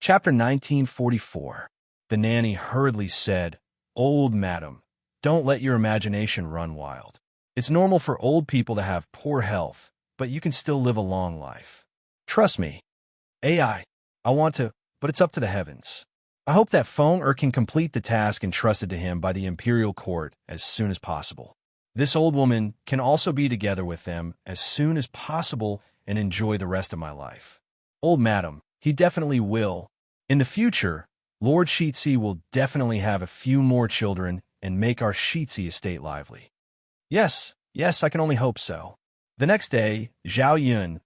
Chapter 1944. The nanny hurriedly said, "Old madam, don't let your imagination run wild. It's normal for old people to have poor health, but you can still live a long life. Trust me. I want to, but it's up to the heavens. I hope that Feng can complete the task entrusted to him by the imperial court as soon as possible. This old woman can also be together with them as soon as possible and enjoy the rest of my life. Old madam, he definitely will. In the future, Lord Sheetsy will definitely have a few more children and make our Sheetsy estate lively." Yes, I can only hope so. The next day, Zhao Yun,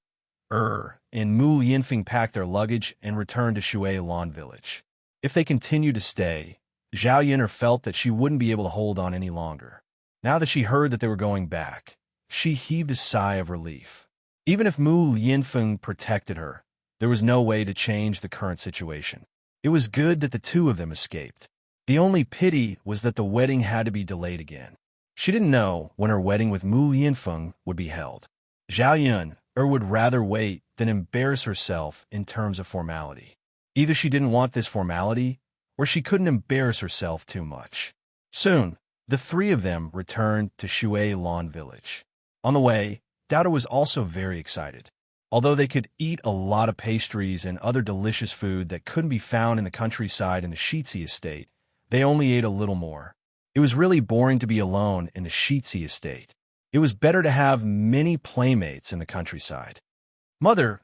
and Mu Yinfeng packed their luggage and returned to Shui Lan village. If they continued to stay, Zhao Yun felt that she wouldn't be able to hold on any longer. Now that she heard that they were going back, she heaved a sigh of relief. Even if Mu Yinfeng protected her, there was no way to change the current situation. It was good that the two of them escaped. The only pity was that the wedding had to be delayed again. She didn't know when her wedding with Mu Yinfeng would be held. Zhao Yun would rather wait than embarrass herself in terms of formality. Either she didn't want this formality, or she couldn't embarrass herself too much. Soon, the three of them returned to Shui Lan village. On the way, Dao was also very excited. Although they could eat a lot of pastries and other delicious food that couldn't be found in the countryside in the Sheetsy estate, they only ate a little more. It was really boring to be alone in the Sheetsy estate. It was better to have many playmates in the countryside.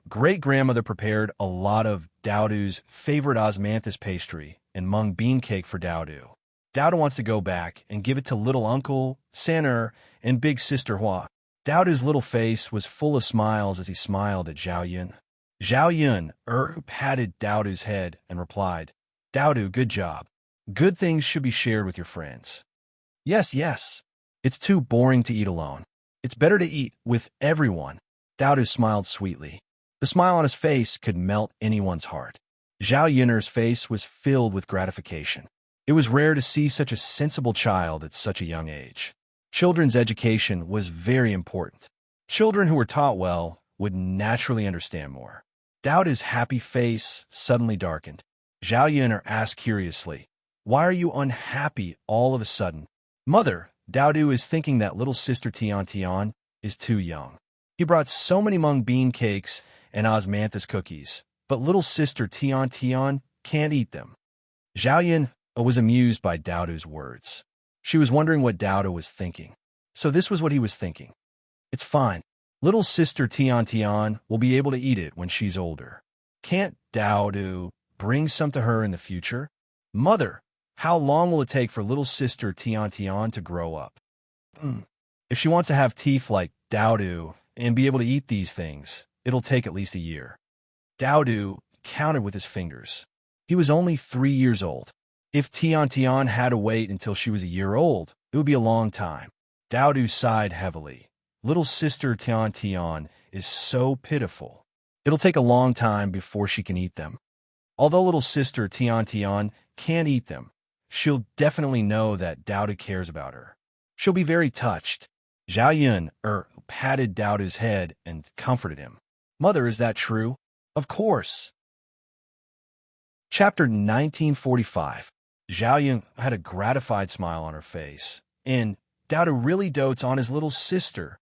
Great-grandmother prepared a lot of Daodu's favorite osmanthus pastry and mung bean cake for Daodu. Daodu wants to go back and give it to little uncle, Saner, and big sister Hua. Daodu's little face was full of smiles as he smiled at Zhao Yun. Zhao Yun patted Daodu's head and replied, "Daodu, good job. Good things should be shared with your friends." Yes. It's too boring to eat alone. It's better to eat with everyone." Daodu smiled sweetly. The smile on his face could melt anyone's heart. Zhao Yun's face was filled with gratification. It was rare to see such a sensible child at such a young age. Children's education was very important. Children who were taught well would naturally understand more. Daodu's happy face suddenly darkened. Zhao Yun asked curiously, "Why are you unhappy all of a sudden?" "Mother, Daodu is thinking that little sister Tian is too young. He brought so many mung bean cakes and osmanthus cookies, but little sister Tian can't eat them." Zhao Yun was amused by Daodu's words. She was wondering what Daodu was thinking. So this was what he was thinking. "It's fine. Little sister Tian will be able to eat it when she's older. Can't Daodu bring some to her in the future?" "Mother, how long will it take for little sister Tian to grow up?" "If she wants to have teeth like Daodu and be able to eat these things, it'll take at least a year." Daodu counted with his fingers. He was only 3 years old. If Tian had to wait until she was a year old, it would be a long time. Daodu sighed heavily. Little sister Tian is so pitiful. It'll take a long time before she can eat them. Although little sister Tian can't eat them, she'll definitely know that Daodu cares about her. She'll be very touched. Zhao Yun patted Daodu's head and comforted him. "Mother, is that true?" "Of course." Chapter 1945. Zhao Yun had a gratified smile on her face, and Daodu really dotes on his little sister.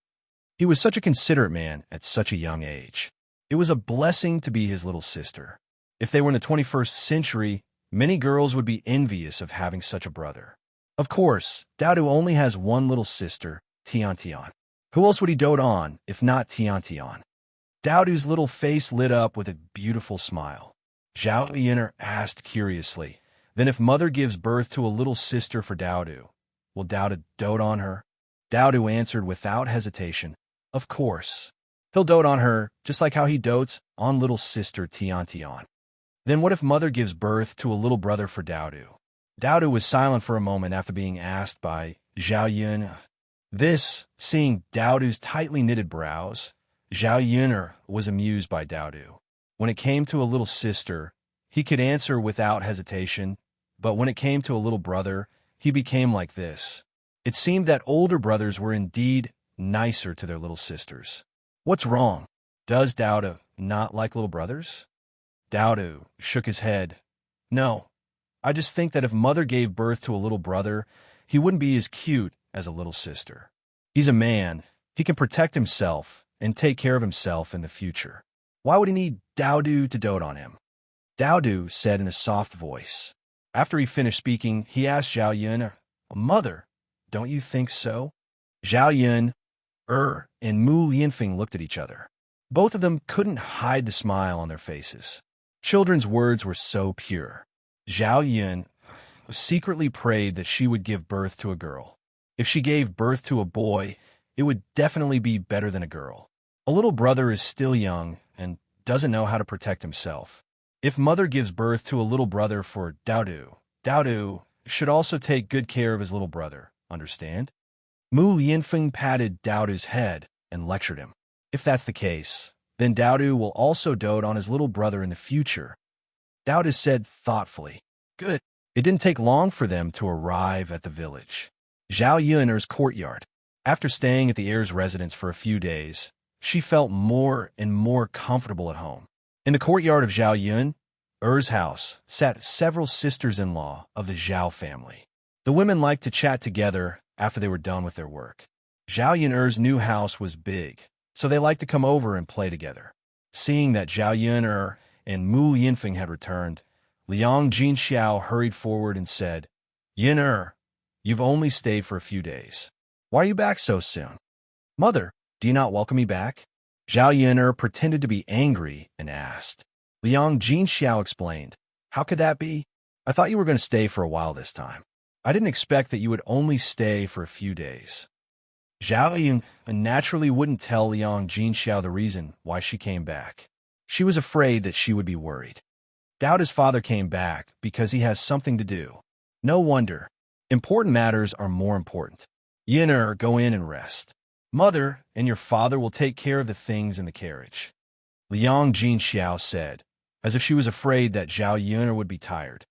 He was such a considerate man at such a young age. It was a blessing to be his little sister. If they were in the 21st century, many girls would be envious of having such a brother. Of course, Daodu only has one little sister, Tian. Who else would he dote on if not Tian? Daodu's little face lit up with a beautiful smile. Zhao Yun asked curiously, "Then if mother gives birth to a little sister for Daodu, will Daodu dote on her?" Daodu answered without hesitation, "Of course. He'll dote on her just like how he dotes on little sister Tian. Then what if mother gives birth to a little brother for Daodu?" Daodu was silent for a moment after being asked by Zhao Yun. Seeing Daodu's tightly knitted brows, Zhao Yun was amused by Daodu. When it came to a little sister, he could answer without hesitation, but when it came to a little brother, he became like this. It seemed that older brothers were indeed nicer to their little sisters. What's wrong? Does Daodu not like little brothers? Dowdu shook his head. No, I just think that if Mother gave birth to a little brother, he wouldn't be as cute as a little sister. He's a man. He can protect himself and take care of himself in the future. Why would he need Dowdu to dote on him? Dowdu said in a soft voice. After he finished speaking, he asked Zhao Yun, Mother, don't you think so? Zhao Yun, and Mu Lianfeng looked at each other. Both of them couldn't hide the smile on their faces. Children's words were so pure. Zhao Yun secretly prayed that she would give birth to a girl. If she gave birth to a boy, it would definitely be better than a girl. A little brother is still young and doesn't know how to protect himself. If Mother gives birth to a little brother for Dowdu, Dowdu should also take good care of his little brother, understand? Mu Lianfeng patted Dowdu's head and lectured him. If that's the case, then Dowdu will also dote on his little brother in the future. Dowdu said thoughtfully. Good. It didn't take long for them to arrive at the village. Zhao Yun's courtyard. After staying at the heir's residence for a few days, she felt more and more comfortable at home. In the courtyard of Zhao Yun's house sat several sisters-in-law of the Zhao family. The women liked to chat together after they were done with their work. Zhao Yun's new house was big, so they liked to come over and play together. Seeing that Zhao Yun and Mu Lianfeng had returned, Liang Jinxiao hurried forward and said, Yun, you've only stayed for a few days. Why are you back so soon? Mother, do you not welcome me back? Zhao Yun pretended to be angry and asked. Liang Jinxiao explained, How could that be? I thought you were going to stay for a while this time. I didn't expect that you would only stay for a few days. Zhao Yun naturally wouldn't tell Liang Jinxiao the reason why she came back. She was afraid that she would be worried. Dowdu's father came back because he has something to do. No wonder. Important matters are more important. Yun, go in and rest. Mother and your father will take care of the things in the carriage. Liang Jinxiao said, as if she was afraid that Zhao Yun would be tired.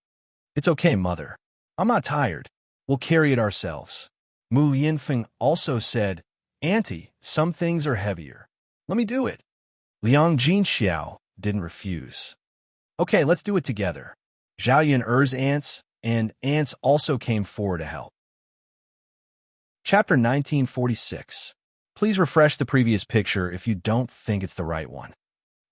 It's okay, Mother. I'm not tired. We'll carry it ourselves. Mu Lianfeng also said, Auntie, some things are heavier. Let me do it. Liang Jinxiao didn't refuse. Okay, let's do it together. Zhao Yun's aunts also came forward to help. Chapter 1946. Please refresh the previous picture if you don't think it's the right one.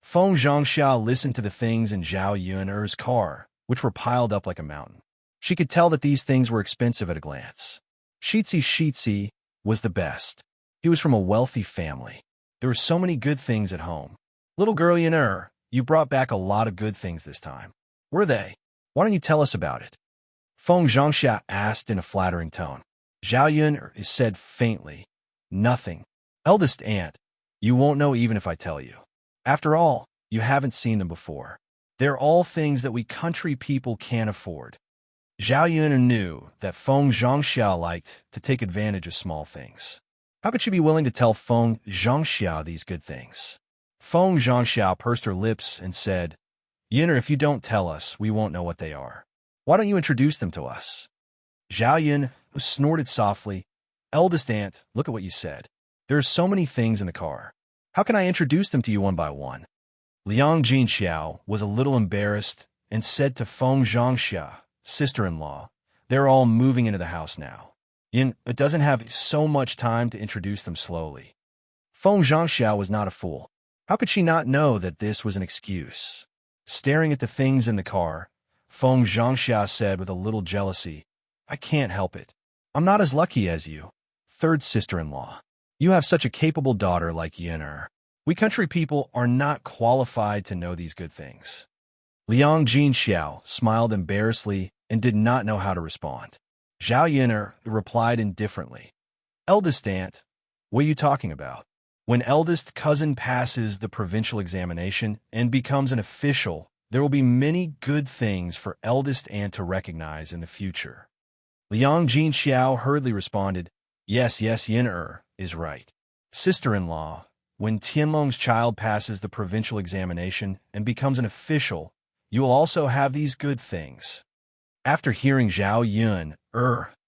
Feng Zhangxia listened to the things in Zhao Yun's car, which were piled up like a mountain. She could tell that these things were expensive at a glance. Shitsi was the best. He was from a wealthy family. There were so many good things at home. Little girl Yun, you brought back a lot of good things this time. Were they? Why don't you tell us about it? Feng Zhangxia asked in a flattering tone. Zhao Yun said faintly, Nothing. Eldest aunt, you won't know even if I tell you. After all, you haven't seen them before. They're all things that we country people can't afford. Zhao Yun knew that Feng Zhangxia liked to take advantage of small things. How could she be willing to tell Feng Zhangxia these good things? Feng Zhangxia pursed her lips and said, Yun, if you don't tell us, we won't know what they are. Why don't you introduce them to us? Zhao Yun snorted softly. Eldest aunt, look at what you said. There are so many things in the car. How can I introduce them to you one by one? Liang Jinxiao was a little embarrassed and said to Feng Zhangxia, sister-in-law, they're all moving into the house now. Yin doesn't have so much time to introduce them slowly. Feng Zhangxia was not a fool. How could she not know that this was an excuse? Staring at the things in the car, Feng Zhangxia said with a little jealousy, I can't help it. I'm not as lucky as you. Third sister-in-law. You have such a capable daughter like Yun. We country people are not qualified to know these good things. Liang Jinxiao smiled embarrassedly and did not know how to respond. Zhao Yun replied indifferently. Eldest aunt, what are you talking about? When eldest cousin passes the provincial examination and becomes an official, there will be many good things for eldest aunt to recognize in the future. Liang Jinxiao hurriedly responded, Yes, Yun is right. Sister-in-law, when Tianlong's child passes the provincial examination and becomes an official, you will also have these good things. After hearing Zhao Yun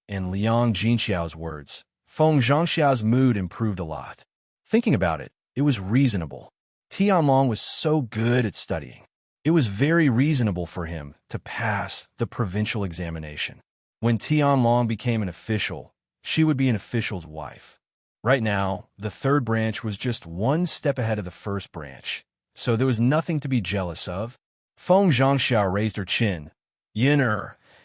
and Liang Jinxiao's words, Feng Zhangxia's mood improved a lot. Thinking about it, it was reasonable. Tianlong was so good at studying. It was very reasonable for him to pass the provincial examination. When Tianlong became an official, she would be an official's wife. Right now, the third branch was just one step ahead of the first branch, so there was nothing to be jealous of. Feng Zhangxiao raised her chin. Yin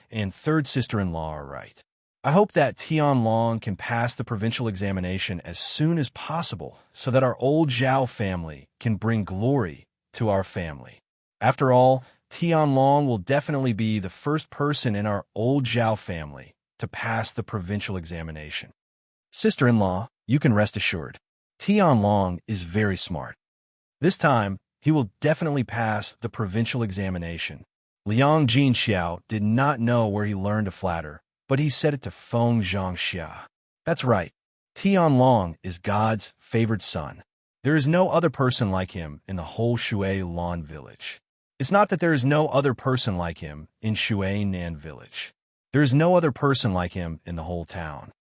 and third sister-in-law are right. I hope that Tianlong can pass the provincial examination as soon as possible so that our old Zhao family can bring glory to our family. After all, Tianlong will definitely be the first person in our old Zhao family to pass the provincial examination. Sister-in-law, you can rest assured. Tianlong is very smart. This time, he will definitely pass the provincial examination. Liang Jinxiao did not know where he learned to flatter, but he said it to Feng Zhangxia. That's right. Tianlong is God's favored son. There is no other person like him in the whole Shui Lan village. It's not that there is no other person like him in Shui Nan village. There is no other person like him in the whole town.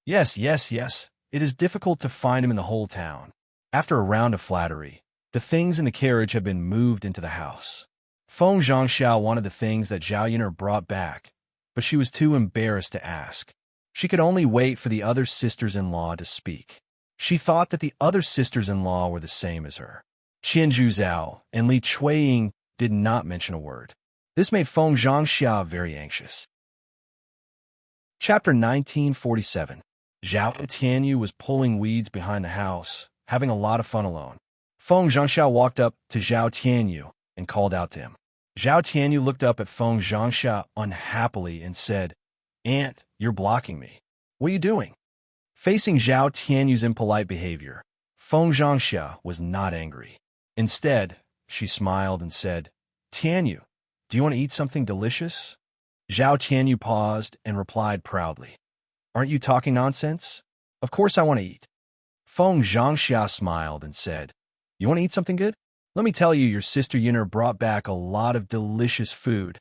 Yes. It is difficult to find him in the whole town. After a round of flattery, the things in the carriage had been moved into the house. Feng Zhangxiao wanted the things that Zhao Yun'er brought back, but she was too embarrassed to ask. She could only wait for the other sisters-in-law to speak. She thought that the other sisters-in-law were the same as her. Qian Zhuzhao and Li Chuiying did not mention a word. This made Feng Zhangxia very anxious. Chapter 1947. Zhao Tianyu was pulling weeds behind the house, having a lot of fun alone. Feng Zhangxia walked up to Zhao Tianyu and called out to him. Zhao Tianyu looked up at Feng Zhangxia unhappily and said, "Aunt, you're blocking me. What are you doing?" Facing Zhao Tianyu's impolite behavior, Feng Zhangxia was not angry. Instead, she smiled and said, "Tianyu, do you want to eat something delicious?" Zhao Tianyu paused and replied proudly, "Aren't you talking nonsense? Of course I want to eat." Feng Zhangxia smiled and said, "You want to eat something good? Let me tell you, your sister Yun'er brought back a lot of delicious food."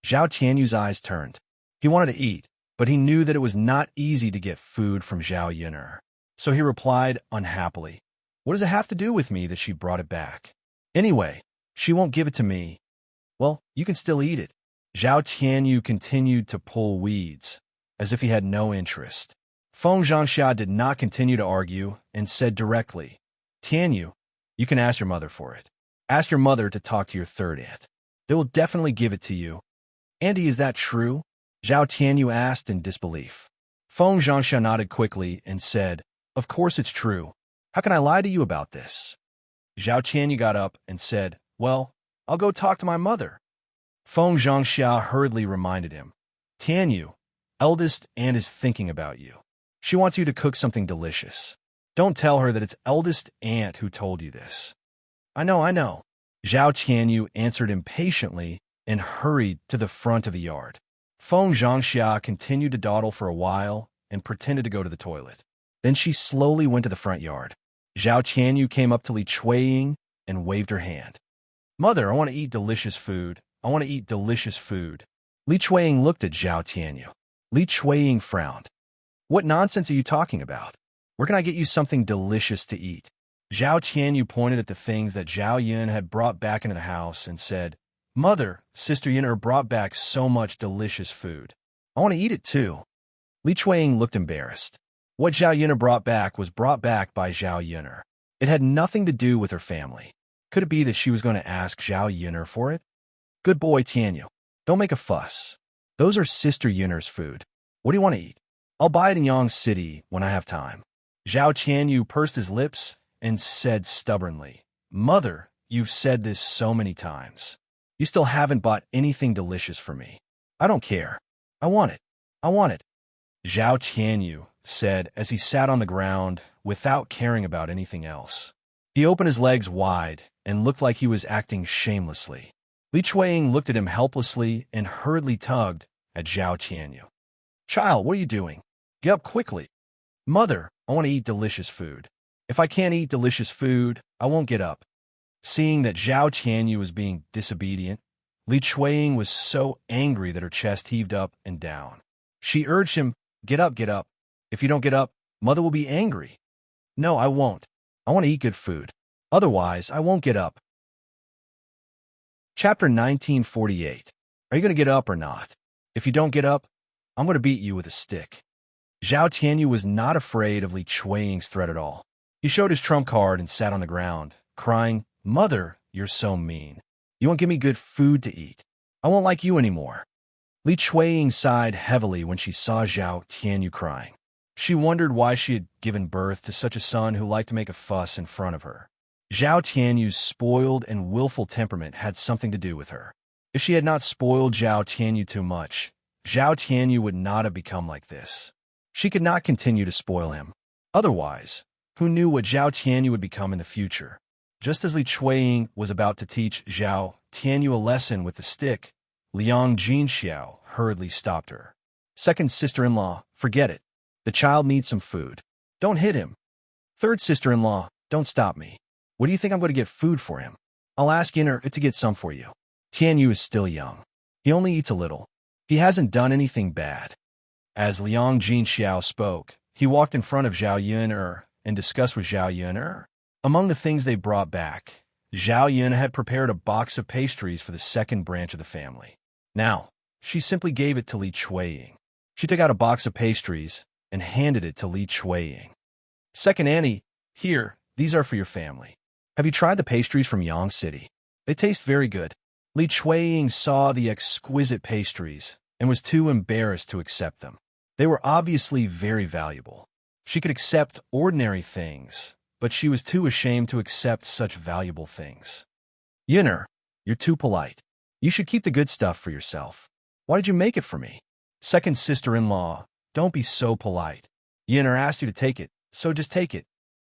Zhao Tianyu's eyes turned. He wanted to eat, but he knew that it was not easy to get food from Zhao Yun'er. So he replied unhappily, "What does it have to do with me that she brought it back? Anyway, she won't give it to me." "Well, you can still eat it." Zhao Tianyu continued to pull weeds, as if he had no interest. Feng Zhangxia did not continue to argue and said directly, "Tianyu, you can ask your mother for it. Ask your mother to talk to your third aunt. They will definitely give it to you." "Auntie, is that true?" Zhao Tianyu asked in disbelief. Feng Zhangxia nodded quickly and said, "Of course it's true. How can I lie to you about this?" Zhao Tianyu got up and said, "Well, I'll go talk to my mother." Feng Zhangxia hurriedly reminded him, "Tianyu, eldest aunt is thinking about you. She wants you to cook something delicious. Don't tell her that it's eldest aunt who told you this." I know. Zhao Tianyu answered impatiently and hurried to the front of the yard. Feng Zhangxia continued to dawdle for a while and pretended to go to the toilet. Then she slowly went to the front yard. Zhao Tianyu came up to Li Chuiying and waved her hand. "Mother, I want to eat delicious food. I want to eat delicious food." Li Chuiying looked at Zhao Tianyu. Li Chuiying frowned. "What nonsense are you talking about? Where can I get you something delicious to eat?" Zhao Tianyu pointed at the things that Zhao Yun had brought back into the house and said, "Mother, Sister Yun'er brought back so much delicious food. I want to eat it too." Li Chuiying looked embarrassed. What Zhao Yun'er brought back was brought back by Zhao Yun'er. It had nothing to do with her family. Could it be that she was going to ask Zhao Yun'er for it? "Good boy, Tianyu. Don't make a fuss. Those are Sister Yun'er's food. What do you want to eat? I'll buy it in Yang City when I have time." Zhao Tianyu pursed his lips and said stubbornly, "Mother, you've said this so many times. You still haven't bought anything delicious for me. I don't care. I want it. I want it." Zhao Tianyu said as he sat on the ground without caring about anything else. He opened his legs wide and looked like he was acting shamelessly. Li Chuiying looked at him helplessly and hurriedly tugged at Zhao Tianyu. "Child, what are you doing? Get up quickly." "Mother, I want to eat delicious food. If I can't eat delicious food, I won't get up." Seeing that Zhao Tianyu was being disobedient, Li Chuiying was so angry that her chest heaved up and down. She urged him, Get up. If you don't get up, Mother will be angry." "No, I won't. I want to eat good food. Otherwise, I won't get up." Chapter 1948. Are you going to get up or not? If you don't get up, I'm going to beat you with a stick. Zhao Tianyu was not afraid of Li Chuanying's threat at all. He showed his trump card and sat on the ground, crying, "Mother, you're so mean. You won't give me good food to eat. I won't like you anymore." Li Chuanying sighed heavily when she saw Zhao Tianyu crying. She wondered why she had given birth to such a son who liked to make a fuss in front of her. Zhao Tianyu's spoiled and willful temperament had something to do with her. If she had not spoiled Zhao Tianyu too much, Zhao Tianyu would not have become like this. She could not continue to spoil him. Otherwise, who knew what Zhao Tianyu would become in the future? Just as Li Chuanying was about to teach Zhao Tianyu a lesson with the stick, Liang Jinxiao hurriedly stopped her. "Second sister-in-law, forget it. The child needs some food. Don't hit him. Third sister-in-law, don't stop me. What do you think I'm going to get food for him? I'll ask Yin'er to get some for you. Tianyu is still young. He only eats a little. He hasn't done anything bad." As Liang Jinxiao spoke, he walked in front of Zhao Yin'er and discussed with Zhao Yin'er. Among the things they brought back, Zhao Yun had prepared a box of pastries for the second branch of the family. Now, she simply gave it to Li Chuanying. She took out a box of pastries and handed it to Li Chuanying. "Second Annie, here, these are for your family. Have you tried the pastries from Yang City? They taste very good." Li Chuanying saw the exquisite pastries and was too embarrassed to accept them. They were obviously very valuable. She could accept ordinary things, but she was too ashamed to accept such valuable things. "Yin'er, you're too polite. You should keep the good stuff for yourself. Why did you make it for me?" "Second sister-in-law, don't be so polite. Yin'er asked you to take it, so just take it."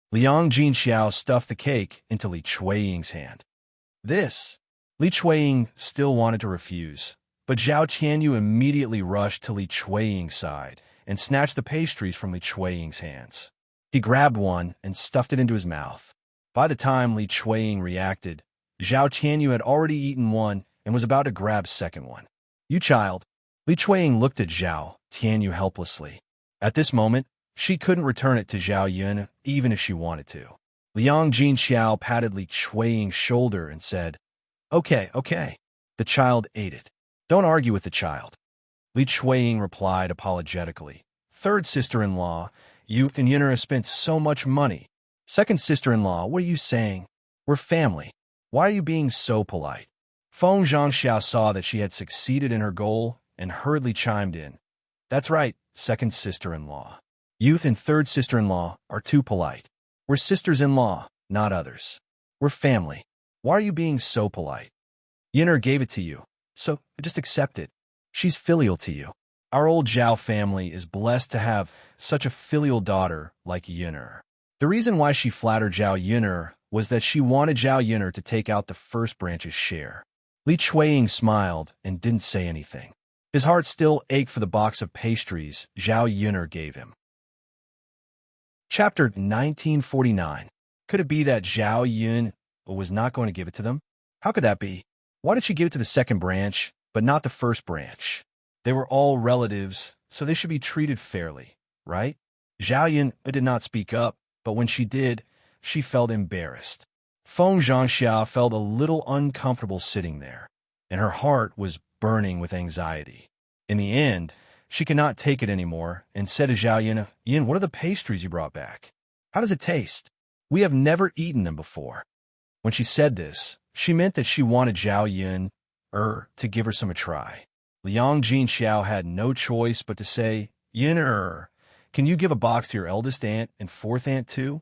Liang Jinxiao stuffed the cake into Li Chuanying's hand. "This." Li Chuanying still wanted to refuse, but Zhao Tianyu immediately rushed to Li Chuanying's side and snatched the pastries from Li Chuanying's hands. He grabbed one and stuffed it into his mouth. By the time Li Chuanying reacted, Zhao Tianyu had already eaten one and was about to grab second one. "You child." Li Chuanying looked at Zhao Tianyu helplessly. At this moment, she couldn't return it to Zhao Yun even if she wanted to. Liang Jinxiao patted Li Chuanying's shoulder and said, Okay. The child ate it. Don't argue with the child." Li Chuanying replied apologetically. "Third sister-in-law, you and Yin'er have spent so much money. Second sister-in-law, what are you saying? We're family. Why are you being so polite?" Feng Zhangxiao saw that she had succeeded in her goal and hurriedly chimed in. "That's right, second sister-in-law. You and third sister-in-law are too polite. We're sisters-in-law, not others. We're family. Why are you being so polite? Yin'er gave it to you, so just accept it. She's filial to you. Our old Zhao family is blessed to have such a filial daughter like Yin'er." The reason why she flattered Zhao Yin'er was that she wanted Zhao Yin'er to take out the first branch's share. Li Chuanying smiled and didn't say anything. His heart still ached for the box of pastries Zhao Yin'er gave him. Chapter 1949. Could it be that Zhao Yun was not going to give it to them? How could that be? Why did she give it to the second branch, but not the first branch? They were all relatives, so they should be treated fairly, right? Zhao Yun did not speak up, but when she did, she felt embarrassed. Feng Zhangxiao felt a little uncomfortable sitting there, and her heart was burning with anxiety. In the end, she could not take it anymore and said to Zhao Yun, "Yin, what are the pastries you brought back? How does it taste? We have never eaten them before." When she said this, she meant that she wanted Zhao Yun to give her some a try. Liang Jinxiao had no choice but to say, "Yin, can you give a box to your eldest aunt and fourth aunt too?"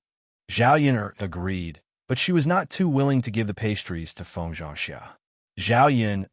Zhao Yun agreed, but she was not too willing to give the pastries to Feng Zhangxiao. Zhao Yun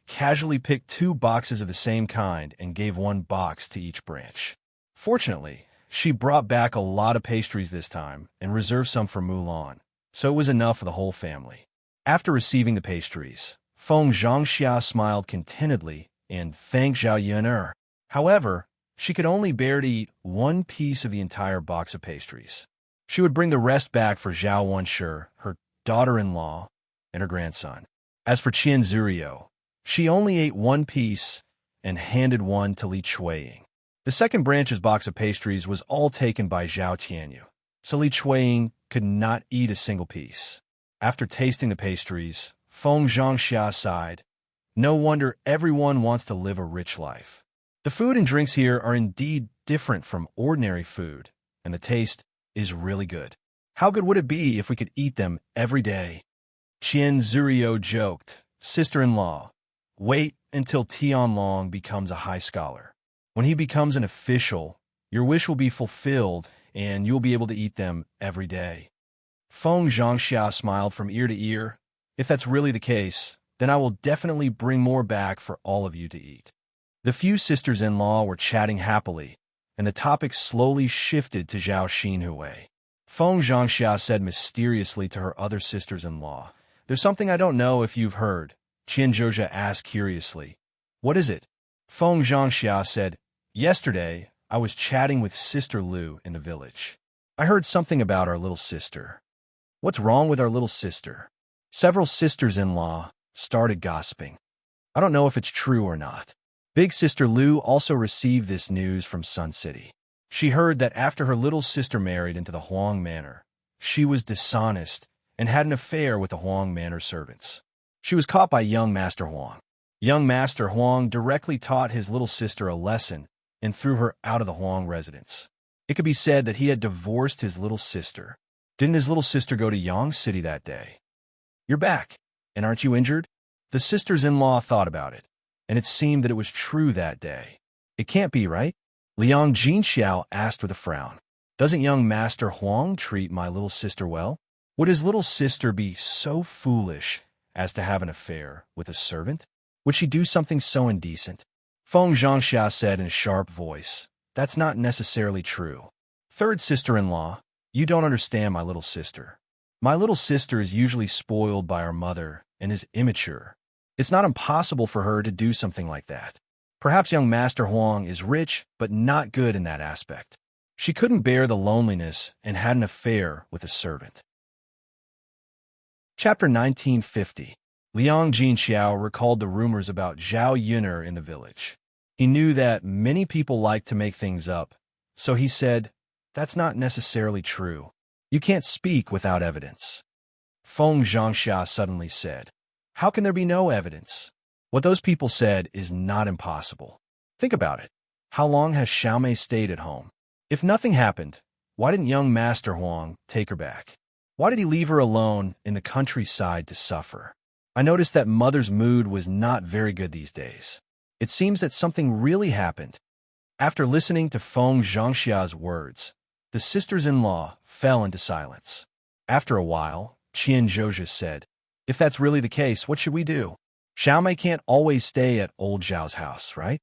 casually picked 2 boxes of the same kind and gave 1 box to each branch. Fortunately, she brought back a lot of pastries this time and reserved some for Mulan, so it was enough for the whole family. After receiving the pastries, Feng Zhangxiao smiled contentedly and thanked Zhao Yun. However, she could only bear to eat 1 piece of the entire box of pastries. She would bring the rest back for Zhao Wenshi, her daughter-in-law, and her grandson. As for Qian Zurio, she only ate 1 piece and handed 1 to Li Chuanying. The second branch's box of pastries was all taken by Zhao Tianyu, so Li Chuanying could not eat a single piece. After tasting the pastries, Feng Zhangxia sighed. No wonder everyone wants to live a rich life. The food and drinks here are indeed different from ordinary food, and the taste is really good. How good would it be if we could eat them every day? Qian Zurio joked. Sister-in-law, wait until Tianlong becomes a high scholar. When he becomes an official, your wish will be fulfilled, and you'll be able to eat them every day. Feng Zhangxia smiled from ear to ear. If that's really the case, then I will definitely bring more back for all of you to eat. The few sisters-in-law were chatting happily, and the topic slowly shifted to Zhao Xinhui. Feng Zhangxia said mysteriously to her other sisters-in-law, "There's something I don't know if you've heard." Qian Zhozha asked curiously, "What is it?" Feng Zhangxia said, "Yesterday, I was chatting with Sister Lu in the village. I heard something about our little sister." "What's wrong with our little sister?" Several sisters-in-law started gossiping. "I don't know if it's true or not." Big Sister Lu also received this news from Sun City. She heard that after her little sister married into the Huang Manor, she was dishonest and had an affair with the Huang Manor servants. She was caught by young Master Huang. Young Master Huang directly taught his little sister a lesson and threw her out of the Huang residence. It could be said that he had divorced his little sister. Didn't his little sister go to Yang City that day? "You're back, and aren't you injured?" The sisters-in-law thought about it, and it seemed that it was true that day. "It can't be, right?" Liang Jinxiao asked with a frown. "Doesn't young Master Huang treat my little sister well? Would his little sister be so foolish as to have an affair with a servant? Would she do something so indecent?" Feng Zhangxia said in a sharp voice, "That's not necessarily true." Third sister-in-law, "You don't understand my little sister. My little sister is usually spoiled by her mother and is immature. It's not impossible for her to do something like that. Perhaps young Master Huang is rich, but not good in that aspect. She couldn't bear the loneliness and had an affair with a servant." Chapter 1950. Liang Jinxiao recalled the rumors about Zhao Yun'er in the village. He knew that many people like to make things up, so he said, "That's not necessarily true. You can't speak without evidence." Feng Zhangxia suddenly said, "How can there be no evidence? What those people said is not impossible. Think about it. How long has Xiaomei stayed at home? If nothing happened, why didn't young Master Huang take her back? Why did he leave her alone in the countryside to suffer? I noticed that mother's mood was not very good these days. It seems that something really happened." After listening to Feng Zhangxia's words, the sisters-in-law fell into silence. After a while, Qian Zhozha said, "If that's really the case, what should we do? Xiaomei can't always stay at old Zhao's house, right?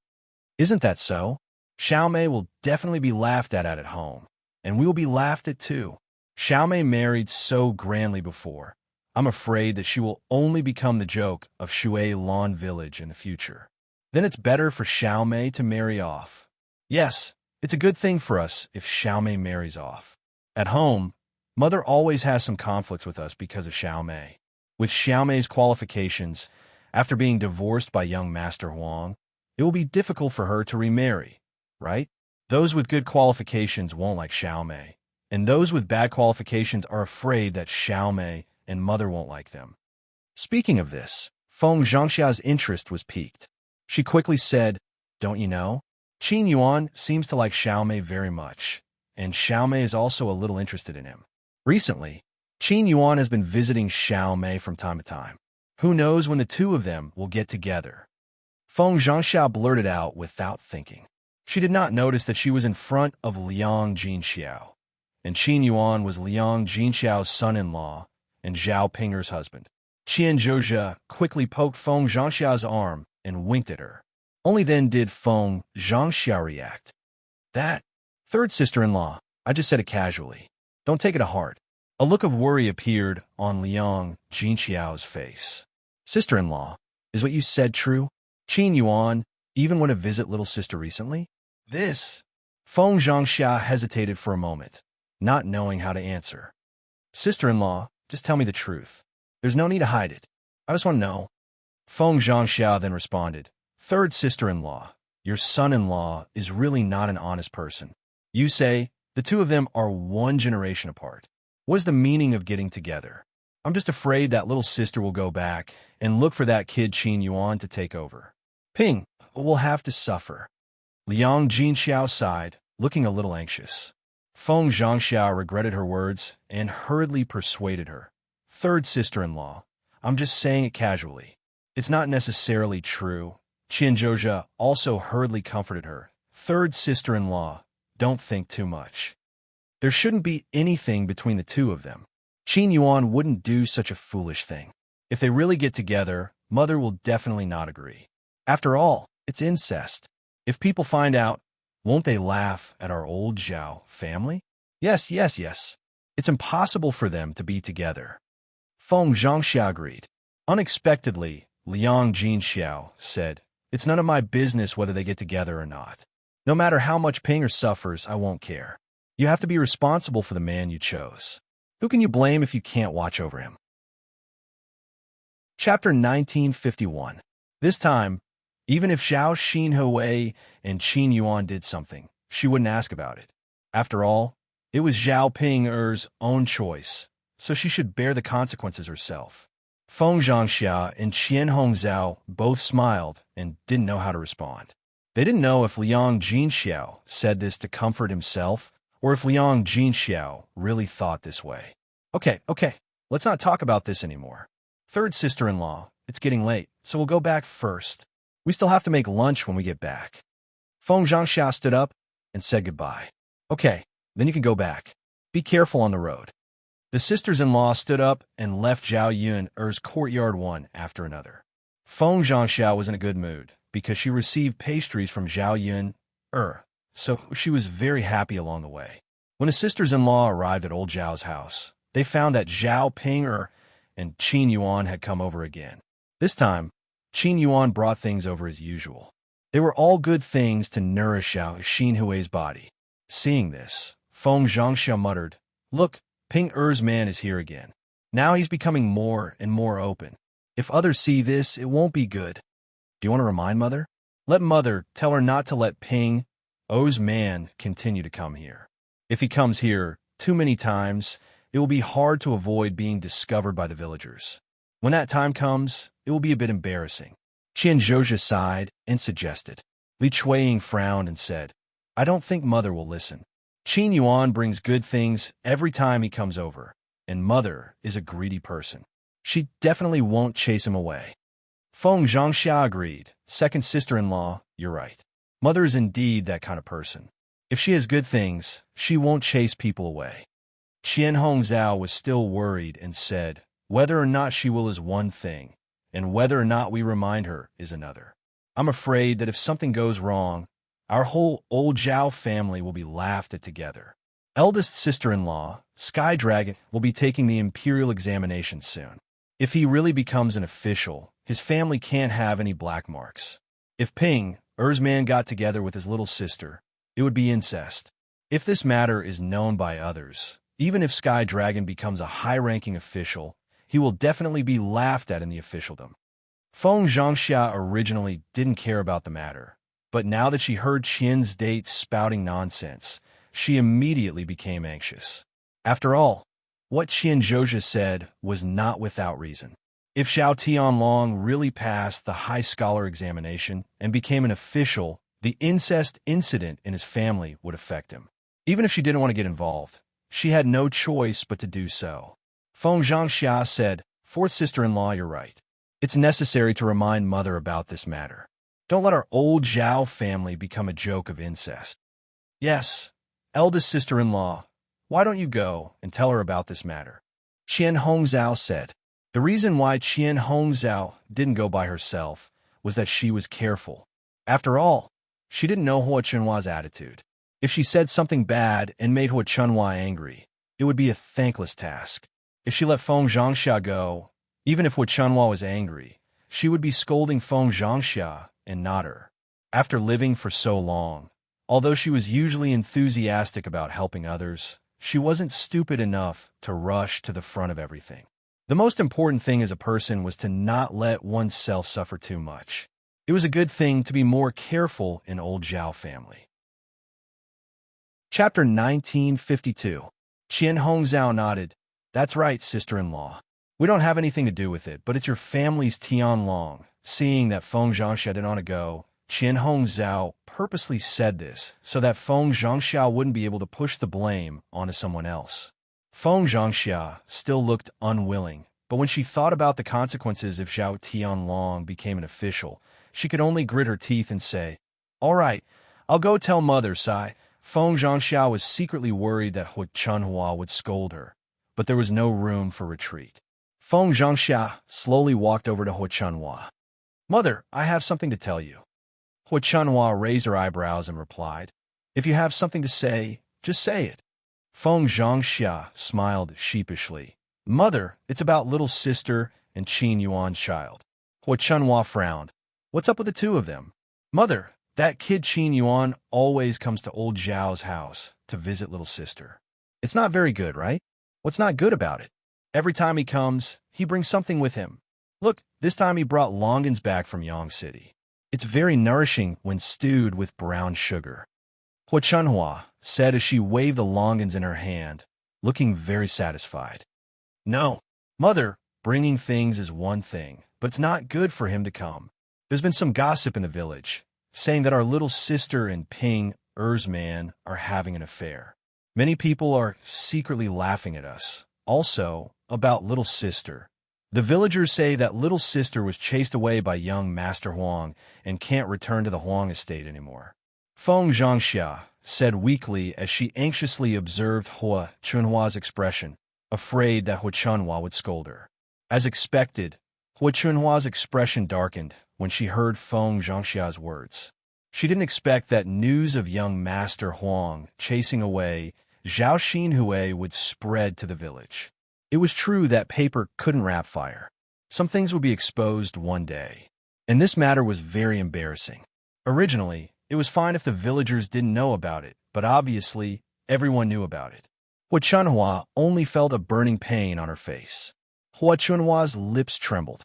Isn't that so? Xiaomei will definitely be laughed at home, and we will be laughed at too. Xiaomei married so grandly before. I'm afraid that she will only become the joke of Shui Lawn Village in the future. Then it's better for Xiaomei to marry off. Yes, it's a good thing for us if Xiaomei marries off. At home, Mother always has some conflicts with us because of Xiaomei. With Xiaomei's qualifications, after being divorced by young Master Huang, it will be difficult for her to remarry, right? Those with good qualifications won't like Xiaomei, and those with bad qualifications are afraid that Xiaomei and Mother won't like them." Speaking of this, Feng Zhangxia's interest was piqued. She quickly said, "Don't you know? Qin Yuan seems to like Xiaomei very much, and Xiaomei is also a little interested in him. Recently, Qin Yuan has been visiting Xiaomei from time to time. Who knows when the two of them will get together?" Feng Zhangxia blurted out without thinking. She did not notice that she was in front of Liang Jinxiao, and Qin Yuan was Liang Jinxiao's son-in-law and Zhao Pinger's husband. Qian Zhozha quickly poked Feng Zhangxia's arm and winked at her. Only then did Feng Zhangxia react. "That, third sister-in-law, I just said it casually. Don't take it to heart." A look of worry appeared on Liang Jinxiao's face. "Sister-in-law, is what you said true? Qin Yuan even went to visit little sister recently?" Feng Zhangxia hesitated for a moment, not knowing how to answer. "Sister-in-law, just tell me the truth. There's no need to hide it. I just want to know." Feng Zhangxia then responded, "Third sister-in-law, your son-in-law is really not an honest person. You say the two of them are one generation apart. What is the meaning of getting together? I'm just afraid that little sister will go back and look for that kid Qin Yuan to take over. Ping will have to suffer. Liang Jinxiao sighed, looking a little anxious. Feng Zhangxiao regretted her words and hurriedly persuaded her. Third sister-in-law, I'm just saying it casually. It's not necessarily true. Qian Zhozha also hurriedly comforted her. Third sister-in-law, don't think too much. There shouldn't be anything between the two of them. Qin Yuan wouldn't do such a foolish thing. If they really get together, Mother will definitely not agree. After all, it's incest. If people find out, won't they laugh at our old Zhao family? Yes. It's impossible for them to be together. Feng Zhangxia agreed. Unexpectedly, Liang Jinxiao said, it's none of my business whether they get together or not. No matter how much Pinger suffers, I won't care. You have to be responsible for the man you chose. Who can you blame if you can't watch over him? Chapter 1951. This time, even if Zhao Xinhui and Qin Yuan did something, she wouldn't ask about it. After all, it was Zhao Ping'er's own choice, so she should bear the consequences herself. Feng Zhangxia and Qian Hongzhao both smiled and didn't know how to respond. They didn't know if Liang Jinxiao said this to comfort himself or if Liang Jinxiao really thought this way. Okay, let's not talk about this anymore. Third sister-in-law, it's getting late, so we'll go back first. We still have to make lunch when we get back. Feng Zhangxia stood up and said goodbye. Okay, then you can go back. Be careful on the road. The sisters-in-law stood up and left Zhao Yun's courtyard one after another. Feng Zhangxia was in a good mood because she received pastries from Zhao Yun, so she was very happy along the way. When the sisters-in-law arrived at old Zhao's house, they found that Zhao Ping'er and Qin Yuan had come over again. This time, Qin Yuan brought things over as usual. They were all good things to nourish Zhao Xinhui's body. Seeing this, Feng Zhangxia muttered, Look, Ping'er's man is here again. Now he's becoming more and more open. If others see this, it won't be good. Do you want to remind Mother? Let Mother tell her not to let Ping'er's man continue to come here. If he comes here too many times, it will be hard to avoid being discovered by the villagers. When that time comes, it will be a bit embarrassing. Qian Zhozha sighed and suggested. Li Chuiying frowned and said, I don't think Mother will listen. Qin Yuan brings good things every time he comes over, and Mother is a greedy person. She definitely won't chase him away. Feng Zhangxia agreed. Second sister-in-law, you're right. Mother is indeed that kind of person. If she has good things, she won't chase people away. Qian Hongzhao was still worried and said, whether or not she will is one thing, and whether or not we remind her is another. I'm afraid that if something goes wrong, our whole old Zhao family will be laughed at together. Eldest sister-in-law, Sky Dragon, will be taking the imperial examination soon. If he really becomes an official, his family can't have any black marks. If Ping'er's man got together with his little sister, it would be incest. If this matter is known by others, even if Sky Dragon becomes a high-ranking official, he will definitely be laughed at in the officialdom. Feng Zhangxia originally didn't care about the matter, but now that she heard Qian's dates spouting nonsense, she immediately became anxious. After all, what Qian Zhozha said was not without reason. If Xiao Tianlong really passed the high scholar examination and became an official, the incest incident in his family would affect him. Even if she didn't want to get involved, she had no choice but to do so. Feng Zhangxia said, Fourth sister-in-law, you're right. It's necessary to remind Mother about this matter. Don't let our old Zhao family become a joke of incest. Yes, eldest sister-in-law, why don't you go and tell her about this matter? Qian Hongzhao said. The reason why Qian Hongzhao didn't go by herself was that she was careful. After all, she didn't know Hua Chunhua's attitude. If she said something bad and made Hua Chunhua angry, it would be a thankless task. If she let Feng Zhangxia go, even if Hua Chunhua was angry, she would be scolding Feng Zhangxia and not her. After living for so long, although she was usually enthusiastic about helping others, she wasn't stupid enough to rush to the front of everything. The most important thing as a person was to not let oneself suffer too much. It was a good thing to be more careful in old Zhao family. Chapter 1952. Qian Hongzhao nodded. That's right, sister-in-law. We don't have anything to do with it, but it's your family's Tianlong. Seeing that Feng Zhangxia didn't want to go, Qian Hongzhao purposely said this so that Feng Zhangxia wouldn't be able to push the blame onto someone else. Feng Zhangxia still looked unwilling, but when she thought about the consequences if Zhao Tianlong became an official, she could only grit her teeth and say, "All right, I'll go tell Mother, Sai." Feng Zhangxia was secretly worried that Hu Chunhua would scold her, but there was no room for retreat. Feng Zhangxia slowly walked over to Hu Chunhua. "Mother, I have something to tell you." Hu Chunhua raised her eyebrows and replied, "If you have something to say, just say it." Feng Zhangxia smiled sheepishly. "Mother, it's about little sister and Qin Yuan's child." Hu Chunhua frowned. "What's up with the two of them?" "Mother, that kid Qin Yuan always comes to old Zhao's house to visit little sister. It's not very good, right?" "What's not good about it?" "Every time he comes, he brings something with him. Look, this time he brought longans back from Yang City. It's very nourishing when stewed with brown sugar." Hu Chunhua said as she waved the longans in her hand, looking very satisfied. "No, Mother, bringing things is one thing, but it's not good for him to come. There's been some gossip in the village, saying that our little sister and Ping Er's man are having an affair. Many people are secretly laughing at us. Also, about little sister. The villagers say that little sister was chased away by young Master Huang and can't return to the Huang estate anymore." Feng Zhangxia said weakly as she anxiously observed Hu Chunhua's expression, afraid that Hu Chunhua would scold her. As expected, Hu Chunhua's expression darkened when she heard Feng Zhangxia's words. She didn't expect that news of young Master Huang chasing away Zhao Xinhui would spread to the village. It was true that paper couldn't wrap fire. Some things would be exposed one day. And this matter was very embarrassing. Originally, it was fine if the villagers didn't know about it, but obviously, everyone knew about it. Hu Chunhua only felt a burning pain on her face. Hu Chunhua's lips trembled.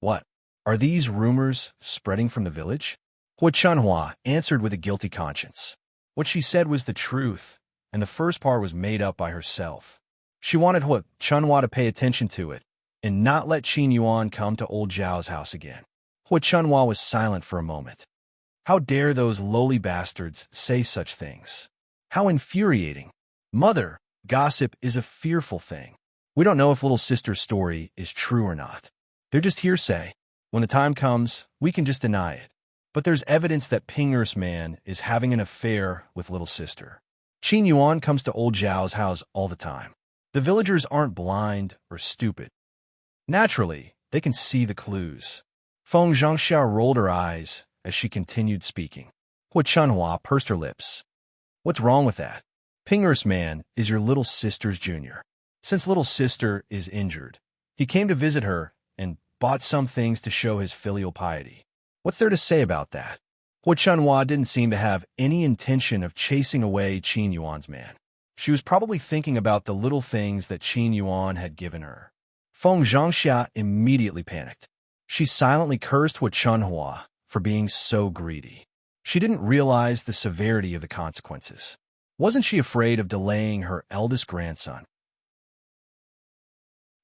"What? Are these rumors spreading from the village?" Hu Chunhua answered with a guilty conscience. What she said was the truth, and the first part was made up by herself. She wanted Hu Chunhua to pay attention to it, and not let Qin Yuan come to old Zhao's house again. Hu Chunhua was silent for a moment. How dare those lowly bastards say such things? How infuriating. "Mother, gossip is a fearful thing. We don't know if little sister's story is true or not. They're just hearsay. When the time comes, we can just deny it. But there's evidence that Ping Er's man is having an affair with little sister. Qin Yuan comes to old Zhao's house all the time. The villagers aren't blind or stupid. Naturally, they can see the clues." Feng Zhangxia rolled her eyes as she continued speaking. Hu Chunhua pursed her lips. "What's wrong with that? Ping Er's man is your little sister's junior. Since little sister is injured, he came to visit her and bought some things to show his filial piety. What's there to say about that?" Hu Chunhua didn't seem to have any intention of chasing away Qin Yuan's man. She was probably thinking about the little things that Qin Yuan had given her. Feng Zhangxia immediately panicked. She silently cursed Hu Chunhua for being so greedy. She didn't realize the severity of the consequences. Wasn't she afraid of delaying her eldest grandson?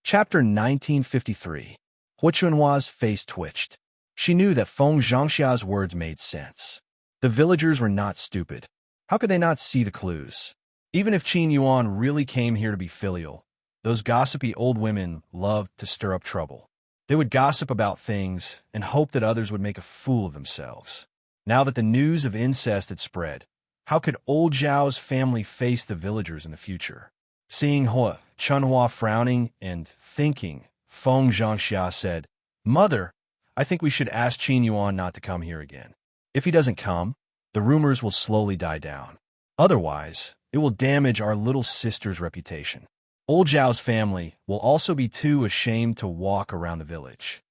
Chapter 1953. Hu Chunhua's face twitched. She knew that Feng Zhangxia's words made sense. The villagers were not stupid. How could they not see the clues? Even if Qin Yuan really came here to be filial, those gossipy old women loved to stir up trouble. They would gossip about things and hope that others would make a fool of themselves. Now that the news of incest had spread, how could old Zhao's family face the villagers in the future? Seeing Hu Chunhua frowning and thinking, Feng Zhangxia said, "Mother, I think we should ask Qin Yuan not to come here again. If he doesn't come, the rumors will slowly die down. Otherwise, it will damage our little sister's reputation. Old Zhao's family will also be too ashamed to walk around the village."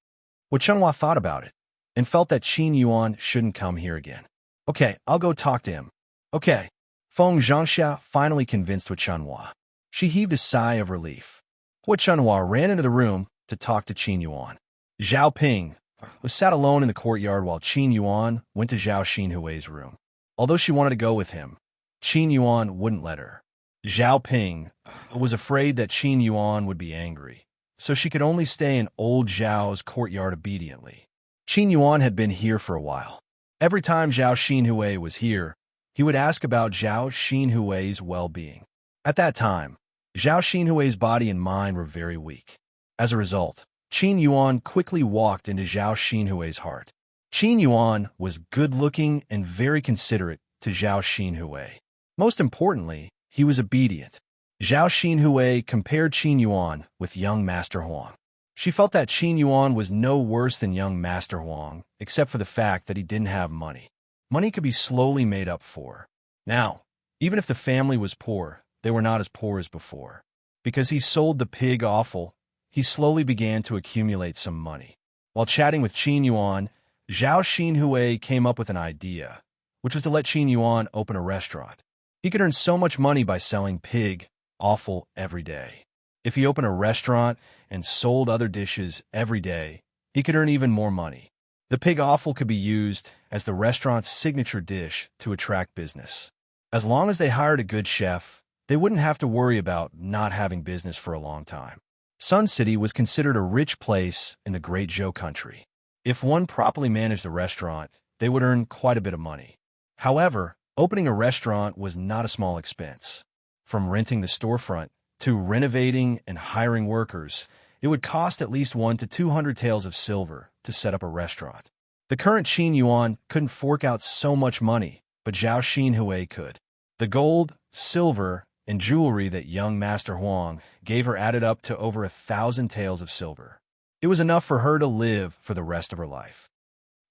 Hu Chunhua thought about it and felt that Qin Yuan shouldn't come here again. "Okay, I'll go talk to him." "Okay." Feng Zhangxia finally convinced Hu Chunhua. She heaved a sigh of relief. Hu Chunhua ran into the room to talk to Qin Yuan. Zhao Ping was sat alone in the courtyard while Qin Yuan went to Zhao Xinhui's room. Although she wanted to go with him, Qin Yuan wouldn't let her. Zhao Ping was afraid that Qin Yuan would be angry, so she could only stay in old Zhao's courtyard obediently. Qin Yuan had been here for a while. Every time Zhao Xinhui was here, he would ask about Zhao Xinhui's well-being. At that time, Zhao Xinhui's body and mind were very weak. As a result, Qin Yuan quickly walked into Zhao Xinhui's heart. Qin Yuan was good-looking and very considerate to Zhao Xinhui. Most importantly, he was obedient. Zhao Xinhui compared Qin Yuan with young Master Huang. She felt that Qin Yuan was no worse than young Master Huang, except for the fact that he didn't have money. Money could be slowly made up for. Now, even if the family was poor, they were not as poor as before. Because he sold the pig offal, he slowly began to accumulate some money. While chatting with Qin Yuan, Zhao Xinhui came up with an idea, which was to let Qin Yuan open a restaurant. He could earn so much money by selling pig offal every day. If he opened a restaurant and sold other dishes every day, he could earn even more money. The pig offal could be used as the restaurant's signature dish to attract business. As long as they hired a good chef, they wouldn't have to worry about not having business for a long time. Sun City was considered a rich place in the Great Zhou country. If one properly managed the restaurant, they would earn quite a bit of money. However, opening a restaurant was not a small expense. From renting the storefront to renovating and hiring workers, it would cost at least 1 to 200 taels of silver to set up a restaurant. The current Qin Yuan couldn't fork out so much money, but Zhao Xinhui could. The gold, silver, and jewelry that young Master Huang gave her added up to over 1,000 taels of silver. It was enough for her to live for the rest of her life.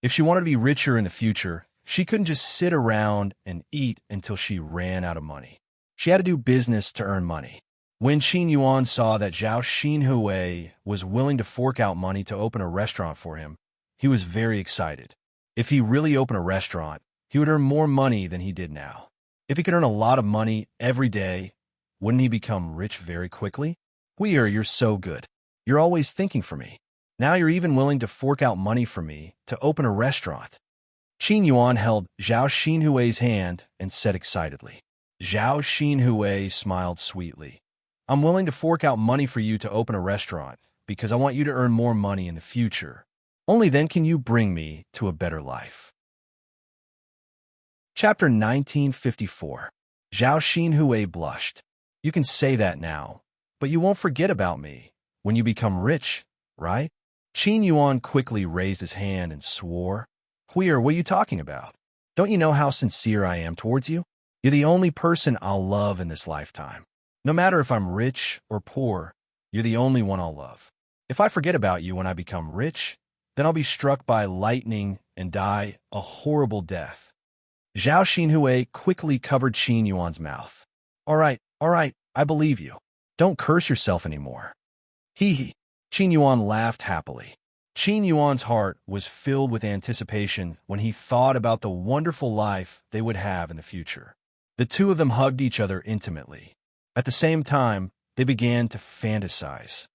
If she wanted to be richer in the future, she couldn't just sit around and eat until she ran out of money. She had to do business to earn money. When Qin Yuan saw that Zhao Xinhui was willing to fork out money to open a restaurant for him, he was very excited. If he really opened a restaurant, he would earn more money than he did now. If he could earn a lot of money every day, wouldn't he become rich very quickly? You're so good. You're always thinking for me. Now you're even willing to fork out money for me to open a restaurant. Qin Yuan held Zhao Xinhui's hand and said excitedly. Zhao Xinhui smiled sweetly. I'm willing to fork out money for you to open a restaurant because I want you to earn more money in the future. Only then can you bring me to a better life. Chapter 1954. Zhao Xinhui blushed. You can say that now, but you won't forget about me when you become rich, right? Qin Yuan quickly raised his hand and swore. What are you talking about? Don't you know how sincere I am towards you? You're the only person I'll love in this lifetime. No matter if I'm rich or poor, you're the only one I'll love. If I forget about you when I become rich, then I'll be struck by lightning and die a horrible death. Zhao Xinhui quickly covered Qin Yuan's mouth. All right, I believe you. Don't curse yourself anymore. Hee. Qin Yuan laughed happily. Qin Yuan's heart was filled with anticipation when he thought about the wonderful life they would have in the future. The two of them hugged each other intimately. At the same time, they began to fantasize.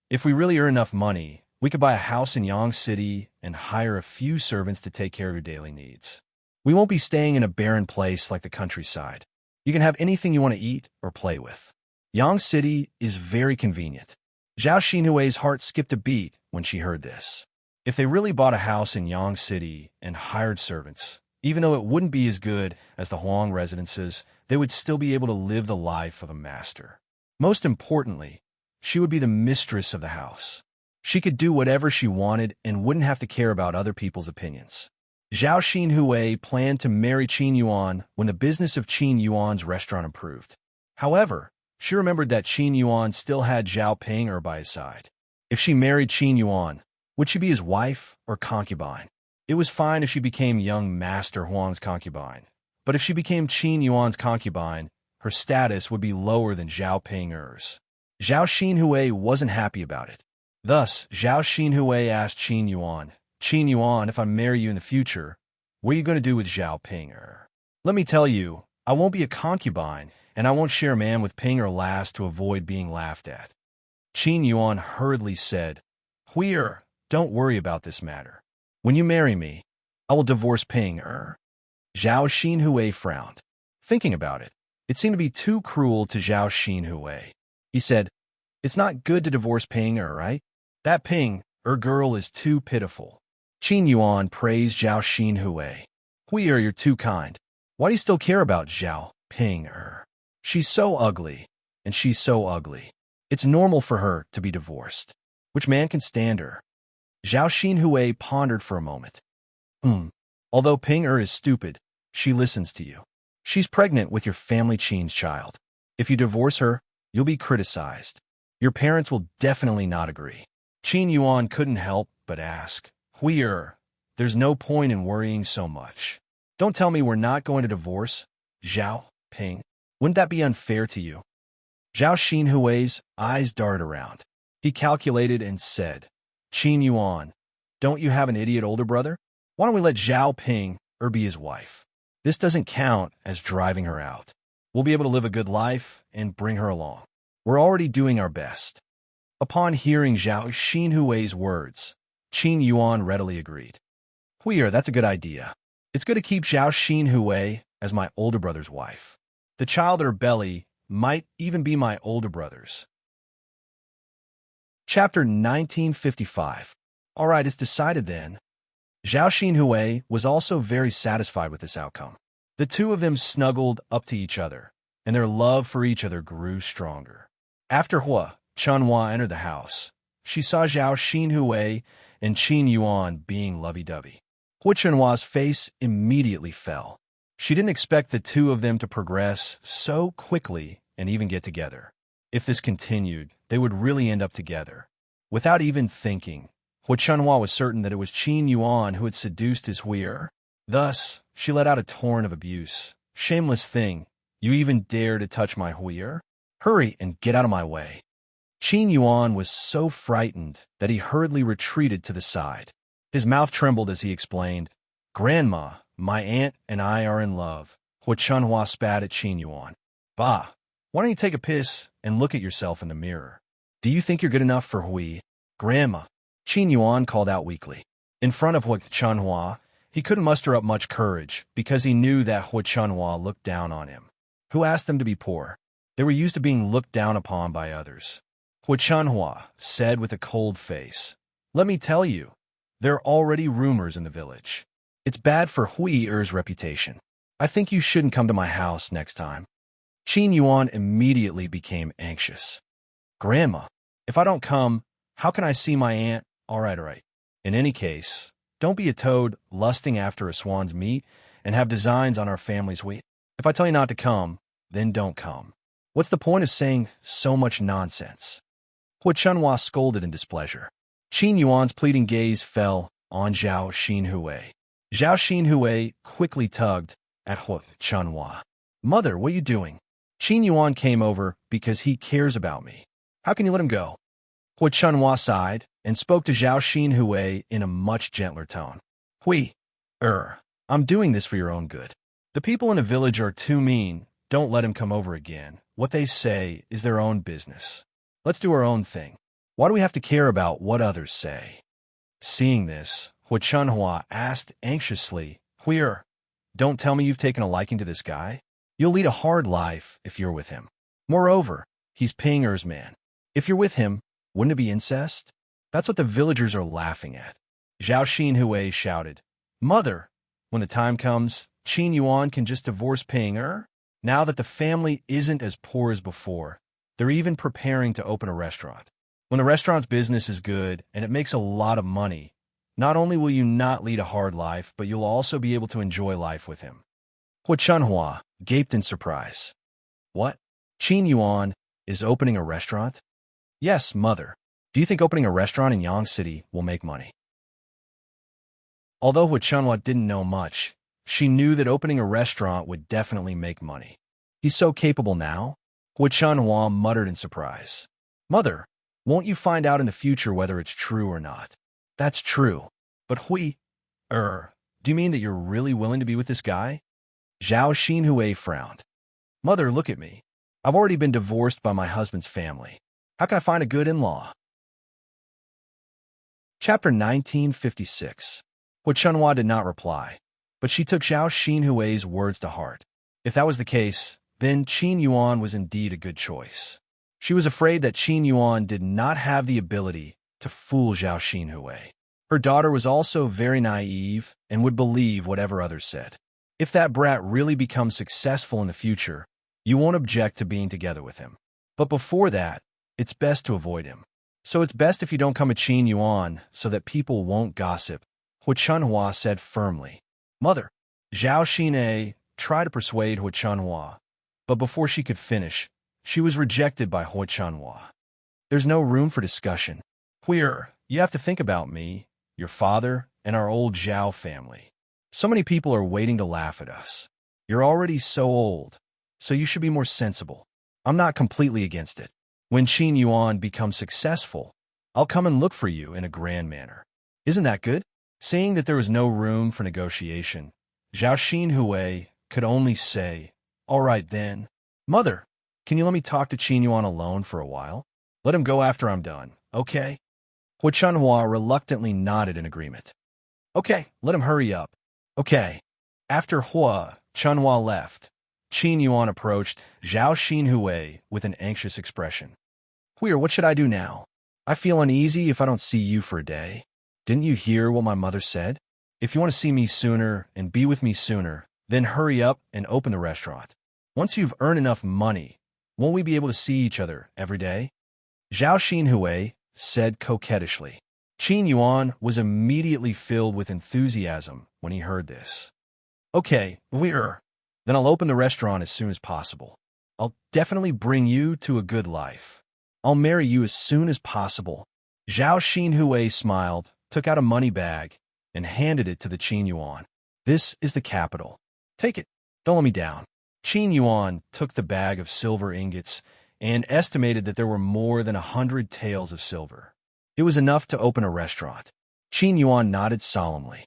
If we really earn enough money, we could buy a house in Yang City and hire a few servants to take care of your daily needs. We won't be staying in a barren place like the countryside. You can have anything you want to eat or play with. Yang City is very convenient. Zhao Xinhui's heart skipped a beat when she heard this. If they really bought a house in Yang City and hired servants, even though it wouldn't be as good as the Huang residences, they would still be able to live the life of a master. Most importantly, she would be the mistress of the house. She could do whatever she wanted and wouldn't have to care about other people's opinions. Zhao Xinhui planned to marry Qin Yuan when the business of Qin Yuan's restaurant improved. However, she remembered that Qin Yuan still had Zhao Ping'er by his side. If she married Qin Yuan, would she be his wife or concubine? It was fine if she became young Master Huang's concubine, but if she became Qin Yuan's concubine, her status would be lower than Zhao Ping'er's. Zhao Xinhui wasn't happy about it. Thus, Zhao Xinhui asked Qin Yuan, if I marry you in the future, what are you going to do with Zhao Ping'er? Let me tell you, I won't be a concubine, and I won't share a man with Ping'er last to avoid being laughed at. Qin Yuan hurriedly said, don't worry about this matter. When you marry me, I will divorce Ping'er. Zhao Xinhui frowned. Thinking about it, it seemed to be too cruel to Zhao Xinhui. He said, It's not good to divorce Ping Er, right? That Ping Er girl is too pitiful. Qin Yuan praised Zhao Xinhui. Hui Er, you're too kind. Why do you still care about Zhao Ping Er? She's so ugly, and she's so ugly. It's normal for her to be divorced. Which man can stand her? Zhao Xinhui pondered for a moment. Although Ping Er is stupid, she listens to you. She's pregnant with your family Qin's child. If you divorce her, you'll be criticized. Your parents will definitely not agree. Qin Yuan couldn't help but ask, Hui Er, there's no point in worrying so much. Don't tell me we're not going to divorce Zhao Ping. Wouldn't that be unfair to you? Zhao Xinhui's eyes darted around. He calculated and said, Qin Yuan, don't you have an idiot older brother? Why don't we let Zhao Ping Er be his wife? This doesn't count as driving her out. We'll be able to live a good life and bring her along. We're already doing our best. Upon hearing Zhao Xinhui's words, Qin Yuan readily agreed. Hui Er, that's a good idea. It's good to keep Zhao Xinhui as my older brother's wife. The child at her belly might even be my older brother's. Chapter 1955. All right, it's decided then. Zhao Xinhui was also very satisfied with this outcome. The two of them snuggled up to each other, and their love for each other grew stronger. After Hua Chunhua entered the house, she saw Zhao Xinhui and Qin Yuan being lovey-dovey. Hua Chunhua's face immediately fell. She didn't expect the two of them to progress so quickly and even get together. If this continued, they would really end up together. Without even thinking, Hua Chunhua was certain that it was Qin Yuan who had seduced his Hui Er. Thus, she let out a torrent of abuse. Shameless thing, you even dare to touch my Hui Er? Hurry and get out of my way. Qin Yuan was so frightened that he hurriedly retreated to the side. His mouth trembled as he explained, Grandma, my aunt and I are in love. Hua Chunhua spat at Qin Yuan. Bah, why don't you take a piss and look at yourself in the mirror? Do you think you're good enough for Hui? Grandma, Qin Yuan called out weakly. In front of Hua Chunhua, he couldn't muster up much courage because he knew that Hua Chunhua looked down on him. Who asked them to be poor? They were used to being looked down upon by others. Hua Chunhua said with a cold face, Let me tell you, there are already rumors in the village. It's bad for Hui Er's reputation. I think you shouldn't come to my house next time. Qin Yuan immediately became anxious. Grandma, if I don't come, how can I see my aunt? All right. In any case, don't be a toad lusting after a swan's meat and have designs on our family's wheat. If I tell you not to come, then don't come. What's the point of saying so much nonsense? Hua Chunhua scolded in displeasure. Qin Yuan's pleading gaze fell on Zhao Xinhui. Zhao Xinhui quickly tugged at Hua Chunhua. Mother, what are you doing? Qin Yuan came over because he cares about me. How can you let him go? Hua Chunhua sighed and spoke to Zhao Xinhui in a much gentler tone. Hui Er, I'm doing this for your own good. The people in a village are too mean. Don't let him come over again. What they say is their own business. Let's do our own thing. Why do we have to care about what others say? Seeing this, Hua Chunhua asked anxiously, Hui Er, don't tell me you've taken a liking to this guy. You'll lead a hard life if you're with him. Moreover, he's Ping Er's man. If you're with him, wouldn't it be incest? That's what the villagers are laughing at. Zhao Xinhui shouted, Mother, when the time comes, Qin Yuan can just divorce Ping Er? Now that the family isn't as poor as before, they're even preparing to open a restaurant. When the restaurant's business is good and it makes a lot of money, not only will you not lead a hard life, but you'll also be able to enjoy life with him. Hua Chunhua gaped in surprise. What? Qin Yuan is opening a restaurant? Yes, Mother. Do you think opening a restaurant in Yang City will make money? Although Hua Chunhua didn't know much, she knew that opening a restaurant would definitely make money. He's so capable now? Hua Chunhua muttered in surprise. Mother, won't you find out in the future whether it's true or not? That's true. But Hui Er, do you mean that you're really willing to be with this guy? Zhao Xinhui frowned. Mother, look at me. I've already been divorced by my husband's family. How can I find a good in-law? Chapter 1956. Hua Chunhua did not reply, but she took Zhao Xinhui's words to heart. If that was the case, then Qin Yuan was indeed a good choice. She was afraid that Qin Yuan did not have the ability to fool Zhao Xinhui. Her daughter was also very naive and would believe whatever others said. If that brat really becomes successful in the future, you won't object to being together with him. But before that, it's best to avoid him. So it's best if you don't come at Qin Yuan so that people won't gossip, Hu Chunhua said firmly. Mother, Zhao Xinhui tried to persuade Hu Chunhua, but before she could finish, she was rejected by Hu Chunhua. There's no room for discussion. Queer, you have to think about me, your father, and our old Zhao family. So many people are waiting to laugh at us. You're already so old, so you should be more sensible. I'm not completely against it. When Qin Yuan becomes successful, I'll come and look for you in a grand manner. Isn't that good? Seeing that there was no room for negotiation, Zhao Xinhui could only say, all right then. Mother, can you let me talk to Qin Yuan alone for a while? Let him go after I'm done, okay? Hu Chunhua reluctantly nodded in agreement. Okay, let him hurry up. Okay. After Hu Chunhua left, Qin Yuan approached Zhao Xinhui with an anxious expression. Queer, what should I do now? I feel uneasy if I don't see you for a day. Didn't you hear what my mother said? If you want to see me sooner and be with me sooner, then hurry up and open the restaurant. Once you've earned enough money, won't we be able to see each other every day? Zhao Xinhui said coquettishly. Qin Yuan was immediately filled with enthusiasm when he heard this. Okay, then I'll open the restaurant as soon as possible. I'll definitely bring you to a good life. I'll marry you as soon as possible. Zhao Xinhui smiled, took out a money bag, and handed it to the Qin Yuan. This is the capital. Take it. Don't let me down. Qin Yuan took the bag of silver ingots and estimated that there were more than 100 taels of silver. It was enough to open a restaurant. Qin Yuan nodded solemnly.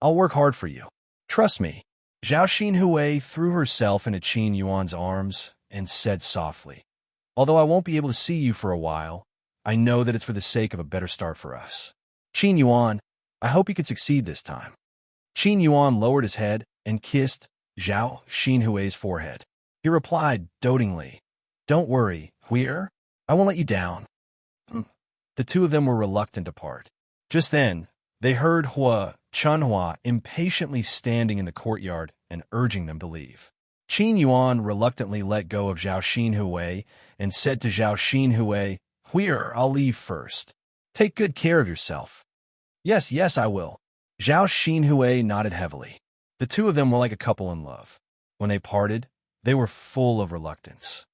I'll work hard for you. Trust me. Zhao Xinhui threw herself into Qin Yuan's arms and said softly, although I won't be able to see you for a while, I know that it's for the sake of a better start for us. Qin Yuan, I hope you can succeed this time. Qin Yuan lowered his head and kissed Zhao Xinhui's forehead. He replied dotingly, Don't worry, I won't let you down. The two of them were reluctant to part. Just then, they heard Hu Chunhua impatiently standing in the courtyard and urging them to leave. Qin Yuan reluctantly let go of Zhao Xinhui and said to Zhao Xinhui, I'll leave first. Take good care of yourself. Yes, I will. Zhao Xinhui nodded heavily. The two of them were like a couple in love. When they parted, they were full of reluctance.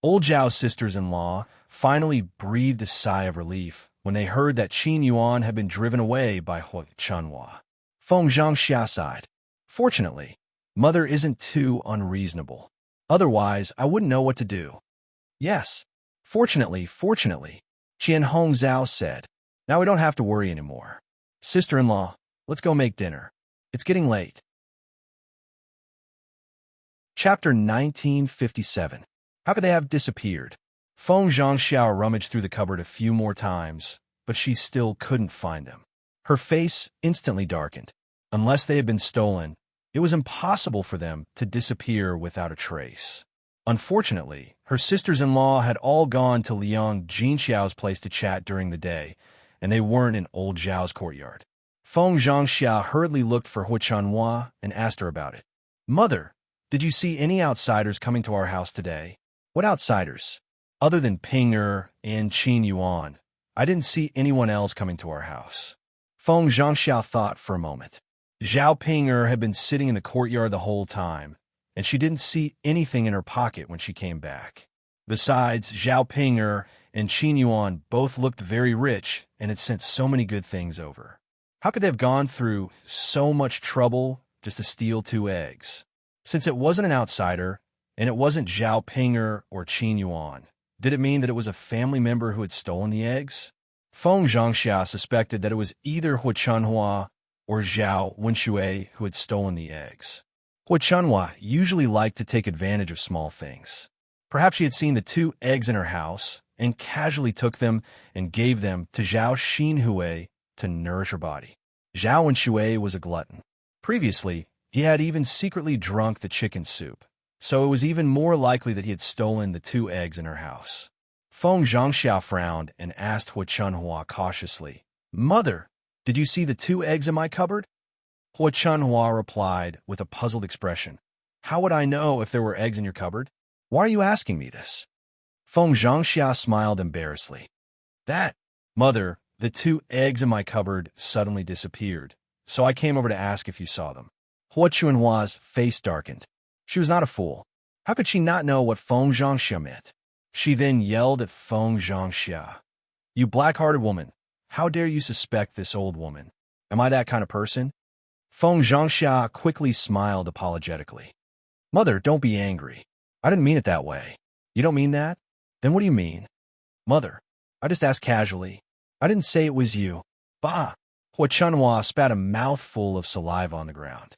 Old Zhao's sisters-in-law finally breathed a sigh of relief when they heard that Qin Yuan had been driven away by Hu Chunhua. Feng Zhangxia sighed. Fortunately, Mother isn't too unreasonable. Otherwise, I wouldn't know what to do. Yes, fortunately, Qian Hongzhao said. Now we don't have to worry anymore. Sister-in-law, let's go make dinner. It's getting late. Chapter 1957. How could they have disappeared? Feng Zhangxiao rummaged through the cupboard a few more times, but she still couldn't find them. Her face instantly darkened. Unless they had been stolen, it was impossible for them to disappear without a trace. Unfortunately, her sisters-in-law had all gone to Liang Jinxiao's place to chat during the day, and they weren't in old Zhao's courtyard. Feng Zhangxia hurriedly looked for Hu Chunhua and asked her about it. Mother, did you see any outsiders coming to our house today? What outsiders? Other than Ping'er and Qin Yuan, I didn't see anyone else coming to our house. Feng Zhangxia thought for a moment. Zhao Ping'er had been sitting in the courtyard the whole time, and she didn't see anything in her pocket when she came back. Besides, Zhao Ping'er and Qin Yuan both looked very rich and had sent so many good things over. How could they have gone through so much trouble just to steal 2 eggs? Since it wasn't an outsider, and it wasn't Zhao Ping'er or Qin Yuan, did it mean that it was a family member who had stolen the eggs? Feng Zhangxia suspected that it was either Hu Chunhua or Zhao Wenxue who had stolen the eggs. Hu Chunhua usually liked to take advantage of small things. Perhaps she had seen the 2 eggs in her house and casually took them and gave them to Zhao Xinhui to nourish her body. Zhao Wenxue was a glutton. Previously, he had even secretly drunk the chicken soup, so it was even more likely that he had stolen the 2 eggs in her house. Feng Zhangxia frowned and asked Hua Chunhua cautiously, "Mother, did you see the 2 eggs in my cupboard?" Hua Chunhua replied with a puzzled expression, "How would I know if there were eggs in your cupboard? Why are you asking me this?" Feng Zhangxia smiled embarrassedly. Mother, the 2 eggs in my cupboard suddenly disappeared, so I came over to ask if you saw them." Hua Chunhua's face darkened. She was not a fool. How could she not know what Feng Zhangxia meant? She then yelled at Feng Zhangxia, "You black-hearted woman, how dare you suspect this old woman? Am I that kind of person?" Feng Zhangxia quickly smiled apologetically. "Mother, don't be angry. I didn't mean it that way." "You don't mean that? Then what do you mean?" "Mother, I just asked casually. I didn't say it was you." "Bah!" Hua Chunhua spat a mouthful of saliva on the ground.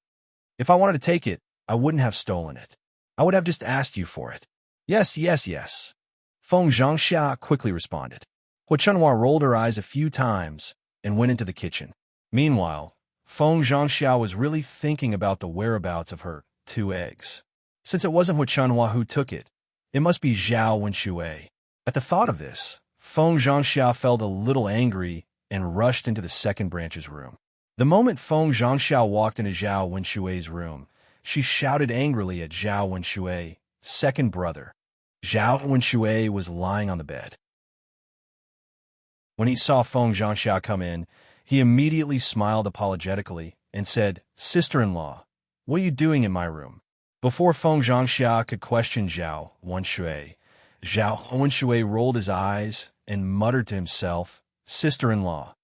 "If I wanted to take it, I wouldn't have stolen it. I would have just asked you for it." "Yes, yes, yes," Feng Zhangxia quickly responded. Hua Chunhua rolled her eyes a few times and went into the kitchen. Meanwhile, Feng Zhangxia was really thinking about the whereabouts of her 2 eggs. Since it wasn't Hua Chunhua who took it, it must be Zhao Wenshui. At the thought of this, Feng Zhangxia felt a little angry and rushed into the second branch's room. The moment Feng Zhangxia walked into Zhao Wenshui's room, she shouted angrily at Zhao Wenshui, second brother. Zhao Wenshui was lying on the bed. When he saw Feng Zhangxia come in, he immediately smiled apologetically and said, "Sister-in-law, what are you doing in my room?" Before Feng Zhangxia could question Zhao Wenshui, Zhao Wenshui rolled his eyes and muttered to himself, "Sister-in-law,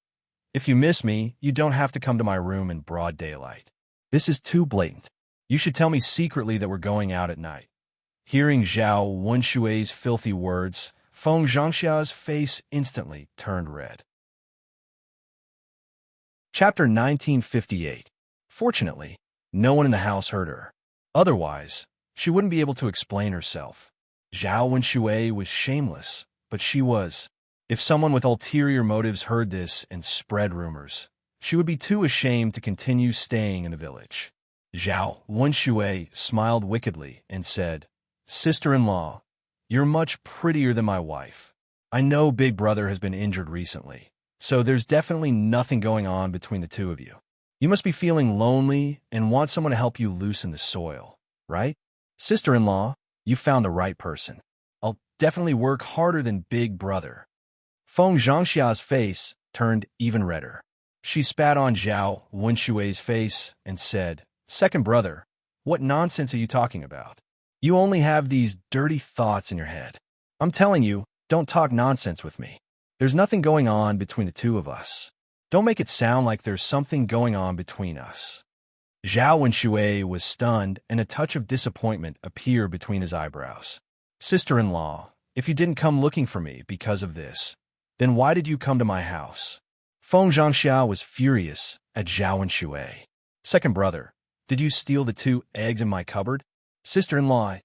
if you miss me, you don't have to come to my room in broad daylight. This is too blatant. You should tell me secretly that we're going out at night." Hearing Zhao Wenshui's filthy words, Feng Zhangxia's face instantly turned red. Chapter 1958. Fortunately, no one in the house heard her. Otherwise, she wouldn't be able to explain herself. Zhao Wenshui was shameless, but she was. If someone with ulterior motives heard this and spread rumors, she would be too ashamed to continue staying in the village. Zhao Wenshui smiled wickedly and said, "Sister-in-law, you're much prettier than my wife. I know Big Brother has been injured recently, so there's definitely nothing going on between the 2 of you. You must be feeling lonely and want someone to help you loosen the soil, right? Sister-in-law, you found the right person. I'll definitely work harder than Big Brother." Feng Zhangxia's face turned even redder. She spat on Zhao Wenshui's face and said, "Second brother, what nonsense are you talking about? You only have these dirty thoughts in your head. I'm telling you, don't talk nonsense with me. There's nothing going on between the 2 of us. Don't make it sound like there's something going on between us." Zhao Wenshui was stunned, and a touch of disappointment appeared between his eyebrows. "Sister-in-law, if you didn't come looking for me because of this, then why did you come to my house?" Feng Zhangxia was furious at Zhao Wenshui. "Second brother, did you steal the 2 eggs in my cupboard?" "Sister-in-law."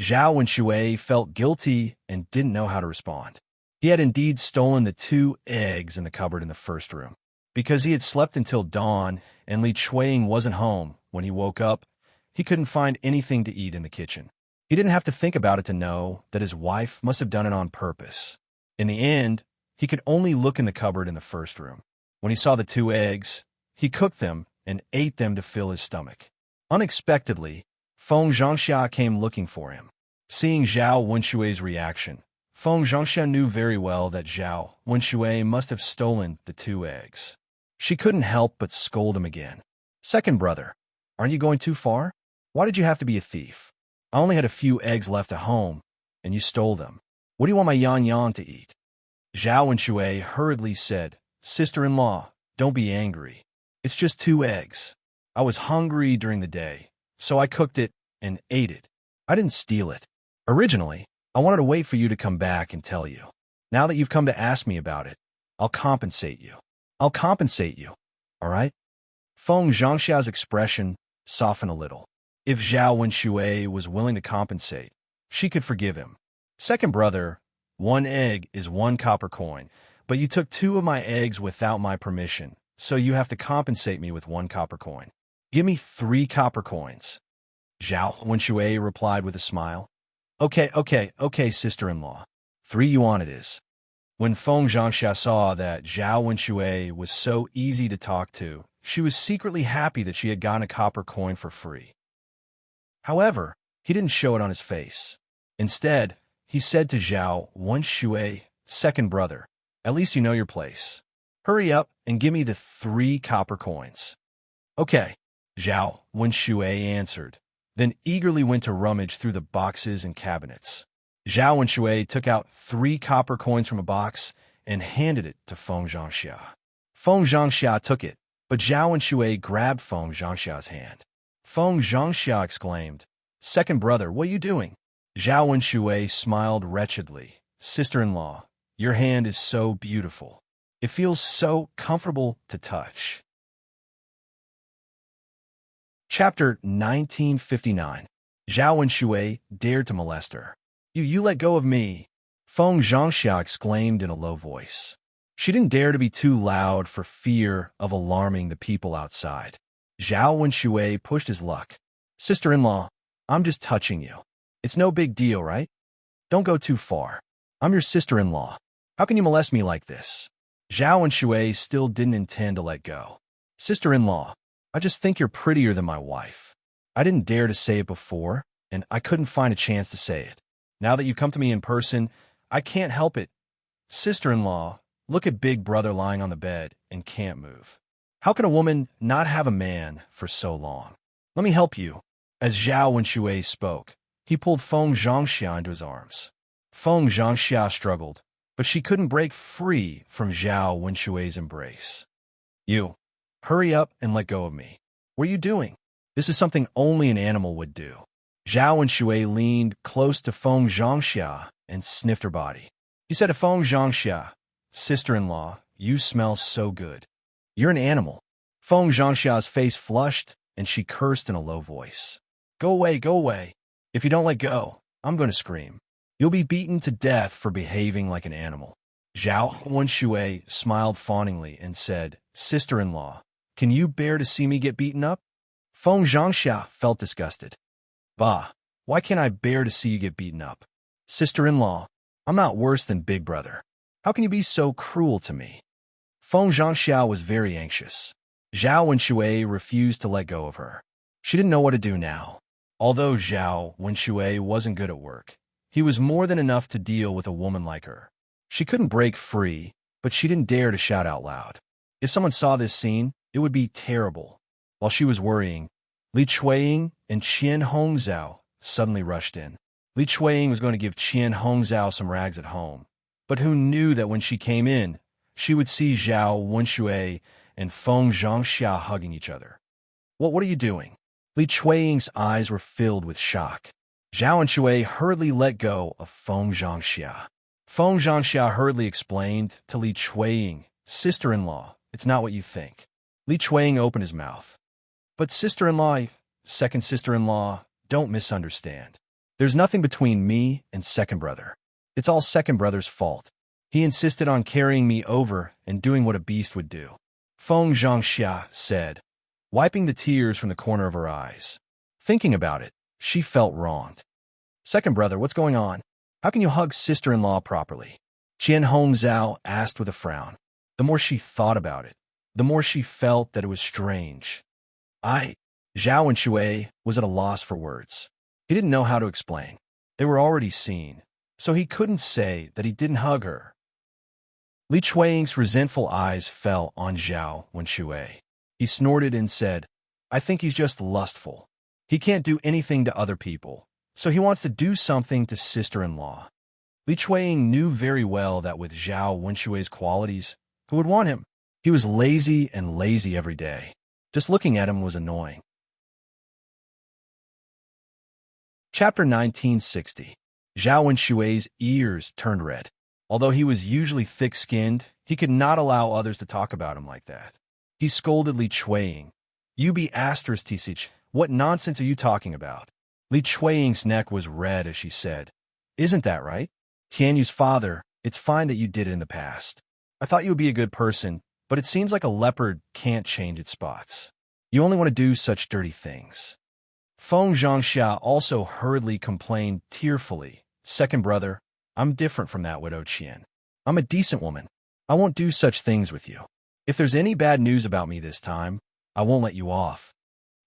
Zhao Wenshui felt guilty and didn't know how to respond. He had indeed stolen the 2 eggs in the cupboard in the first room. Because he had slept until dawn and Li Chuiying wasn't home when he woke up, he couldn't find anything to eat in the kitchen. He didn't have to think about it to know that his wife must have done it on purpose. In the end, he could only look in the cupboard in the first room. When he saw the 2 eggs, he cooked them and ate them to fill his stomach. Unexpectedly, Feng Zhangxia came looking for him. Seeing Zhao Wenshui's reaction, Feng Zhangxia knew very well that Zhao Wenshui must have stolen the 2 eggs. She couldn't help but scold him again. "Second brother, aren't you going too far? Why did you have to be a thief? I only had a few eggs left at home, and you stole them. What do you want my yan-yan to eat?" Zhao Wenshui hurriedly said, "Sister-in-law, don't be angry. It's just 2 eggs. I was hungry during the day, so I cooked it and ate it. I didn't steal it. Originally, I wanted to wait for you to come back and tell you. Now that you've come to ask me about it, I'll compensate you. I'll compensate you, all right?" Feng Zhangxia's expression softened a little. If Zhao Wenshui was willing to compensate, she could forgive him. "Second brother, 1 egg is 1 copper coin, but you took 2 of my eggs without my permission, so you have to compensate me with 1 copper coin. Give me 3 copper coins." Zhao Wenshui replied with a smile. Okay, sister-in-law. 3 yuan it is. When Feng Zhangxia saw that Zhao Wenshui was so easy to talk to, she was secretly happy that she had gotten a copper coin for free. However, he didn't show it on his face. Instead, he said to Zhao Wenshui, second brother, at least you know your place. Hurry up and give me the 3 copper coins. Okay, Zhao Wenshui answered, then eagerly went to rummage through the boxes and cabinets. Zhao Wenshui took out 3 copper coins from a box and handed it to Feng Zhangxia. Feng Zhangxia took it, but Zhao Wenshui grabbed Feng Zhangxia's hand. Feng Zhangxia exclaimed, second brother, what are you doing? Zhao Wenshui smiled wretchedly. Sister-in-law, your hand is so beautiful. It feels so comfortable to touch. Chapter 1959. Zhao Wenshui dared to molest her. You let go of me, Feng Zhangxia exclaimed in a low voice. She didn't dare to be too loud for fear of alarming the people outside. Zhao Wenshui pushed his luck. Sister-in-law, I'm just touching you. It's no big deal, right? Don't go too far. I'm your sister-in-law. How can you molest me like this? Zhao Wenshui still didn't intend to let go. Sister-in-law, I just think you're prettier than my wife. I didn't dare to say it before, and I couldn't find a chance to say it. Now that you come to me in person, I can't help it. Sister-in-law, look at big brother lying on the bed and can't move. How can a woman not have a man for so long? Let me help you. As Zhao Wenshui spoke, he pulled Feng Zhangxia into his arms. Feng Zhangxia struggled, but she couldn't break free from Zhao Wenshui's embrace. You, hurry up and let go of me. What are you doing? This is something only an animal would do. Zhao Wenshui leaned close to Feng Zhangxia and sniffed her body. He said to Feng Zhangxia, sister-in-law, you smell so good. You're an animal. Feng Zhangxia's face flushed, and she cursed in a low voice. Go away, go away. If you don't let go, I'm going to scream. You'll be beaten to death for behaving like an animal. Zhao Wenshui smiled fawningly and said, sister-in-law, can you bear to see me get beaten up? Feng Zhangxia felt disgusted. Bah, why can't I bear to see you get beaten up? Sister-in-law, I'm not worse than big brother. How can you be so cruel to me? Feng Zhangxia was very anxious. Zhao Wenshui refused to let go of her. She didn't know what to do now. Although Zhao Wenshui wasn't good at work, he was more than enough to deal with a woman like her. She couldn't break free, but she didn't dare to shout out loud. If someone saw this scene, it would be terrible. While she was worrying, Li Chueying and Qian Hongzhao suddenly rushed in. Li Chueying was going to give Qian Hongzhao some rags at home, but who knew that when she came in, she would see Zhao Wenshui and Feng Zhangxia hugging each other. What are you doing? Li Chueying's eyes were filled with shock. Zhao Wenshui hurriedly let go of Feng Zhangxia. Feng Zhangxia hurriedly explained to Li Chueying, sister-in-law, it's not what you think. Li Chueying opened his mouth. But sister-in-law, second sister-in-law, don't misunderstand. There's nothing between me and second brother. It's all second brother's fault. He insisted on carrying me over and doing what a beast would do. Feng Zhangxia said, wiping the tears from the corner of her eyes. Thinking about it, she felt wronged. Second brother, what's going on? How can you hug sister-in-law properly? Qian Hongzhao asked with a frown. The more she thought about it, the more she felt that it was strange. Zhao Wenshui was at a loss for words. He didn't know how to explain. They were already seen, so he couldn't say that he didn't hug her. Li Chueying's resentful eyes fell on Zhao Wenshui. He snorted and said, I think he's just lustful. He can't do anything to other people, so he wants to do something to sister-in-law. Li Chueying knew very well that with Zhao Wenshui's qualities, who would want him? He was lazy and lazy every day. Just looking at him was annoying. Chapter 1960. Zhao Wenshui's ears turned red. Although he was usually thick-skinned, he could not allow others to talk about him like that. He scolded Li Chueying. You be asterisk tisich. What nonsense are you talking about? Li Chueying's neck was red as she said, Isn't that right? Tianyu's father, it's fine that you did it in the past. I thought you would be a good person, but it seems like a leopard can't change its spots. You only want to do such dirty things. Feng Zhangxia also hurriedly complained tearfully, "Second brother, I'm different from that widow Qian. I'm a decent woman. I won't do such things with you. If there's any bad news about me this time, I won't let you off."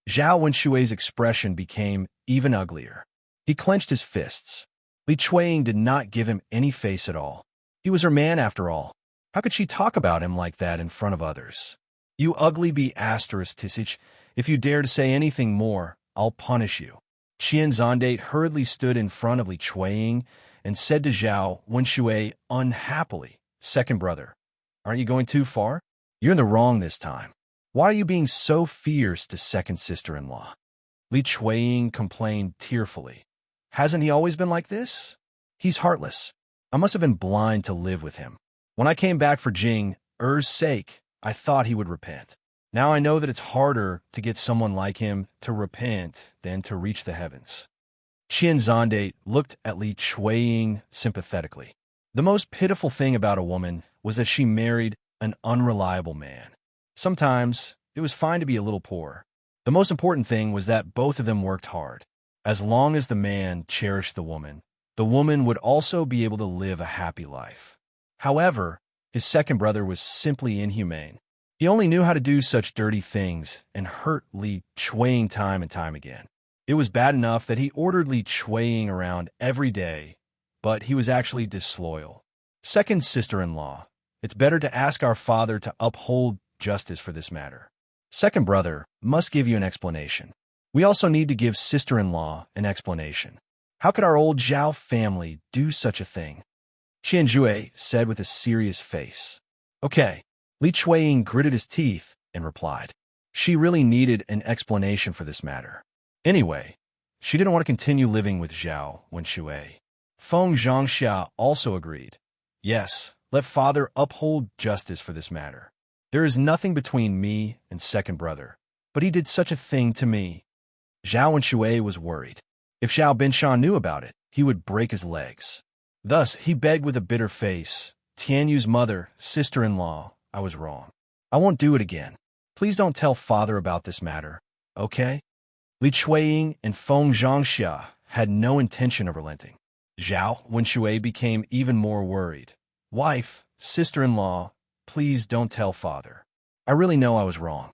Zhao Wenshui's expression became even uglier. He clenched his fists. Li Chuiying did not give him any face at all. He was her man after all. How could she talk about him like that in front of others? "You ugly Tisich, if you dare to say anything more, I'll punish you." Qian Zondate hurriedly stood in front of Li Chuiying and said to Zhao Wenshui unhappily, "Second brother, aren't you going too far? You're in the wrong this time. Why are you being so fierce to second sister-in-law?" Li Chuiying complained tearfully. "Hasn't he always been like this? He's heartless. I must have been blind to live with him. When I came back for Jing Er's sake, I thought he would repent. Now I know that it's harder to get someone like him to repent than to reach the heavens." Qian Zondate looked at Li Chuiying sympathetically. The most pitiful thing about a woman was that she married an unreliable man. Sometimes it was fine to be a little poor. The most important thing was that both of them worked hard. As long as the man cherished the woman would also be able to live a happy life. However, his second brother was simply inhumane. He only knew how to do such dirty things and hurt Li Chuiying time and time again. It was bad enough that he ordered Li Chuiying around every day, but he was actually disloyal. "Second sister-in-law, it's better to ask our father to uphold justice for this matter. Second brother must give you an explanation. We also need to give sister-in-law an explanation. How could our old Zhao family do such a thing?" Qian Jue said with a serious face. "Okay." Li Chuiying gritted his teeth and replied. She really needed an explanation for this matter. Anyway, she didn't want to continue living with Zhao Wenshui. Feng Zhangxia also agreed. "Yes, let father uphold justice for this matter. There is nothing between me and second brother, but he did such a thing to me." Zhao Wenshui was worried. If Zhao Binshan knew about it, he would break his legs. Thus, he begged with a bitter face, "Tianyu's mother, sister-in-law, I was wrong. I won't do it again. Please don't tell father about this matter, okay?" Li Chuiying and Feng Zhangxia had no intention of relenting. Zhao Wenshui became even more worried. "Wife, sister-in-law, please don't tell father. I really know I was wrong.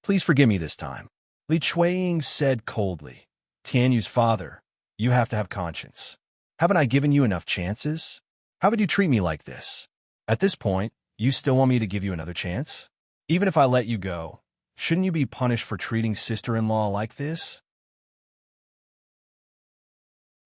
Please forgive me this time." Li Chuiying said coldly. "Tianyu's father, you have to have conscience. Haven't I given you enough chances? How would you treat me like this? At this point, you still want me to give you another chance? Even if I let you go, shouldn't you be punished for treating sister-in-law like this?"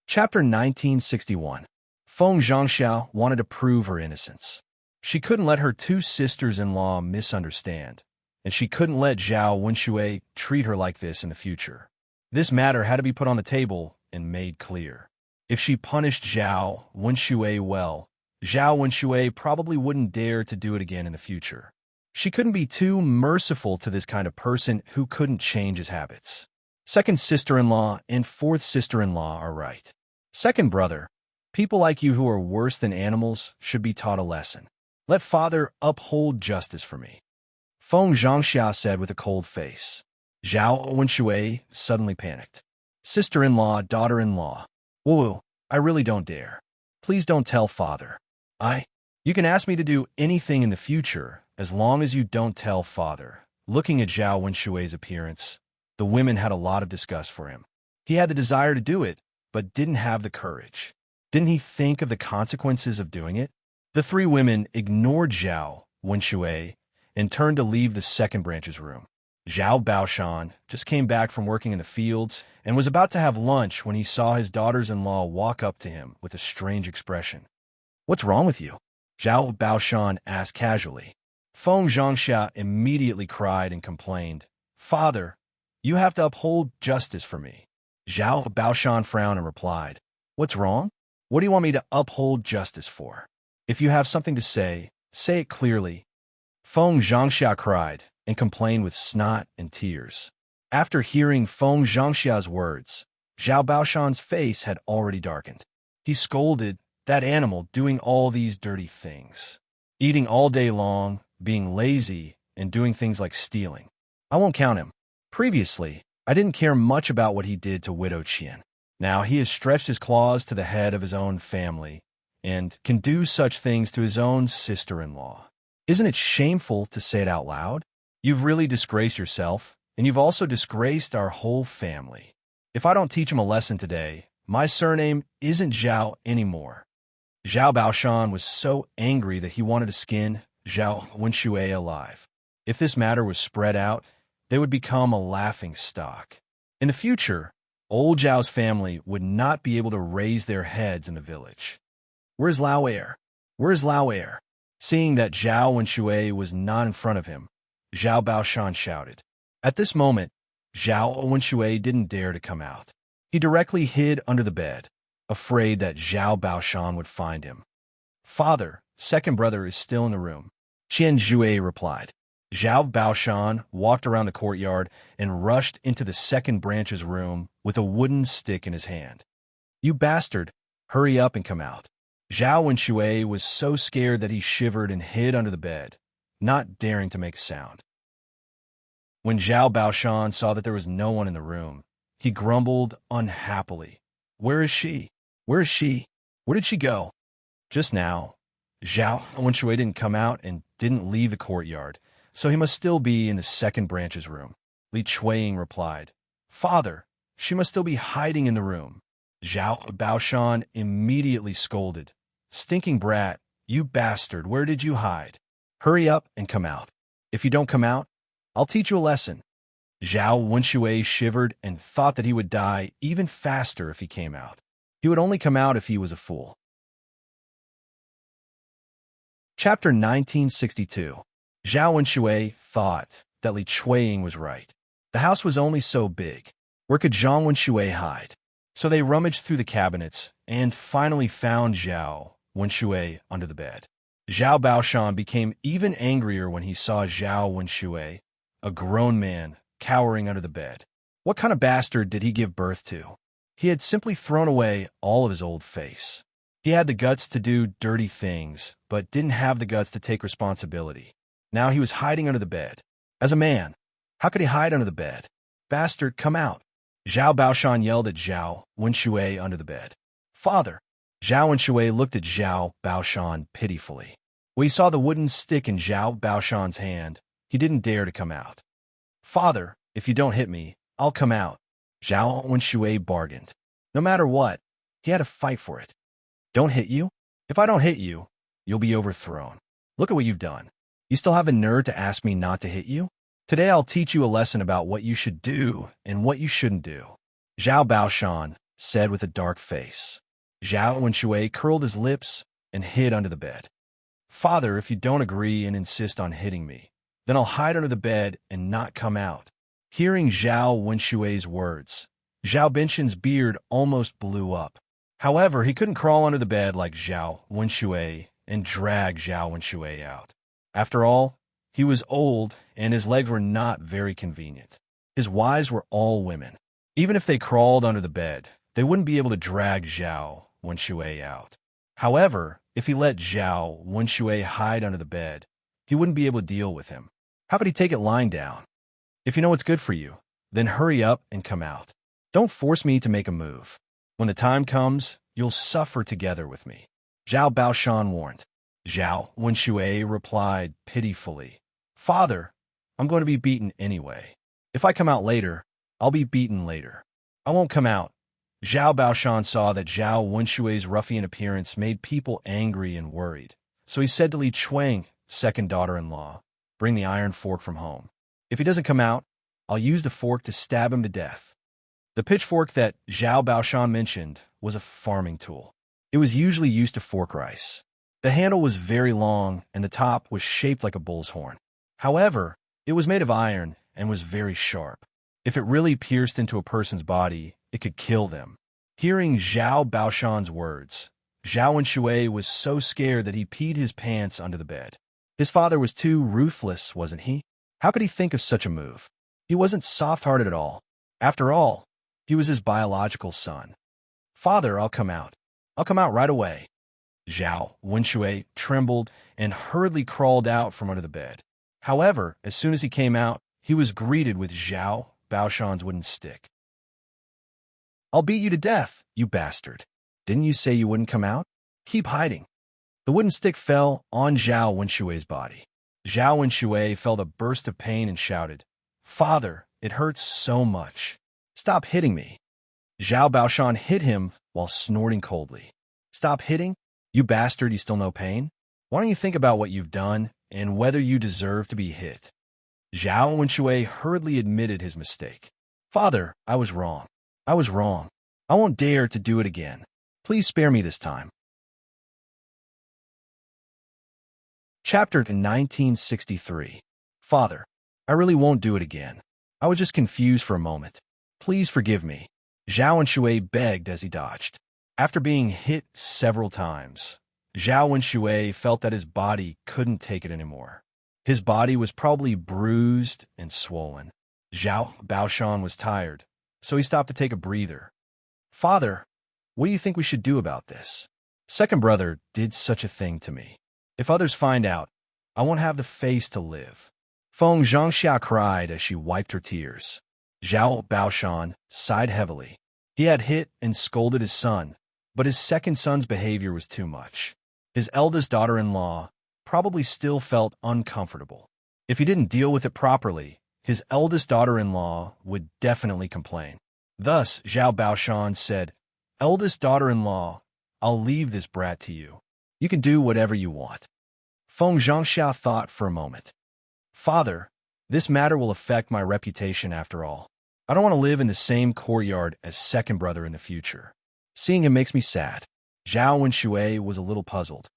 Chapter 1961. Feng Zhangxia wanted to prove her innocence. She couldn't let her two sisters-in-law misunderstand, and she couldn't let Zhao Wenshui treat her like this in the future. This matter had to be put on the table and made clear. If she punished Zhao Wenshui well, Zhao Wenshui probably wouldn't dare to do it again in the future. She couldn't be too merciful to this kind of person who couldn't change his habits. Second sister-in-law and fourth sister-in-law are right. Second brother, people like you who are worse than animals should be taught a lesson. Let father uphold justice for me." Feng Zhangxia said with a cold face. Zhao Wenshui suddenly panicked. "Sister-in-law, daughter-in-law. Woo, I really don't dare. Please don't tell father. You can ask me to do anything in the future, as long as you don't tell father." Looking at Zhao Wenshui's appearance, the women had a lot of disgust for him. He had the desire to do it, but didn't have the courage. Didn't he think of the consequences of doing it? The three women ignored Zhao Wenshui and turned to leave the second branch's room. Zhao Baoshan just came back from working in the fields and was about to have lunch when he saw his daughters-in-law walk up to him with a strange expression. "What's wrong with you?" Zhao Baoshan asked casually. Feng Zhangxia immediately cried and complained, "Father, you have to uphold justice for me." Zhao Baoshan frowned and replied, "What's wrong? What do you want me to uphold justice for? If you have something to say it clearly." Feng Zhangxia cried and complained with snot and tears. After hearing Feng Zhangxia's words, Zhao Baoshan's face had already darkened. He scolded, "That animal doing all these dirty things. Eating all day long, being lazy, and doing things like stealing. I won't count him. Previously, I didn't care much about what he did to Widow Qian. Now he has stretched his claws to the head of his own family and can do such things to his own sister-in-law. Isn't it shameful to say it out loud? You've really disgraced yourself, and you've also disgraced our whole family. If I don't teach him a lesson today, my surname isn't Zhao anymore. Zhao Baoshan was so angry that he wanted to skin Zhao Wenxue alive. If this matter was spread out, they would become a laughing stock. In the future, old Zhao's family would not be able to raise their heads in the village. Where's Lao Heir? Where's Lao Heir? Seeing that Zhao Wenxue was not in front of him, Zhao Baoshan shouted. At this moment, Zhao Wenxue didn't dare to come out. He directly hid under the bed, afraid that Zhao Baoshan would find him. Father, second brother is still in the room, Qian Zhue replied. Zhao Baoshan walked around the courtyard and rushed into the second branch's room with a wooden stick in his hand. You bastard, hurry up and come out. Zhao Wenxue was so scared that he shivered and hid under the bed, not daring to make a sound. When Zhao Baoshan saw that there was no one in the room, he grumbled unhappily. Where is she? Where is she? Where did she go? Just now, Zhao Wenxue didn't come out and didn't leave the courtyard, so he must still be in the second branch's room. Li Chuiying replied, Father, she must still be hiding in the room. Zhao Baoshan immediately scolded. Stinking brat, you bastard, where did you hide? Hurry up and come out. If you don't come out, I'll teach you a lesson. Zhao Wenxue shivered and thought that he would die even faster if he came out. He would only come out if he was a fool. Chapter 1962. Zhao Wenxue thought that Li Chuiying was right. The house was only so big. Where could Zhao Wenxue hide? So they rummaged through the cabinets and finally found Zhao Wenxue under the bed. Zhao Baoshan became even angrier when he saw Zhao Wenxue, a grown man, cowering under the bed. What kind of bastard did he give birth to? He had simply thrown away all of his old face. He had the guts to do dirty things, but didn't have the guts to take responsibility. Now he was hiding under the bed. As a man, how could he hide under the bed? Bastard, come out. Zhao Baoshan yelled at Zhao Wenxue under the bed. Father. Zhao Wenxue looked at Zhao Baoshan pitifully. When he saw the wooden stick in Zhao Baoshan's hand, he didn't dare to come out. Father, if you don't hit me, I'll come out. Zhao Wenxue bargained. No matter what, he had to fight for it. Don't hit you? If I don't hit you, you'll be overthrown. Look at what you've done. You still have a nerve to ask me not to hit you? Today I'll teach you a lesson about what you should do and what you shouldn't do. Zhao Baoshan said with a dark face. Zhao Wenxue curled his lips and hid under the bed. Father, if you don't agree and insist on hitting me, then I'll hide under the bed and not come out. Hearing Zhao Wenshue's words, Zhao Binshan's beard almost blew up. However, he couldn't crawl under the bed like Zhao Wenxue and drag Zhao Wenxue out. After all, he was old and his legs were not very convenient. His wives were all women. Even if they crawled under the bed, they wouldn't be able to drag Zhao Wenxue out. However, if he let Zhao Wenxue hide under the bed, he wouldn't be able to deal with him. How could he take it lying down? If you know what's good for you, then hurry up and come out. Don't force me to make a move. When the time comes, you'll suffer together with me. Zhao Baoshan warned. Zhao Wenxue replied pitifully, Father, I'm going to be beaten anyway. If I come out later, I'll be beaten later. I won't come out. Zhao Baoshan saw that Zhao Wenshue's ruffian appearance made people angry and worried. So he said to Li Chuiying, second daughter-in-law, bring the iron fork from home. If he doesn't come out, I'll use the fork to stab him to death. The pitchfork that Zhao Baoshan mentioned was a farming tool. It was usually used to fork rice. The handle was very long and the top was shaped like a bull's horn. However, it was made of iron and was very sharp. If it really pierced into a person's body, it could kill them. Hearing Zhao Baoshan's words, Zhao Wenxue was so scared that he peed his pants under the bed. His father was too ruthless, wasn't he? How could he think of such a move? He wasn't soft-hearted at all. After all, he was his biological son. Father, I'll come out. I'll come out right away. Zhao Wenxue trembled and hurriedly crawled out from under the bed. However, as soon as he came out, he was greeted with Zhao Baoshan's wooden stick. "I'll beat you to death, you bastard. Didn't you say you wouldn't come out? Keep hiding." The wooden stick fell on Zhao Wenshui's body. Zhao Wenshui felt a burst of pain and shouted, "Father, it hurts so much. Stop hitting me." Zhao Baoshan hit him while snorting coldly. "Stop hitting? You bastard, you still know pain? Why don't you think about what you've done and whether you deserve to be hit?" Zhao Wenshui hurriedly admitted his mistake. "Father, I was wrong. I was wrong. I won't dare to do it again. Please spare me this time." Chapter 1963. Father, I really won't do it again. I was just confused for a moment. Please forgive me. Zhao Wenshui begged as he dodged. After being hit several times, Zhao Wenshui felt that his body couldn't take it anymore. His body was probably bruised and swollen. Zhao Baoshan was tired, so he stopped to take a breather. "Father, what do you think we should do about this? Second brother did such a thing to me. If others find out, I won't have the face to live." Feng Zhangxia cried as she wiped her tears. Zhao Baoshan sighed heavily. He had hit and scolded his son, but his second son's behavior was too much. His eldest daughter-in-law probably still felt uncomfortable. If he didn't deal with it properly, his eldest daughter-in-law would definitely complain. Thus, Zhao Baoshan said, "Eldest daughter-in-law, I'll leave this brat to you. You can do whatever you want." Feng Zhangxia thought for a moment. "Father, this matter will affect my reputation after all. I don't want to live in the same courtyard as second brother in the future. Seeing him makes me sad." Zhao Wenshui was a little puzzled.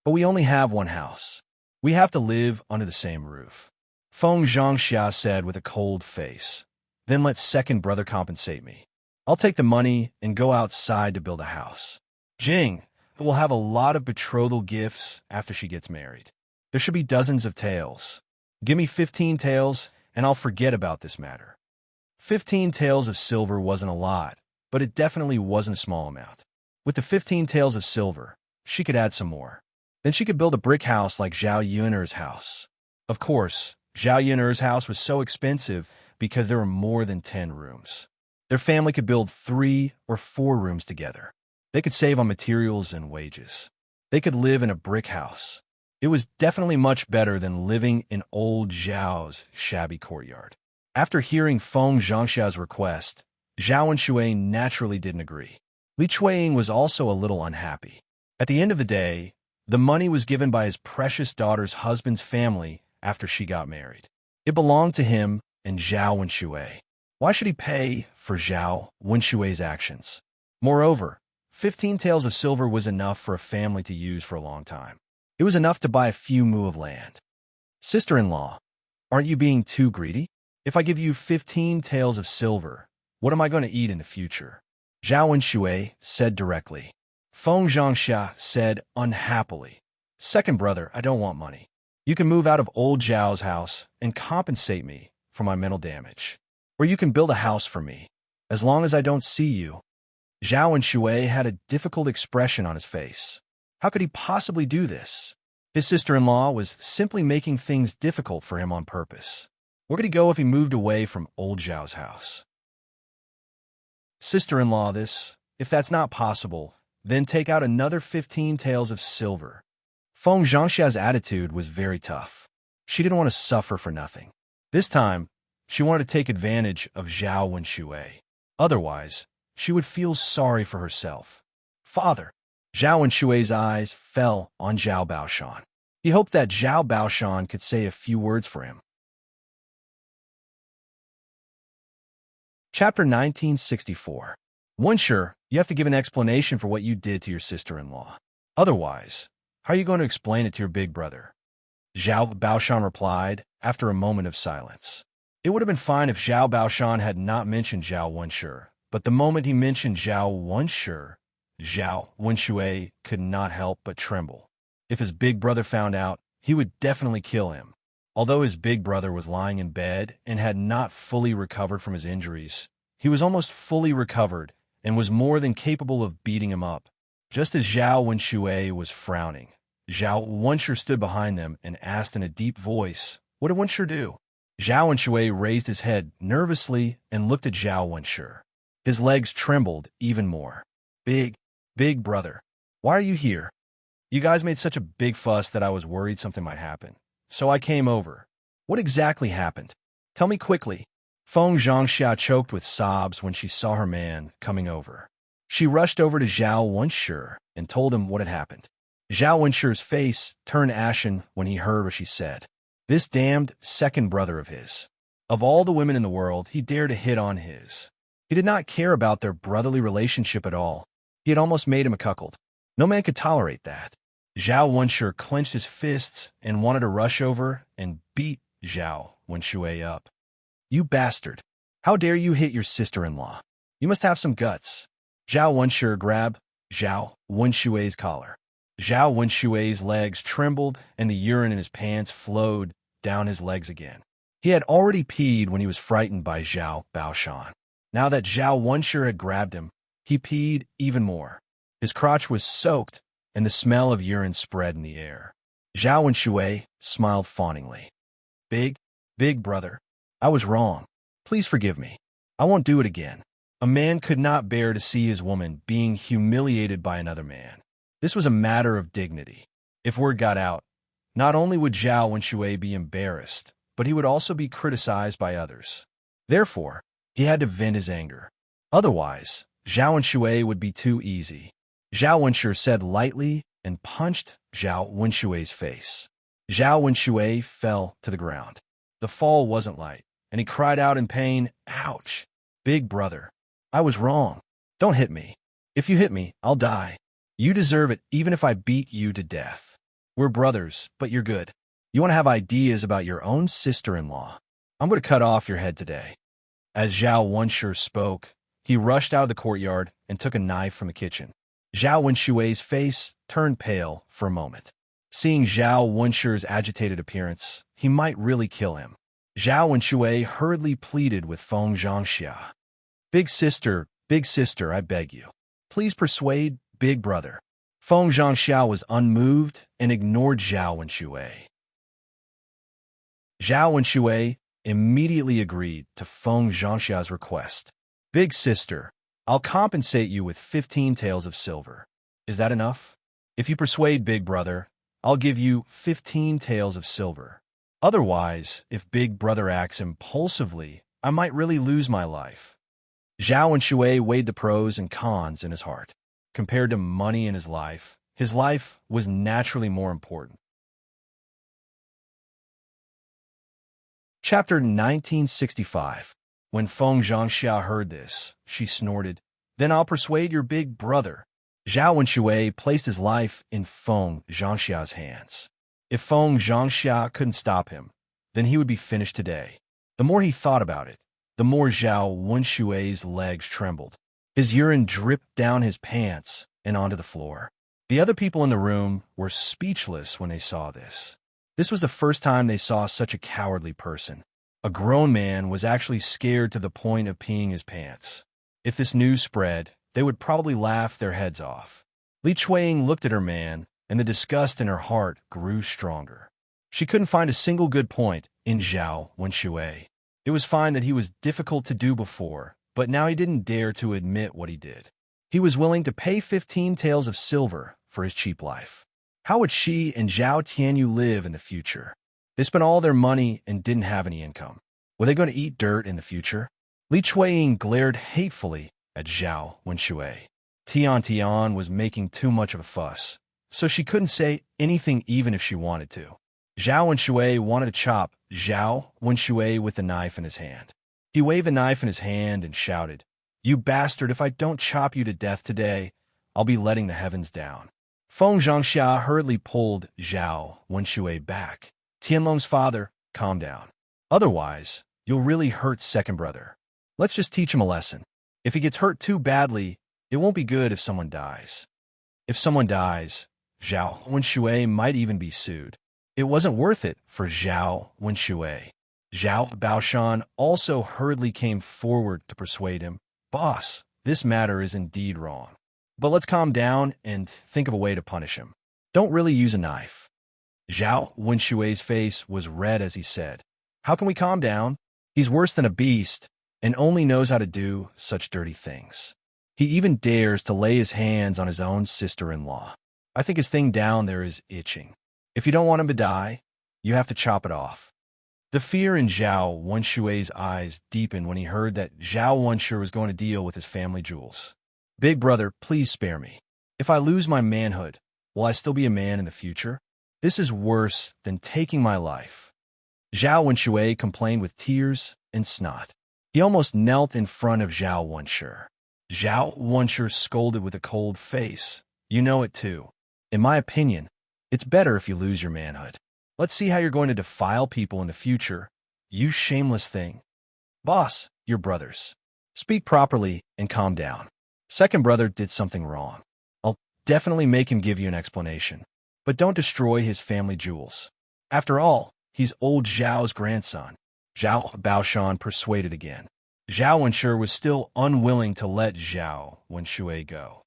"But we only have one house. We have to live under the same roof." Feng Zhangxia said with a cold face. "Then let second brother compensate me. I'll take the money and go outside to build a house. Jing will have a lot of betrothal gifts after she gets married. There should be dozens of taels. Give me 15 taels, and I'll forget about this matter." 15 taels of silver wasn't a lot, but it definitely wasn't a small amount. With the 15 taels of silver, she could add some more. Then she could build a brick house like Zhao Yuner's house. Of course, Zhao Yuner's house was so expensive because there were more than 10 rooms. Their family could build 3 or 4 rooms together. They could save on materials and wages. They could live in a brick house. It was definitely much better than living in old Zhao's shabby courtyard. After hearing Feng Zhangxia's request, Zhao Wenshui naturally didn't agree. Li Chueying was also a little unhappy. At the end of the day, the money was given by his precious daughter's husband's family after she got married. It belonged to him and Zhao Wenshui. Why should he pay for Zhao Wenshui's actions? Moreover, 15 taels of silver was enough for a family to use for a long time. It was enough to buy a few mu of land. "Sister-in-law, aren't you being too greedy? If I give you 15 taels of silver, what am I going to eat in the future?" Zhao Wenshui said directly. Feng Zhangxia said unhappily, "Second brother, I don't want money. You can move out of old Zhao's house and compensate me for my mental damage. Or you can build a house for me, as long as I don't see you." Zhao Wenshui had a difficult expression on his face. How could he possibly do this? His sister-in-law was simply making things difficult for him on purpose. Where could he go if he moved away from old Zhao's house? "Sister-in-law, if that's not possible, then take out another 15 taels of silver." Feng Zhangxia's attitude was very tough. She didn't want to suffer for nothing. This time, she wanted to take advantage of Zhao Wenshui. Otherwise, she would feel sorry for herself. "Father." Zhao Wenshui's eyes fell on Zhao Baoshan. He hoped that Zhao Baoshan could say a few words for him. Chapter 1964. Wenshu, you have to give an explanation for what you did to your sister-in-law. Otherwise, how are you going to explain it to your big brother? Zhao Baoshan replied after a moment of silence. It would have been fine if Zhao Baoshan had not mentioned Zhao Wenshu, but the moment he mentioned Zhao Wenshu, Zhao Wenshui could not help but tremble. If his big brother found out, he would definitely kill him. Although his big brother was lying in bed and had not fully recovered from his injuries, he was almost fully recovered and was more than capable of beating him up. Just as Zhao Wenshui was frowning, Zhao Wenshu stood behind them and asked in a deep voice, "What did Wenshu do?" Zhao Wenshui raised his head nervously and looked at Zhao Wenshi. His legs trembled even more. Big brother, why are you here? You guys made such a big fuss that I was worried something might happen. So I came over. What exactly happened? Tell me quickly. Feng Zhangxia choked with sobs when she saw her man coming over. She rushed over to Zhao Wenshi and told him what had happened. Zhao Wenshi's face turned ashen when he heard what she said. This damned second brother of his. Of all the women in the world, he dared to hit on his. He did not care about their brotherly relationship at all. He had almost made him a cuckold. No man could tolerate that. Zhao Wenshi clenched his fists and wanted to rush over and beat Zhao Wenshi up. You bastard! How dare you hit your sister-in-law? You must have some guts. Zhao Wenshi grabbed Zhao Wenshi's collar. Zhao Wenshi's legs trembled and the urine in his pants flowed down his legs again. He had already peed when he was frightened by Zhao Baoshan. Now that Zhao Wenshi had grabbed him, he peed even more. His crotch was soaked, and the smell of urine spread in the air. Zhao Wenshi smiled fawningly. Big brother, I was wrong. Please forgive me. I won't do it again. A man could not bear to see his woman being humiliated by another man. This was a matter of dignity. If word got out, not only would Zhao Wenshi be embarrassed, but he would also be criticized by others. Therefore, he had to vent his anger. Otherwise, Zhao Wenshi would be too easy. Zhao Wenshi said lightly and punched Zhao Wenshi's face. Zhao Wenshi fell to the ground. The fall wasn't light, and he cried out in pain, "Ouch! Big brother, I was wrong. Don't hit me. If you hit me, I'll die. You deserve it even if I beat you to death. We're brothers, but you're good. You want to have ideas about your own sister-in-law. I'm going to cut off your head today." As Zhao Wenshi spoke, he rushed out of the courtyard and took a knife from the kitchen. Zhao Wenshi's face turned pale for a moment. Seeing Zhao Wenshi's agitated appearance, he might really kill him. Zhao Wenshi hurriedly pleaded with Feng Zhangxia. Big sister, I beg you. Please persuade big brother." Feng Zhangxia was unmoved and ignored Zhao Wenshi. Zhao Wenshi immediately agreed to Feng Zhangxia's request. Big sister, I'll compensate you with 15 taels of silver. Is that enough? If you persuade big brother, I'll give you 15 taels of silver. Otherwise, if big brother acts impulsively, I might really lose my life. Zhao Wenshi weighed the pros and cons in his heart. Compared to money in his life was naturally more important. Chapter 1965. When Feng Zhangxia heard this, she snorted, "Then I'll persuade your big brother." Zhao Wenshi placed his life in Feng Zhangxia's hands. If Feng Zhangxia couldn't stop him, then he would be finished today. The more he thought about it, the more Zhao Wenshi's legs trembled. His urine dripped down his pants and onto the floor. The other people in the room were speechless when they saw this. This was the first time they saw such a cowardly person. A grown man was actually scared to the point of peeing his pants. If this news spread, they would probably laugh their heads off. Li Chuiying looked at her man, and the disgust in her heart grew stronger. She couldn't find a single good point in Zhao Wenshi. It was fine that he was difficult to do before, but now he didn't dare to admit what he did. He was willing to pay 15 taels of silver for his cheap life. How would she and Zhao Tianyu live in the future? They spent all their money and didn't have any income. Were they going to eat dirt in the future? Li Chuiying glared hatefully at Zhao Wenshi. Tian was making too much of a fuss, so she couldn't say anything even if she wanted to. Zhao Wenshi wanted to chop Zhao Wenshi with the knife in his hand. He waved the knife in his hand and shouted, "You bastard, if I don't chop you to death today, I'll be letting the heavens down." Feng Zhangxia hurriedly pulled Zhao Wenshi back. Tianlong's father, calm down. Otherwise, you'll really hurt second brother. Let's just teach him a lesson. If he gets hurt too badly, it won't be good if someone dies. If someone dies, Zhao Wenshi might even be sued. It wasn't worth it for Zhao Wenshi. Zhao Baoshan also hurriedly came forward to persuade him. "Boss, this matter is indeed wrong. But let's calm down and think of a way to punish him. Don't really use a knife." Zhao Wenshi's face was red as he said, How can we calm down? He's worse than a beast and only knows how to do such dirty things. He even dares to lay his hands on his own sister-in-law. I think his thing down there is itching. If you don't want him to die, you have to chop it off. The fear in Zhao Wenshui's eyes deepened when he heard that Zhao Wenshu was going to deal with his family jewels. Big brother, please spare me. If I lose my manhood, will I still be a man in the future? This is worse than taking my life. Zhao Wenshui complained with tears and snot. He almost knelt in front of Zhao Wenshu. Zhao Wenshu scolded with a cold face. You know it too. In my opinion, it's better if you lose your manhood. Let's see how you're going to defile people in the future. You shameless thing. Boss, your brothers. Speak properly and calm down. Second brother did something wrong. I'll definitely make him give you an explanation. But don't destroy his family jewels. After all, he's old Zhao's grandson. Zhao Baoshan persuaded again. Zhao Wenshu was still unwilling to let Zhao Wenshui go.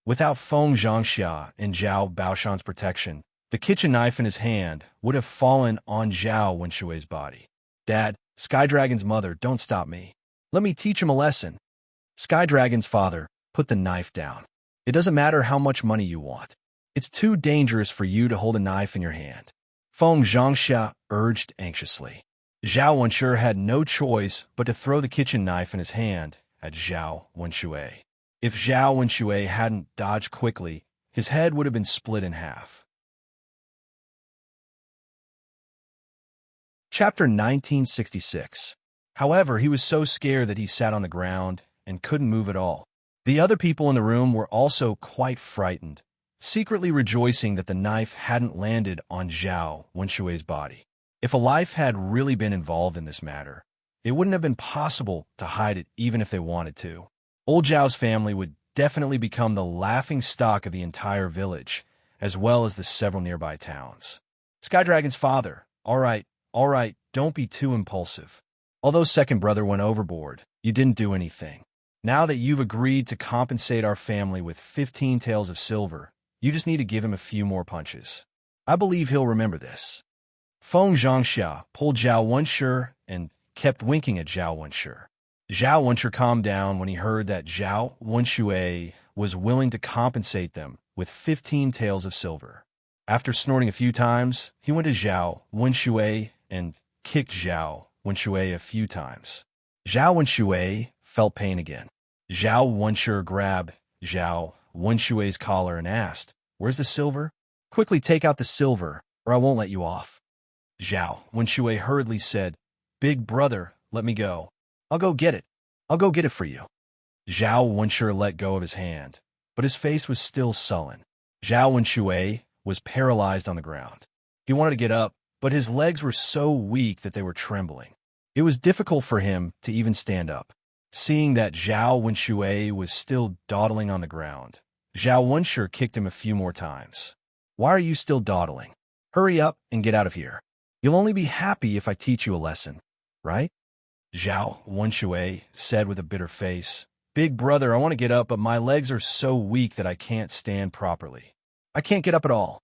Without Feng Zhangxia and Zhao Baoshan's protection, the kitchen knife in his hand would have fallen on Zhao Wenshui's body. Dad, Sky Dragon's mother, don't stop me. Let me teach him a lesson. Sky Dragon's father put the knife down. It doesn't matter how much money you want. It's too dangerous for you to hold a knife in your hand. Feng Zhangxia urged anxiously. Zhao Wenshu had no choice but to throw the kitchen knife in his hand at Zhao Wenshui. If Zhao Wenshui hadn't dodged quickly, his head would have been split in half. Chapter 1966. However, he was so scared that he sat on the ground and couldn't move at all. The other people in the room were also quite frightened, secretly rejoicing that the knife hadn't landed on Zhao Wenshui's body. If a life had really been involved in this matter, it wouldn't have been possible to hide it even if they wanted to. Old Zhao's family would definitely become the laughing stock of the entire village, as well as the several nearby towns. Sky Dragon's father, all right, don't be too impulsive. Although second brother went overboard, you didn't do anything. Now that you've agreed to compensate our family with 15 taels of silver, you just need to give him a few more punches. I believe he'll remember this. Feng Zhangxia pulled Zhao Wenshu and kept winking at Zhao Wenshu. Zhao Wenshu calmed down when he heard that Zhao Wenshui was willing to compensate them with 15 taels of silver. After snorting a few times, he went to Zhao Wenshui and kicked Zhao Wenshui a few times. Zhao Wenshui felt pain again. Zhao Wenshu grabbed Zhao Wenshui's collar and asked, "Where's the silver? Quickly take out the silver, or I won't let you off." Zhao Wenshui hurriedly said, "Big brother, let me go. I'll go get it. I'll go get it for you." Zhao Wenshu let go of his hand, but his face was still sullen. Zhao Wenshui was paralyzed on the ground. He wanted to get up, but his legs were so weak that they were trembling. It was difficult for him to even stand up. Seeing that Zhao Wenshui was still dawdling on the ground, Zhao Wenshu kicked him a few more times. "Why are you still dawdling? Hurry up and get out of here. You'll only be happy if I teach you a lesson, right?" Zhao Wenshui said with a bitter face, "Big brother, I want to get up, but my legs are so weak that I can't stand properly. I can't get up at all.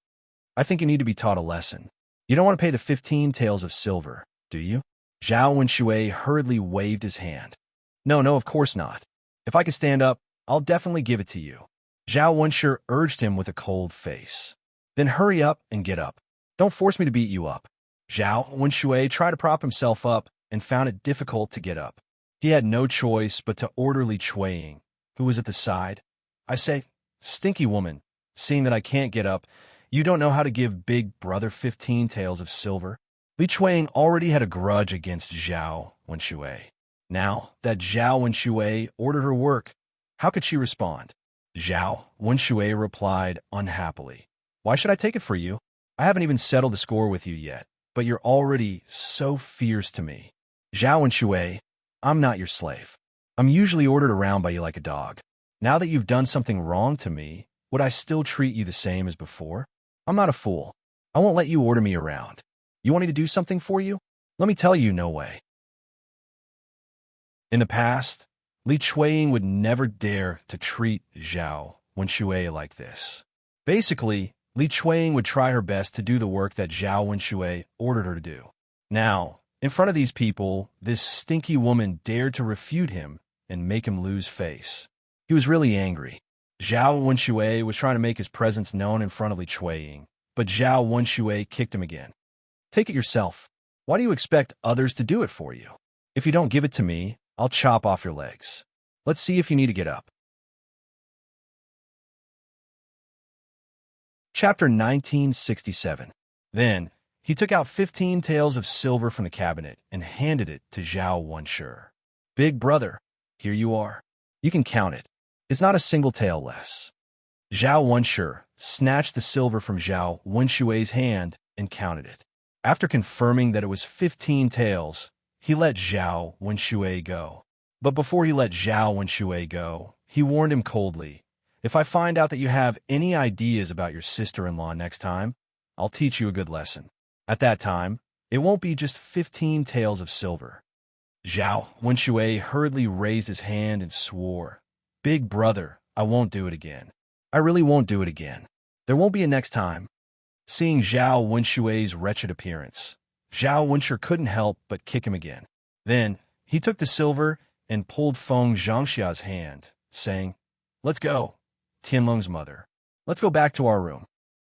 I think you need to be taught a lesson. You don't want to pay the 15 taels of silver, do you?" Zhao Wenshui hurriedly waved his hand. No, of course not. If I can stand up, I'll definitely give it to you." Zhao Wenshu urged him with a cold face. "Then hurry up and get up. Don't force me to beat you up." Zhao Wenshui tried to prop himself up and found it difficult to get up. He had no choice but to order Li Chuiying, who was at the side. "I say, stinky woman, seeing that I can't get up, you don't know how to give big brother 15 taels of silver." Li Chuiying already had a grudge against Zhao Wenshui. Now that Zhao Wenshui ordered her work, how could she respond? Zhao Wenshui replied unhappily, "Why should I take it for you? I haven't even settled the score with you yet, but you're already so fierce to me." Zhao Wenshui, "I'm not your slave. I'm usually ordered around by you like a dog. Now that you've done something wrong to me, would I still treat you the same as before? I'm not a fool. I won't let you order me around. You want me to do something for you? Let me tell you, no way." In the past, Li Chuiying would never dare to treat Zhao Wenshui like this. Basically, Li Chuiying would try her best to do the work that Zhao Wenshui ordered her to do. Now, in front of these people, this stinky woman dared to refute him and make him lose face. He was really angry. Zhao Wenxue was trying to make his presence known in front of Li Chueying, but Zhao Wenxue kicked him again. Take it yourself. Why do you expect others to do it for you? If you don't give it to me, I'll chop off your legs. Let's see if you need to get up. Chapter 1967. Then, he took out 15 taels of silver from the cabinet and handed it to Zhao Wenxue. Big brother, here you are. You can count it. It's not a single tael less. Zhao Wenxue snatched the silver from Zhao Wenxue's hand and counted it. After confirming that it was 15 taels, he let Zhao Wenxue go. But before he let Zhao Wenxue go, he warned him coldly, "If I find out that you have any ideas about your sister-in-law next time, I'll teach you a good lesson. At that time, it won't be just 15 taels of silver." Zhao Wenxue hurriedly raised his hand and swore, "Big brother, I won't do it again. I really won't do it again. There won't be a next time." Seeing Zhao Wenxue's wretched appearance, Zhao Wenxue couldn't help but kick him again. Then, he took the silver and pulled Feng Zhangxia's hand, saying, "Let's go, Tianlong's mother. Let's go back to our room."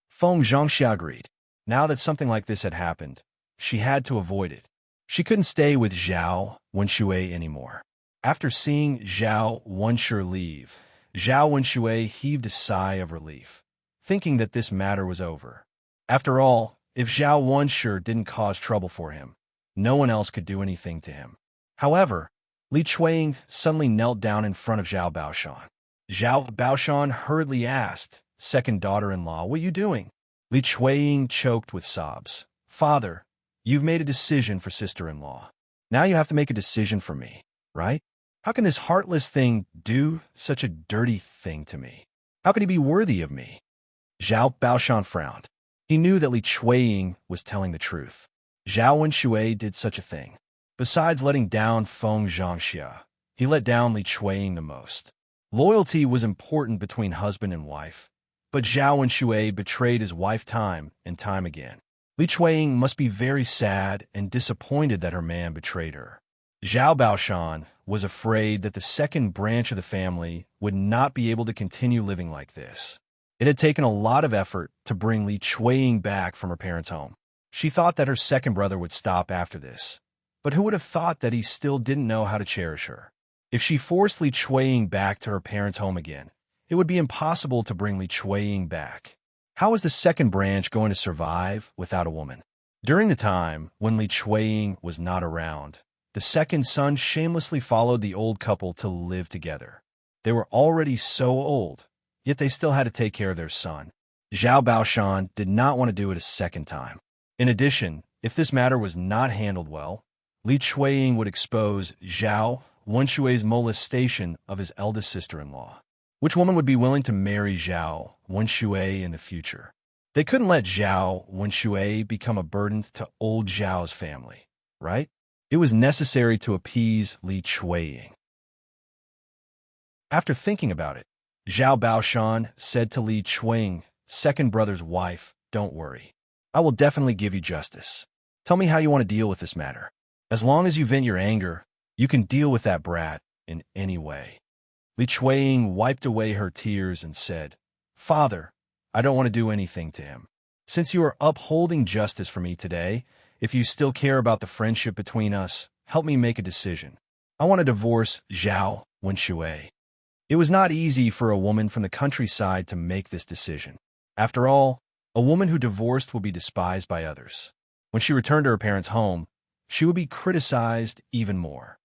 Feng Zhangxia agreed. Now that something like this had happened, she had to avoid it. She couldn't stay with Zhao Wenxue anymore. After seeing Zhao Wenxue leave, Zhao Wenxue heaved a sigh of relief, thinking that this matter was over. After all, if Zhao Wenxue didn't cause trouble for him, no one else could do anything to him. However, Li Chueying suddenly knelt down in front of Zhao Baoshan. Zhao Baoshan hurriedly asked, "Second daughter-in-law, what are you doing?" Li Chueying choked with sobs. "Father, you've made a decision for sister-in-law. Now you have to make a decision for me, right? How can this heartless thing do such a dirty thing to me? How can he be worthy of me?" Zhao Baoshan frowned. He knew that Li Chueying was telling the truth. Zhao Wenxue did such a thing. Besides letting down Feng Zhangxia, he let down Li Chueying the most. Loyalty was important between husband and wife, but Zhao Wenxue betrayed his wife time and time again. Li Chueying must be very sad and disappointed that her man betrayed her. Zhao Baoshan was afraid that the second branch of the family would not be able to continue living like this. It had taken a lot of effort to bring Li Chueying back from her parents' home. She thought that her second brother would stop after this, but who would have thought that he still didn't know how to cherish her? If she forced Li Chueying back to her parents' home again, it would be impossible to bring Li Chueying back. How was the second branch going to survive without a woman? During the time when Li Chueying was not around, the second son shamelessly followed the old couple to live together. They were already so old, yet they still had to take care of their son. Zhao Baoshan did not want to do it a second time. In addition, if this matter was not handled well, Li Chueying would expose Zhao Wenxue's molestation of his eldest sister-in-law. Which woman would be willing to marry Zhao Wenxue in the future? They couldn't let Zhao Wenxue become a burden to old Zhao's family, right? It was necessary to appease Li Chueying. After thinking about it, Zhao Baoshan said to Li Chueying, "Second brother's wife, don't worry. I will definitely give you justice. Tell me how you want to deal with this matter. As long as you vent your anger, you can deal with that brat in any way." Li Chueying wiped away her tears and said, "Father, I don't want to do anything to him. Since you are upholding justice for me today, if you still care about the friendship between us, help me make a decision. I want to divorce Zhao Wenxue." It was not easy for a woman from the countryside to make this decision. After all, a woman who divorced would be despised by others. When she returned to her parents' home, she would be criticized even more.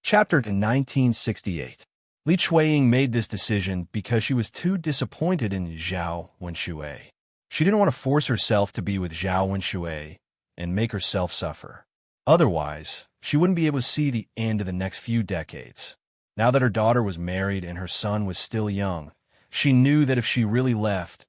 Chapter 1968. Li Chueying made this decision because she was too disappointed in Zhao Wenxue. She didn't want to force herself to be with Zhao Wenxue and make herself suffer. Otherwise, she wouldn't be able to see the end of the next few decades. Now that her daughter was married and her son was still young, she knew that if she really left,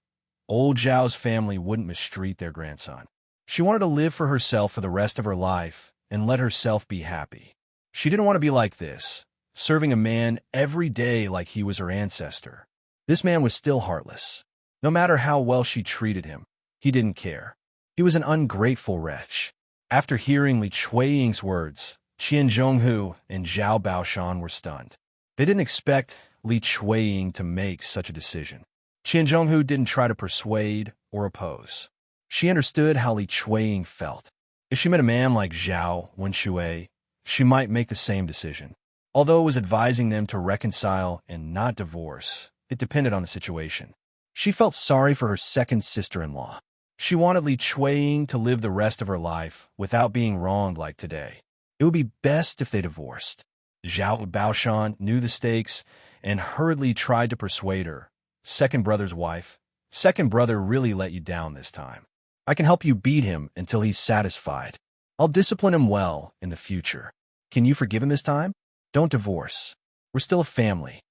old Zhao's family wouldn't mistreat their grandson. She wanted to live for herself for the rest of her life and let herself be happy. She didn't want to be like this, serving a man every day like he was her ancestor. This man was still heartless. No matter how well she treated him, He didn't care. He was an ungrateful wretch. After hearing Li Chueying's words, Qian Zhonghu and Zhao Baoshan were stunned. They didn't expect Li Chueying to make such a decision. Qian Zhonghu didn't try to persuade or oppose. She understood how Li Chueying felt. If she met a man like Zhao Wenshui, she might make the same decision. Although it was advising them to reconcile and not divorce, it depended on the situation. She felt sorry for her second sister-in-law. She wanted Li Chueying to live the rest of her life without being wronged like today. It would be best if they divorced. Zhao Baoshan knew the stakes and hurriedly tried to persuade her. Second brother's wife. Second brother really let you down this time. I can help you beat him until he's satisfied. I'll discipline him well in the future. Can you forgive him this time? Don't divorce. We're still a family.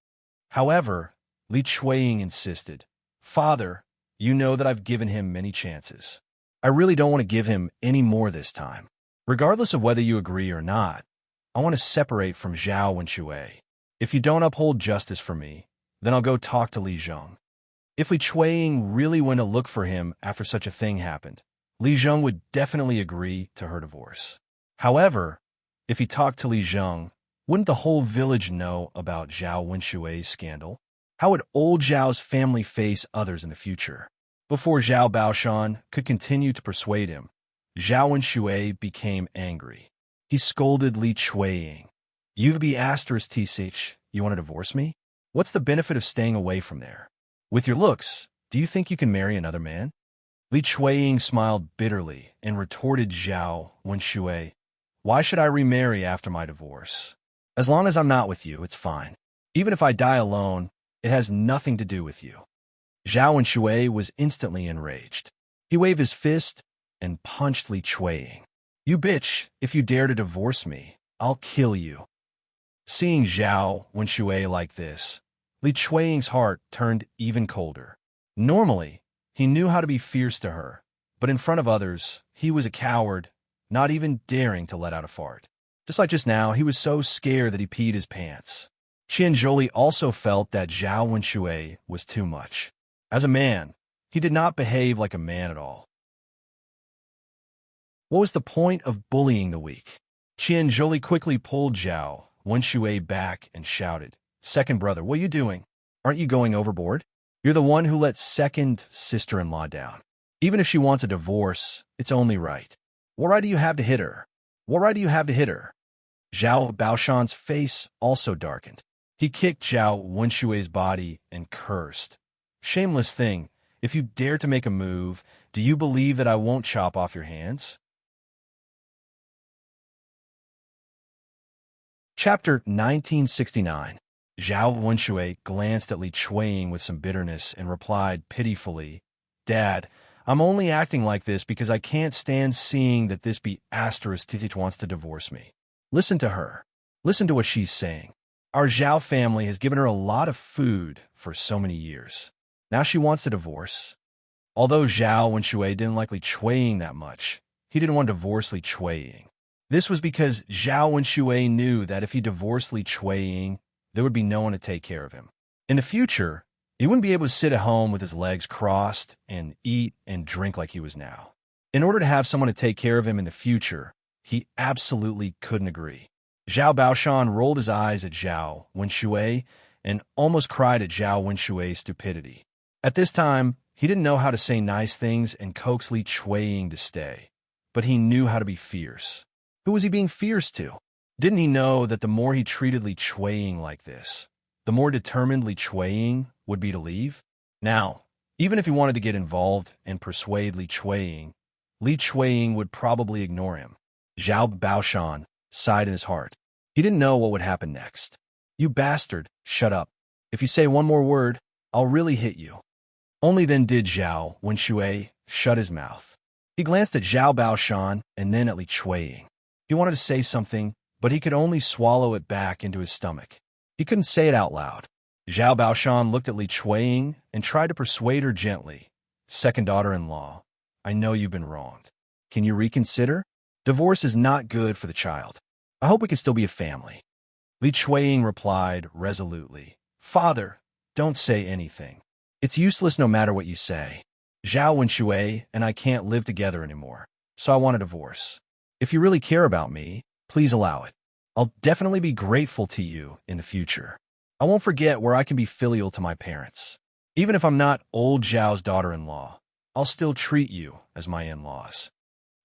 However, Li Chueying insisted. Father, you know that I've given him many chances. I really don't want to give him any more this time. Regardless of whether you agree or not, I want to separate from Zhao Wenshui. If you don't uphold justice for me, then I'll go talk to Li Zheng. If Li Chueying really went to look for him after such a thing happened, Li Zheng would definitely agree to her divorce. However, if he talked to Li Zheng, wouldn't the whole village know about Zhao Wenshui's scandal? How would old Zhao's family face others in the future? Before Zhao Baoshan could continue to persuade him, Zhao Wenshui became angry. He scolded Li Chueying. You be asterisk tsh, you want to divorce me? What's the benefit of staying away from there? With your looks, do you think you can marry another man? Li Chueying smiled bitterly and retorted Zhao Wenshui, why should I remarry after my divorce? As long as I'm not with you, it's fine. Even if I die alone, it has nothing to do with you. Zhao Wenshui was instantly enraged. He waved his fist and punched Li Chueying. You bitch, if you dare to divorce me, I'll kill you. Seeing Zhao Wenshui like this, Li Chueying's heart turned even colder. Normally, he knew how to be fierce to her, but in front of others, he was a coward, not even daring to let out a fart. Just like just now, he was so scared that he peed his pants. Qian Zholi also felt that Zhao Wenshui was too much. As a man, he did not behave like a man at all. What was the point of bullying the weak? Qian Zholi quickly pulled Zhao Wenshui back and shouted, Second brother, what are you doing? Aren't you going overboard? You're the one who let second sister-in-law down. Even if she wants a divorce, it's only right. What right do you have to hit her? What right do you have to hit her? Zhao Baoshan's face also darkened. He kicked Zhao Wenshui's body and cursed. Shameless thing, if you dare to make a move, do you believe that I won't chop off your hands? Chapter 1969. Zhao Wenshui glanced at Li Chueying with some bitterness and replied pitifully, Dad, I'm only acting like this because I can't stand seeing that this be asterisk Titich wants to divorce me. Listen to her. Listen to what she's saying. Our Zhao family has given her a lot of food for so many years. Now she wants a divorce. Although Zhao Wenshui didn't like Li Chueying that much, he didn't want to divorce Li Chueying. This was because Zhao Wenshui knew that if he divorced Li Chueying, there would be no one to take care of him. In the future, he wouldn't be able to sit at home with his legs crossed and eat and drink like he was now. In order to have someone to take care of him in the future, he absolutely couldn't agree. Zhao Baoshan rolled his eyes at Zhao Wenshui and almost cried at Zhao Wenshui's stupidity. At this time, he didn't know how to say nice things and coax Li Chueying to stay, but he knew how to be fierce. Who was he being fierce to? Didn't he know that the more he treated Li Chueying like this, the more determined Li Chueying would be to leave? Now, even if he wanted to get involved and persuade Li Chueying would probably ignore him. Zhao Baoshan sighed in his heart. He didn't know what would happen next. You bastard, shut up. If you say one more word, I'll really hit you. Only then did Zhao Wenshui shut his mouth. He glanced at Zhao Baoshan and then at Li Chueying. He wanted to say something, but he could only swallow it back into his stomach. He couldn't say it out loud. Zhao Baoshan looked at Li Chueying and tried to persuade her gently. Second daughter-in-law, I know you've been wronged. Can you reconsider? Divorce is not good for the child. I hope we can still be a family. Li Chueying replied resolutely, Father, don't say anything. It's useless no matter what you say. Zhao Wenshui and I can't live together anymore, so I want a divorce. If you really care about me, please allow it. I'll definitely be grateful to you in the future. I won't forget where I can be filial to my parents. Even if I'm not old Zhao's daughter-in-law, I'll still treat you as my in-laws.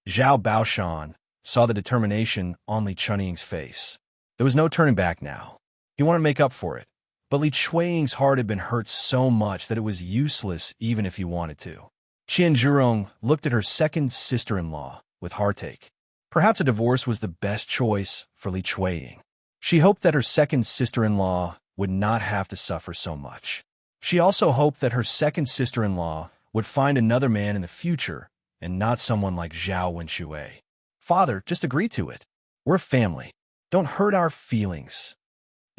Zhao Baoshan saw the determination on Li Chunying's face. There was no turning back now. He wanted to make up for it, but Li Chunying's heart had been hurt so much that it was useless even if he wanted to. Qian Zhurong looked at her second sister-in-law with heartache. Perhaps a divorce was the best choice for Li Chunying. She hoped that her second sister-in-law would not have to suffer so much. She also hoped that her second sister-in-law would find another man in the future and not someone like Zhao Wenshui. Father, just agree to it. We're family. Don't hurt our feelings.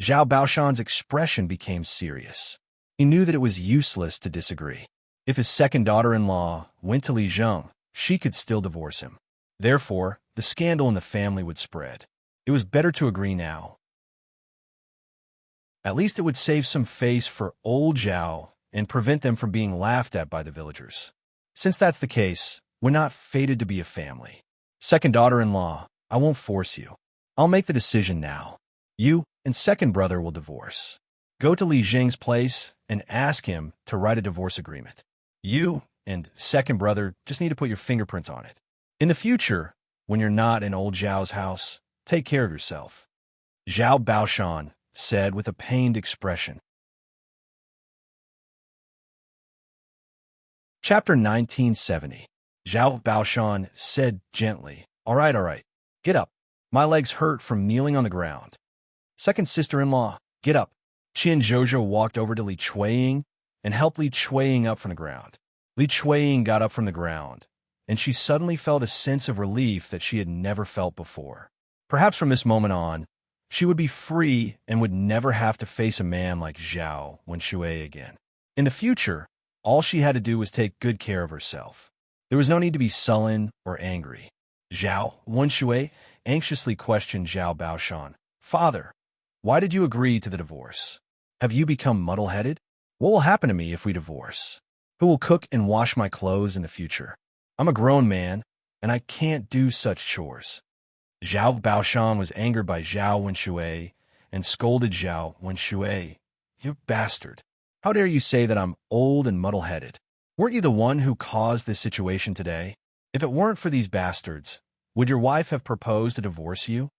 Zhao Baoshan's expression became serious. He knew that it was useless to disagree. If his second daughter-in-law went to Li Zheng, she could still divorce him. Therefore, the scandal in the family would spread. It was better to agree now. At least it would save some face for old Zhao and prevent them from being laughed at by the villagers. Since that's the case, we're not fated to be a family. Second daughter-in-law, I won't force you. I'll make the decision now. You and second brother will divorce. Go to Li Zheng's place and ask him to write a divorce agreement. You and second brother just need to put your fingerprints on it. In the future, when you're not in old Zhao's house, take care of yourself. Zhao Baoshan said with a pained expression. Chapter 1970. Zhao Baoshan said gently, All right, get up. My legs hurt from kneeling on the ground. Second sister-in-law, get up. Qian Zhozhou walked over to Li Chunying and helped Li Chunying up from the ground. Li Chunying got up from the ground, and she suddenly felt a sense of relief that she had never felt before. Perhaps from this moment on, she would be free and would never have to face a man like Zhao Wenshui again. In the future, all she had to do was take good care of herself. There was no need to be sullen or angry. Zhao Wenshui anxiously questioned Zhao Baoshan. Father, why did you agree to the divorce? Have you become muddle-headed? What will happen to me if we divorce? Who will cook and wash my clothes in the future? I'm a grown man, and I can't do such chores. Zhao Baoshan was angered by Zhao Wenshui and scolded Zhao Wenshui. You bastard. How dare you say that I'm old and muddle-headed? Weren't you the one who caused this situation today? If it weren't for these bastards, would your wife have proposed to divorce you?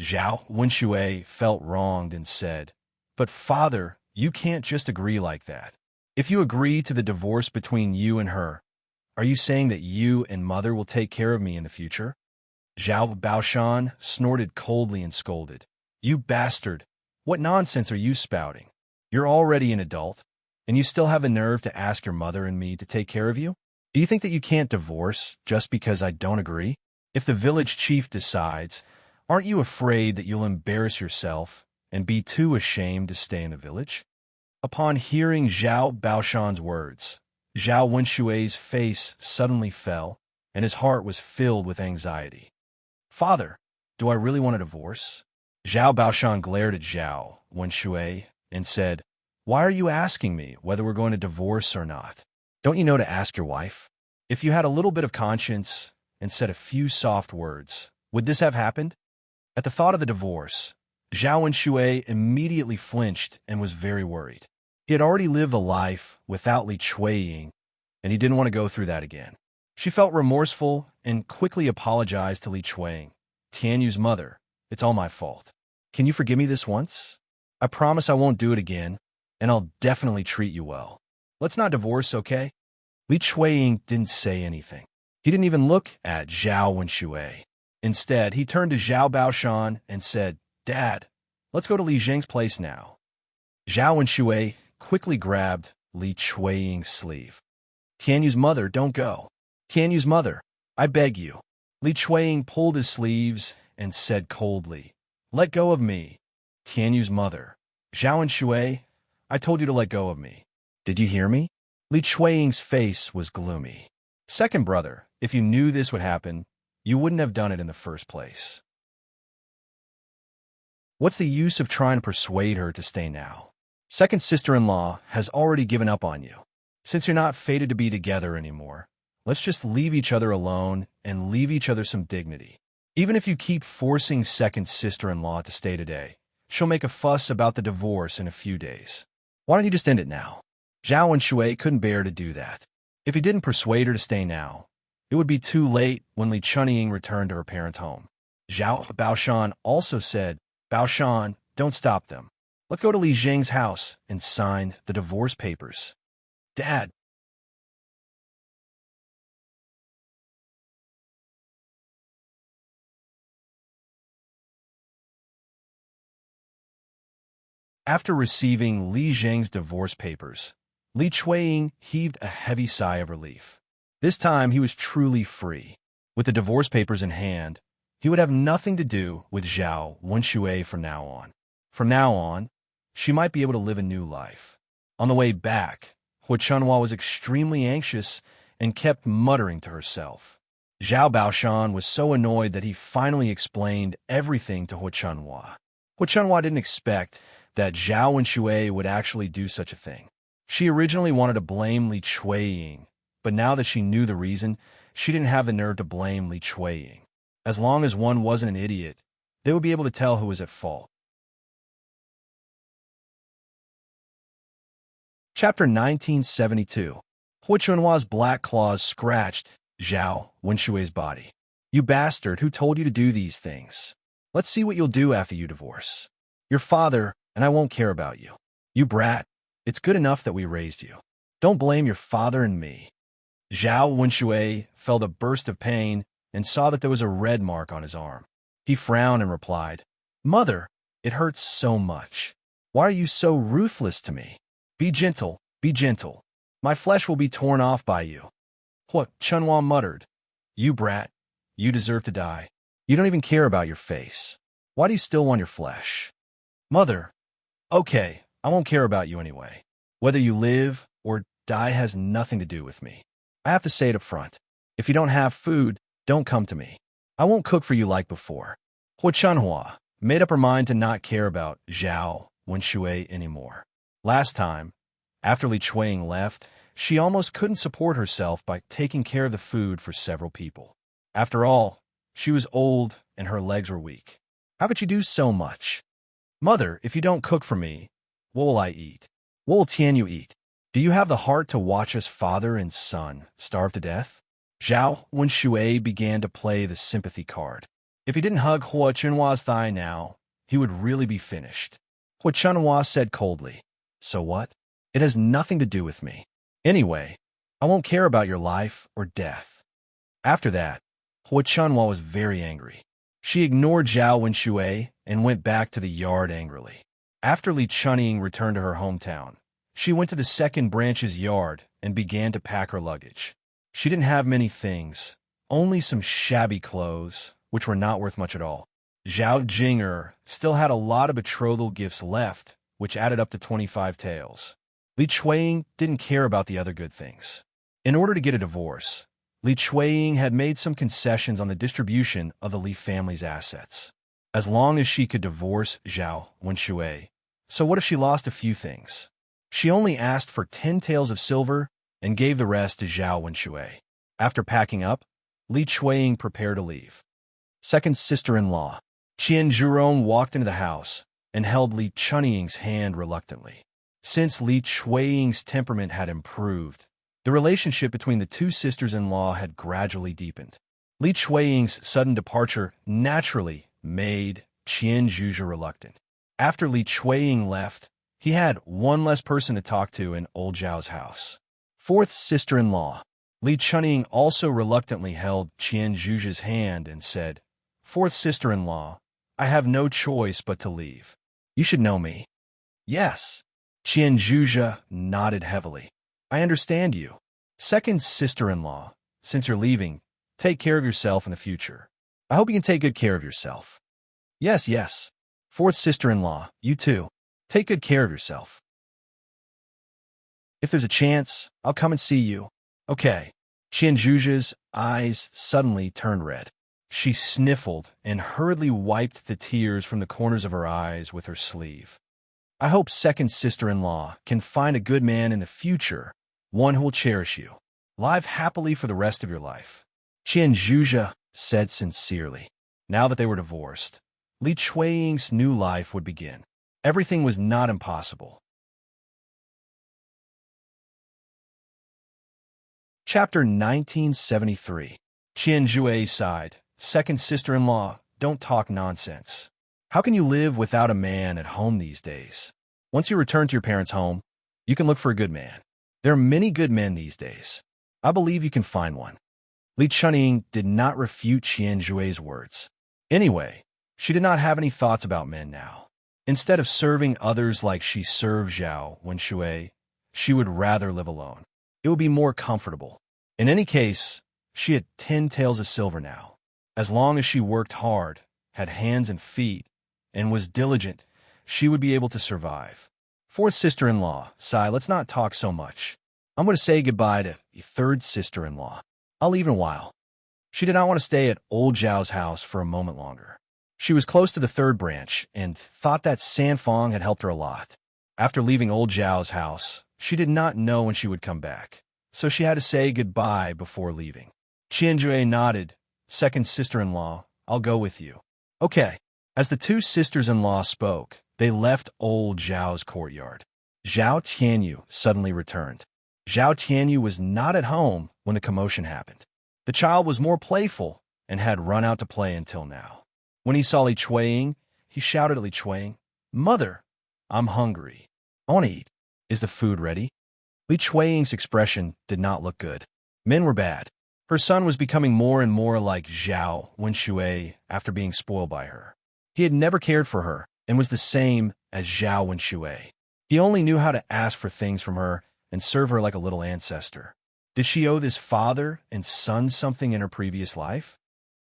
Zhao Wenshui felt wronged and said, But father, you can't just agree like that. If you agree to the divorce between you and her, are you saying that you and mother will take care of me in the future? Zhao Baoshan snorted coldly and scolded. You bastard! What nonsense are you spouting? You're already an adult, and you still have the nerve to ask your mother and me to take care of you? Do you think that you can't divorce just because I don't agree? If the village chief decides, aren't you afraid that you'll embarrass yourself and be too ashamed to stay in the village? Upon hearing Zhao Baoshan's words, Zhao Wenshui's face suddenly fell, and his heart was filled with anxiety. Father, do I really want a divorce? Zhao Baoshan glared at Zhao Wenshui and said, Why are you asking me whether we're going to divorce or not? Don't you know to ask your wife? If you had a little bit of conscience and said a few soft words, would this have happened? At the thought of the divorce, Zhao Wenshui immediately flinched and was very worried. He had already lived a life without Li Chunying, and he didn't want to go through that again. She felt remorseful and quickly apologized to Li Chunying. Tianyu's mother, it's all my fault. Can you forgive me this once? I promise I won't do it again, and I'll definitely treat you well. Let's not divorce, okay? Li Chunying didn't say anything. He didn't even look at Zhao Wenshui. Instead, he turned to Zhao Baoshan and said, Dad, let's go to Li Zheng's place now. Zhao Wenshui quickly grabbed Li Chunying's sleeve. Tianyu's mother, don't go. Tianyu's mother, I beg you. Li Chunying pulled his sleeves and said coldly, Let go of me. Tianyu's mother, Zhao Wenshui, I told you to let go of me. Did you hear me? Li Chunying's face was gloomy. Second brother, if you knew this would happen, you wouldn't have done it in the first place. What's the use of trying to persuade her to stay now? Second sister-in-law has already given up on you. Since you're not fated to be together anymore, let's just leave each other alone and leave each other some dignity. Even if you keep forcing second sister-in-law to stay today, she'll make a fuss about the divorce in a few days. Why don't you just end it now? Zhao and Shui couldn't bear to do that. If he didn't persuade her to stay now, it would be too late when Li Chunying returned to her parents' home. Zhao Baoshan also said, Baoshan, don't stop them. Let's go to Li Jing's house and sign the divorce papers. Dad. After receiving Li Jing's divorce papers, Li Chunying heaved a heavy sigh of relief. This time he was truly free. With the divorce papers in hand, he would have nothing to do with Zhao Wenshui from now on. From now on, she might be able to live a new life. On the way back, Hu Chunhua was extremely anxious and kept muttering to herself. Zhao Baoshan was so annoyed that he finally explained everything to Hu Chunhua. Hu Chunhua didn't expect that Zhao Wenshui would actually do such a thing. She originally wanted to blame Li Chunying, but now that she knew the reason, she didn't have the nerve to blame Li Chunying. As long as one wasn't an idiot, they would be able to tell who was at fault. Chapter 1972. Hu Chunhua's black claws scratched Zhao Wenshui's body. You bastard, who told you to do these things? Let's see what you'll do after you divorce. Your father, and I won't care about you. You brat, it's good enough that we raised you. Don't blame your father and me. Zhao Wenshui felt a burst of pain and saw that there was a red mark on his arm. He frowned and replied, Mother, it hurts so much. Why are you so ruthless to me? Be gentle, be gentle. My flesh will be torn off by you. Hu Chunhua muttered, You brat, you deserve to die. You don't even care about your face. Why do you still want your flesh? Mother, okay, I won't care about you anyway. Whether you live or die has nothing to do with me. I have to say it up front. If you don't have food, don't come to me. I won't cook for you like before. Hu Chunhua made up her mind to not care about Zhao Wenshui anymore. Last time, after Li Chunying left, she almost couldn't support herself by taking care of the food for several people. After all, she was old and her legs were weak. How could she do so much? Mother, if you don't cook for me, what will I eat? What will Tianyu eat? Do you have the heart to watch us father and son starve to death? Zhao Wenshui began to play the sympathy card. If he didn't hug Hu Chunhua's thigh now, he would really be finished. Hu Chunhua said coldly, So what? It has nothing to do with me. Anyway, I won't care about your life or death. After that, Hu Chunhua was very angry. She ignored Zhao Wenshui and went back to the yard angrily. After Li Chunying returned to her hometown, she went to the second branch's yard and began to pack her luggage. She didn't have many things, only some shabby clothes, which were not worth much at all. Zhao Jinger still had a lot of betrothal gifts left, which added up to 25 taels. Li Chunying didn't care about the other good things. In order to get a divorce, Li Chunying had made some concessions on the distribution of the Li family's assets. As long as she could divorce Zhao Wenshui, so what if she lost a few things? She only asked for 10 taels of silver and gave the rest to Zhao Wenshui. After packing up, Li Chunying prepared to leave. Second sister-in-law, Qian Zhurong walked into the house and held Li Chunying's hand reluctantly. Since Li Chunying's temperament had improved, the relationship between the two sisters-in-law had gradually deepened. Li Chunying's sudden departure naturally made Qian Zhuzhe reluctant. After Li Chunying left, he had one less person to talk to in old Zhao's house. Fourth sister-in-law, Li Chunying also reluctantly held Qian Zhuzhe's hand and said, Fourth sister-in-law, I have no choice but to leave. You should know me. Yes. Qian Zhuzhe nodded heavily. I understand you. Second sister-in-law, since you're leaving, take care of yourself in the future. I hope you can take good care of yourself. Yes, yes. Fourth sister-in-law, you too. Take good care of yourself. If there's a chance, I'll come and see you. Okay. Qian Zhuzhe's eyes suddenly turned red. She sniffled and hurriedly wiped the tears from the corners of her eyes with her sleeve. I hope second sister-in-law can find a good man in the future one who will cherish you. Live happily for the rest of your life. Qian Zhuja said sincerely. Now that they were divorced, Li Chuiying's new life would begin. Everything was not impossible. Chapter 1973. Qian Zhuai sighed. Second sister-in-law, don't talk nonsense. How can you live without a man at home these days? Once you return to your parents' home, you can look for a good man. There are many good men these days. I believe you can find one. Li Chunying did not refute Qian Zhuai's words. Anyway, she did not have any thoughts about men now. Instead of serving others like she served Zhao Wenshui, she would rather live alone. It would be more comfortable. In any case, she had 10 taels of silver now. As long as she worked hard, had hands and feet, and was diligent, she would be able to survive. Fourth sister-in-law, Sai, let's not talk so much. I'm going to say goodbye to your third sister-in-law. I'll leave in a while. She did not want to stay at old Zhao's house for a moment longer. She was close to the third branch and thought that Sanfeng had helped her a lot. After leaving old Zhao's house, she did not know when she would come back, so she had to say goodbye before leaving. Qian Zhuai nodded. Second sister-in-law, I'll go with you. Okay. As the two sisters-in-law spoke, they left old Zhao's courtyard. Zhao Tianyu suddenly returned. Zhao Tianyu was not at home when the commotion happened. The child was more playful and had run out to play until now. When he saw Li Chuiying, he shouted at Li Chuiying, "Mother, I'm hungry. I want to eat. Is the food ready?" Li Chuiying's expression did not look good. Men were bad. Her son was becoming more and more like Zhao Wenshui after being spoiled by her. He had never cared for her and was the same as Zhao Wenshui. He only knew how to ask for things from her and serve her like a little ancestor. Did she owe this father and son something in her previous life?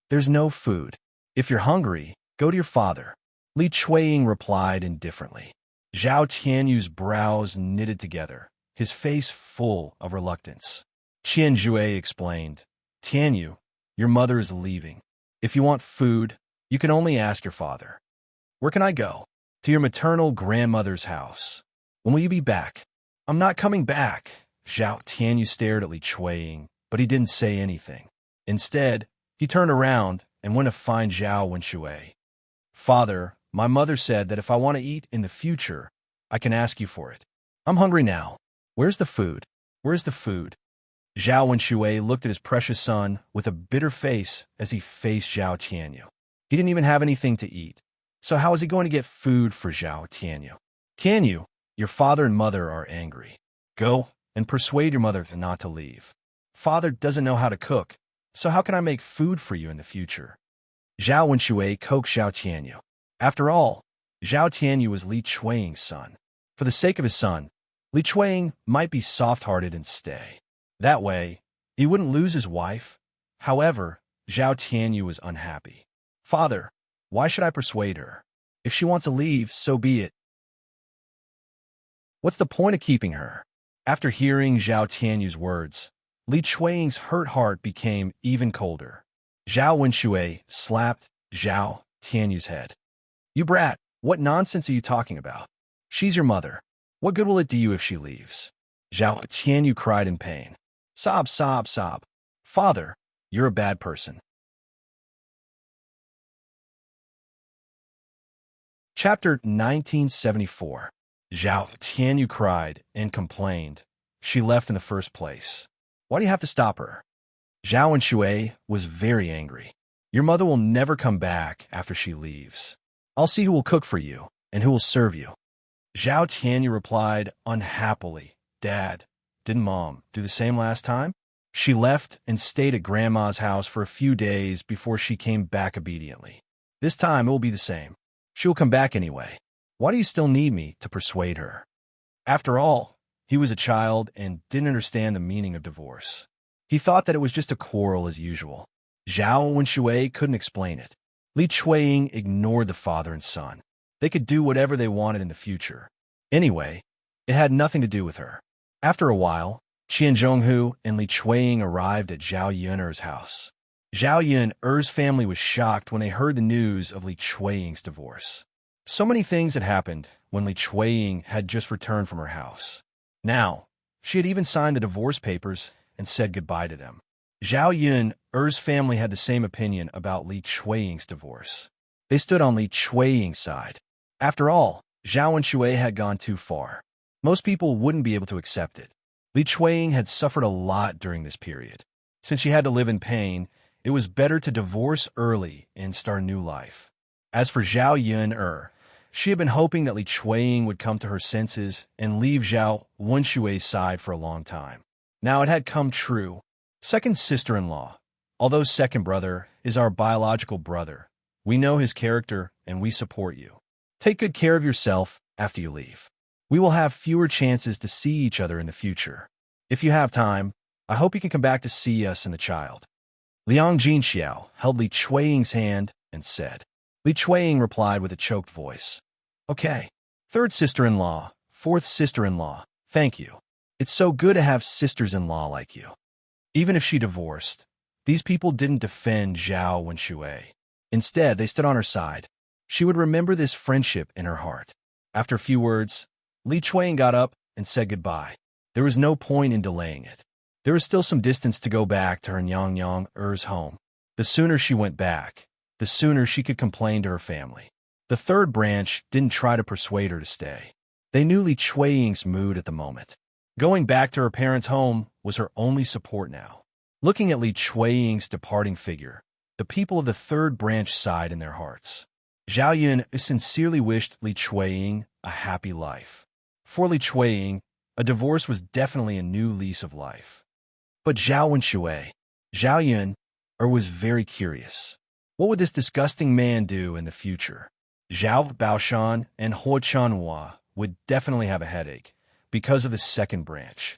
There's no food. If you're hungry, go to your father. Li Chuiying replied indifferently. Zhao Tianyu's brows knitted together, his face full of reluctance. Qian Zhuai explained, Tianyu, your mother is leaving. If you want food, you can only ask your father. Where can I go? To your maternal grandmother's house. When will you be back? I'm not coming back. Zhao Tianyu stared at Li Chuiying, but he didn't say anything. Instead, he turned around and went to find Zhao Wenshui. Father, my mother said that if I want to eat in the future, I can ask you for it. I'm hungry now. Where's the food? Where's the food? Zhao Wenshui looked at his precious son with a bitter face as he faced Zhao Tianyu. He didn't even have anything to eat. So how is he going to get food for Zhao Tianyu? Tianyu, your father and mother are angry. Go and persuade your mother not to leave. Father doesn't know how to cook, so how can I make food for you in the future? Zhao Wenshui coaxed Zhao Tianyu. After all, Zhao Tianyu was Li Chuiying's son. For the sake of his son, Li Chuiying might be soft-hearted and stay. That way, he wouldn't lose his wife. However, Zhao Tianyu was unhappy. Father, why should I persuade her? If she wants to leave, so be it. What's the point of keeping her? After hearing Zhao Tianyu's words, Li Chuiying's hurt heart became even colder. Zhao Wenshui slapped Zhao Tianyu's head. You brat, what nonsense are you talking about? She's your mother. What good will it do you if she leaves? Zhao Tianyu cried in pain. Sob, sob, sob. Father, you're a bad person. Chapter 1974. Zhao Tianyu cried and complained. She left in the first place. Why do you have to stop her? Zhao Wenshui was very angry. Your mother will never come back after she leaves. I'll see who will cook for you and who will serve you. Zhao Tianyu replied unhappily. Dad, didn't Mom do the same last time? She left and stayed at Grandma's house for a few days before she came back obediently. This time it will be the same. She will come back anyway. Why do you still need me to persuade her? After all, he was a child and didn't understand the meaning of divorce. He thought that it was just a quarrel as usual. Zhao Wenshui couldn't explain it. Li Chuiying ignored the father and son. They could do whatever they wanted in the future. Anyway, it had nothing to do with her. After a while, Qian Zhonghu and Li Chuiying arrived at Zhao Yuner's house. Zhao Yuner's family was shocked when they heard the news of Li Chuiying's divorce. So many things had happened when Li Chuiying had just returned from her house. Now, She had even signed the divorce papers and said goodbye to them. Zhao Yun, Er's family had the same opinion about Li Chueying's divorce. They stood on Li Chueying's side. After all, Zhao and Shui had gone too far. Most people wouldn't be able to accept it. Li Chueying had suffered a lot during this period. Since she had to live in pain, it was better to divorce early and start a new life. As for Zhao Yun, she had been hoping that Li Chueying would come to her senses and leave Zhao Wenshui's side for a long time. Now it had come true. Second sister-in-law, although second brother, is our biological brother. We know his character and we support you. Take good care of yourself after you leave. We will have fewer chances to see each other in the future. If you have time, I hope you can come back to see us and the child. Liang Jinxiao held Li Chueying's hand and said. Li Chueying replied with a choked voice. Okay. Third sister-in-law, fourth sister-in-law, thank you. It's so good to have sisters-in-law like you. Even if she divorced, these people didn't defend Zhao Wenshui. Instead, they stood on her side. She would remember this friendship in her heart. After a few words, Li Chueying got up and said goodbye. There was no point in delaying it. There was still some distance to go back to her Nyang Er's home. The sooner she went back, the sooner she could complain to her family. The third branch didn't try to persuade her to stay. They knew Li Chueying's mood at the moment. Going back to her parents' home was her only support now. Looking at Li Chueying's departing figure, the people of the third branch sighed in their hearts. Zhao Yun sincerely wished Li Chueying a happy life. For Li Chueying, a divorce was definitely a new lease of life. But Zhao Wenshui, Zhao Yun, was very curious. What would this disgusting man do in the future? Zhao Baoshan and Huo Chanhua would definitely have a headache because of the second branch.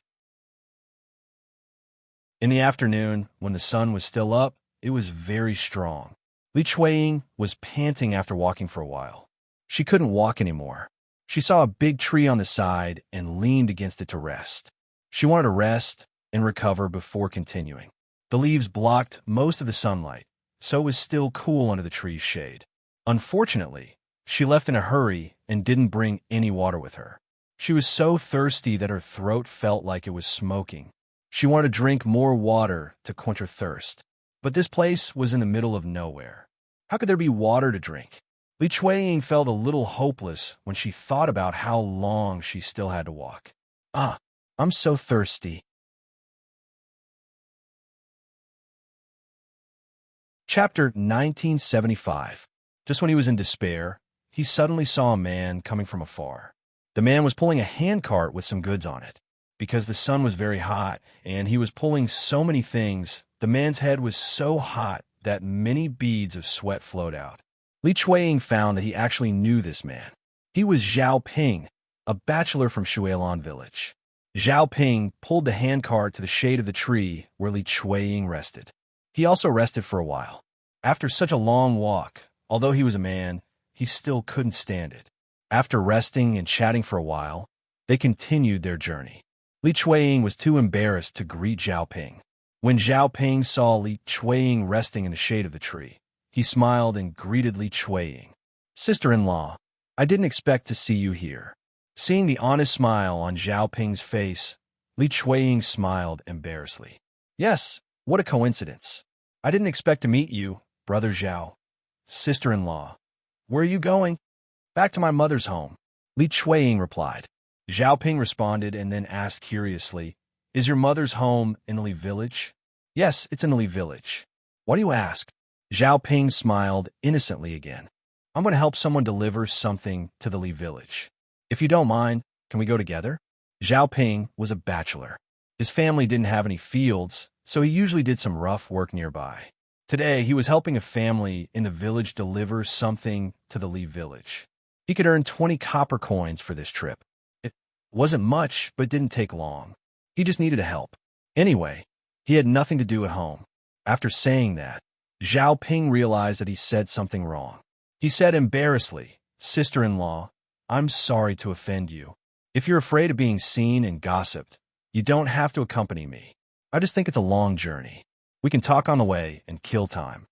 In the afternoon, when the sun was still up, it was very strong. Li Chueying was panting after walking for a while. She couldn't walk anymore. She saw a big tree on the side and leaned against it to rest. She wanted to rest and recover before continuing. The leaves blocked most of the sunlight, so it was still cool under the tree's shade. Unfortunately, she left in a hurry and didn't bring any water with her. She was so thirsty that her throat felt like it was smoking. She wanted to drink more water to quench her thirst. But this place was in the middle of nowhere. How could there be water to drink? Li Chueying felt a little hopeless when she thought about how long she still had to walk. I'm so thirsty. Chapter 1975. Just when he was in despair, he suddenly saw a man coming from afar. The man was pulling a handcart with some goods on it. Because the sun was very hot, and he was pulling so many things, the man's head was so hot that many beads of sweat flowed out. Li Chueying found that he actually knew this man. He was Zhao Ping, a bachelor from Shuilan village. Zhao Ping pulled the handcart to the shade of the tree where Li Chueying rested. He also rested for a while. After such a long walk, although he was a man, he still couldn't stand it. After resting and chatting for a while, they continued their journey. Li Chueying was too embarrassed to greet Zhao Ping. When Zhao Ping saw Li Chueying resting in the shade of the tree, he smiled and greeted Li Chueying. Sister-in-law, I didn't expect to see you here. Seeing the honest smile on Zhao Ping's face, Li Chueying smiled embarrassedly. Yes, what a coincidence. I didn't expect to meet you, brother Zhao. Sister-in-law, where are you going? Back to my mother's home, Li Chueying replied. Zhao Ping responded and then asked curiously, Is your mother's home in the Li village? Yes, it's in the Li village. Why do you ask? Zhao Ping smiled innocently again. I'm going to help someone deliver something to the Li village. If you don't mind, can we go together? Zhao Ping was a bachelor. His family didn't have any fields, so he usually did some rough work nearby. Today, he was helping a family in the village deliver something to the Li village. He could earn 20 copper coins for this trip. It wasn't much, but didn't take long. He just needed help. Anyway, he had nothing to do at home. After saying that, Zhao Ping realized that he said something wrong. He said embarrassedly, Sister-in-law, I'm sorry to offend you. If you're afraid of being seen and gossiped, you don't have to accompany me. I just think it's a long journey. We can talk on the way and kill time.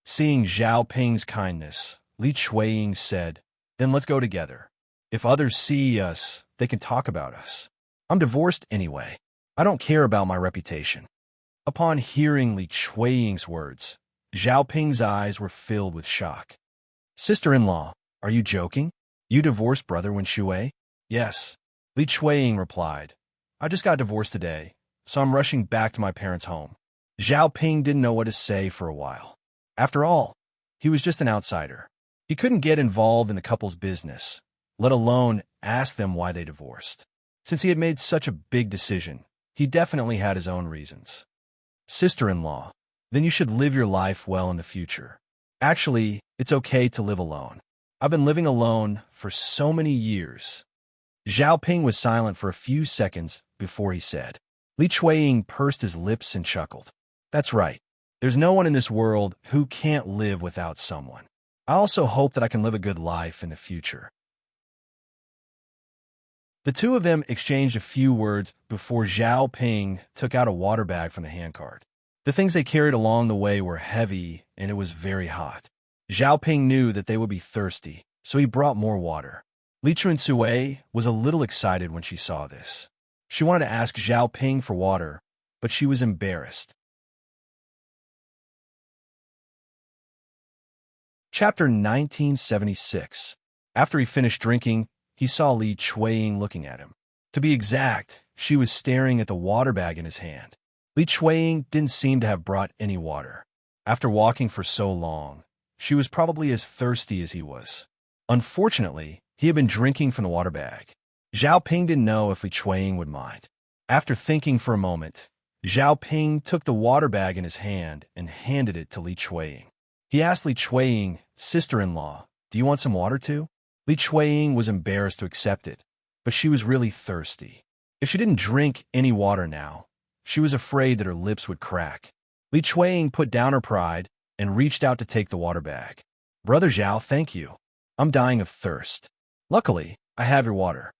Seeing Zhao Ping's kindness, Li Chueying said, Then let's go together. If others see us, they can talk about us. I'm divorced anyway. I don't care about my reputation. Upon hearing Li Chuiying's words, Zhao Ping's eyes were filled with shock. Sister-in-law, are you joking? You divorced brother Wen Shui? Yes. Li Chuiying replied. I just got divorced today, so I'm rushing back to my parents' home. Zhao Ping didn't know what to say for a while. After all, he was just an outsider. He couldn't get involved in the couple's business, let alone ask them why they divorced. Since he had made such a big decision, he definitely had his own reasons. Sister-in-law, then you should live your life well in the future. Actually, it's okay to live alone. I've been living alone for so many years. Zhao Ping was silent for a few seconds before he said. Li Chuiying pursed his lips and chuckled. That's right. There's no one in this world who can't live without someone. I also hope that I can live a good life in the future. The two of them exchanged a few words before Zhao Ping took out a water bag from the handcart. The things they carried along the way were heavy, and it was very hot. Zhao Ping knew that they would be thirsty, so he brought more water. Li Chunsui was a little excited when she saw this. She wanted to ask Zhao Ping for water, but she was embarrassed. Chapter 1976. After he finished drinking, he saw Li Chuiying looking at him. To be exact, she was staring at the water bag in his hand. Li Chuiying didn't seem to have brought any water. After walking for so long, she was probably as thirsty as he was. Unfortunately, he had been drinking from the water bag. Zhao Ping didn't know if Li Chuiying would mind. After thinking for a moment, Zhao Ping took the water bag in his hand and handed it to Li Chuiying. He asked Li Chuiying, sister-in-law, do you want some water too? Li Chuiying was embarrassed to accept it, but she was really thirsty. If she didn't drink any water now, she was afraid that her lips would crack. Li Chuiying put down her pride and reached out to take the water bag. Brother Zhao, thank you. I'm dying of thirst. Luckily, I have your water.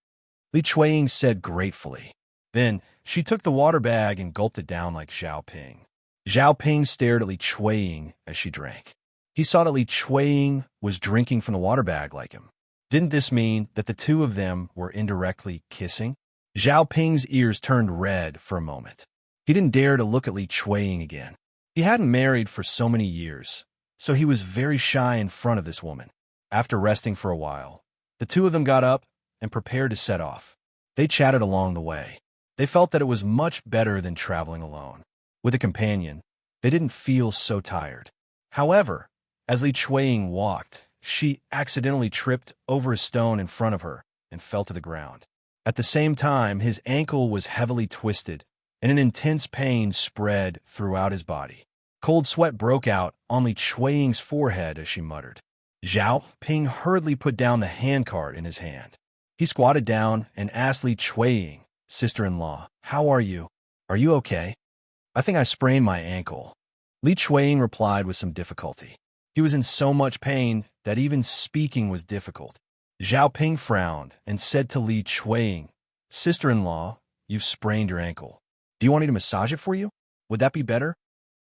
Li Chuiying said gratefully. Then, she took the water bag and gulped it down like Zhao Ping. Zhao Ping stared at Li Chuiying as she drank. He saw that Li Chuiying was drinking from the water bag like him. Didn't this mean that the two of them were indirectly kissing? Zhao Ping's ears turned red for a moment. He didn't dare to look at Li Chuiying again. He hadn't married for so many years, so he was very shy in front of this woman. After resting for a while, the two of them got up and prepared to set off. They chatted along the way. They felt that it was much better than traveling alone. With a companion, they didn't feel so tired. However, as Li Chuiying walked, she accidentally tripped over a stone in front of her and fell to the ground. At the same time, his ankle was heavily twisted, and an intense pain spread throughout his body. Cold sweat broke out on Li Chuiying's forehead as she muttered. Zhao Ping hurriedly put down the handcart in his hand. He squatted down and asked Li Chuiying, sister-in-law, how are you? Are you okay? I think I sprained my ankle. Li Chuiying replied with some difficulty. He was in so much pain that even speaking was difficult. Zhao Ping frowned and said to Li Chuiying, sister-in-law, you've sprained your ankle. Do you want me to massage it for you? Would that be better?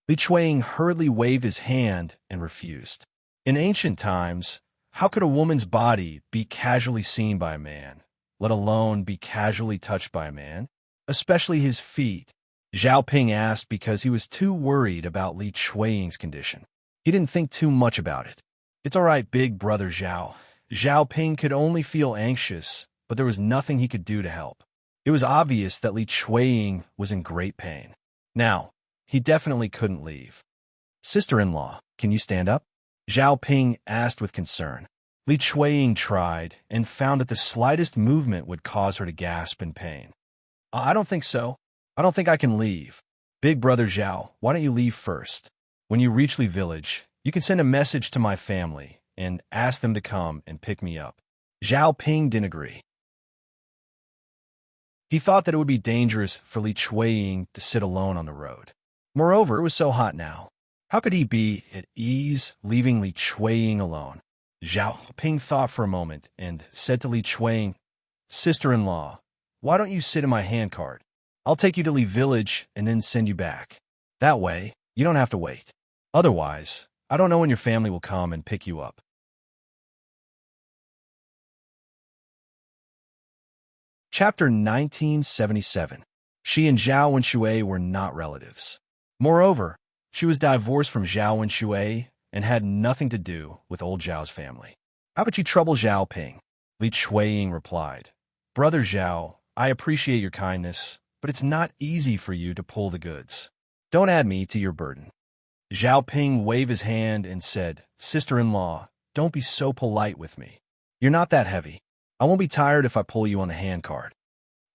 Li Chuiying hurriedly waved his hand and refused. In ancient times, how could a woman's body be casually seen by a man, let alone be casually touched by a man, especially his feet? Zhao Ping asked because he was too worried about Li Chuiying's condition. He didn't think too much about it. It's all right, big brother Zhao. Zhao Ping could only feel anxious, but there was nothing he could do to help. It was obvious that Li Chuiying was in great pain. Now, he definitely couldn't leave. Sister-in-law, can you stand up? Zhao Ping asked with concern. Li Chuiying tried and found that the slightest movement would cause her to gasp in pain. I don't think so. I don't think I can leave. Big brother Zhao, why don't you leave first? When you reach Li Village, you can send a message to my family and ask them to come and pick me up. Zhao Ping didn't agree. He thought that it would be dangerous for Li Chuiying to sit alone on the road. Moreover, it was so hot now. How could he be at ease leaving Li Chuiying alone? Zhao Ping thought for a moment and said to Li Chuiying, sister-in-law, why don't you sit in my handcart? I'll take you to Li Village and then send you back. That way, you don't have to wait. Otherwise, I don't know when your family will come and pick you up. Chapter 1977. She and Zhao Wenshui were not relatives. Moreover, she was divorced from Zhao Wenshui and had nothing to do with old Zhao's family. How about you trouble Zhao Ping? Li Chueying replied. Brother Zhao, I appreciate your kindness, but it's not easy for you to pull the goods. Don't add me to your burden. Zhao Ping waved his hand and said, Sister-in-law, don't be so polite with me. You're not that heavy. I won't be tired if I pull you on the handcart.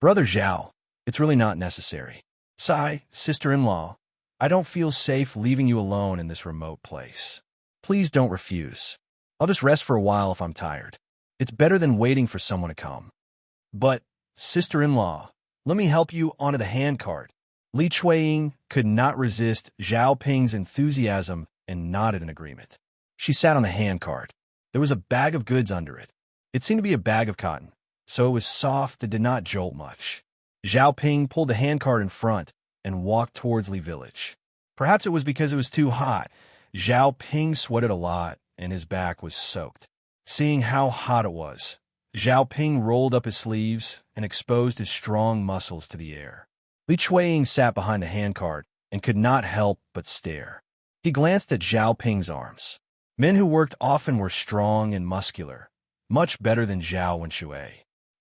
Brother Zhao, it's really not necessary. Sigh, sister-in-law, I don't feel safe leaving you alone in this remote place. Please don't refuse. I'll just rest for a while if I'm tired. It's better than waiting for someone to come. But, sister-in-law, let me help you onto the handcart. Li Chueying could not resist Zhao Ping's enthusiasm and nodded in agreement. She sat on the handcart. There was a bag of goods under it. It seemed to be a bag of cotton, so it was soft and did not jolt much. Zhao Ping pulled the handcart in front and walked towards Li Village. Perhaps it was because it was too hot. Zhao Ping sweated a lot, and his back was soaked. Seeing how hot it was, Zhao Ping rolled up his sleeves and exposed his strong muscles to the air. Li Chueying sat behind the handcart and could not help but stare. He glanced at Zhao Ping's arms. Men who worked often were strong and muscular, much better than Zhao Wenshui.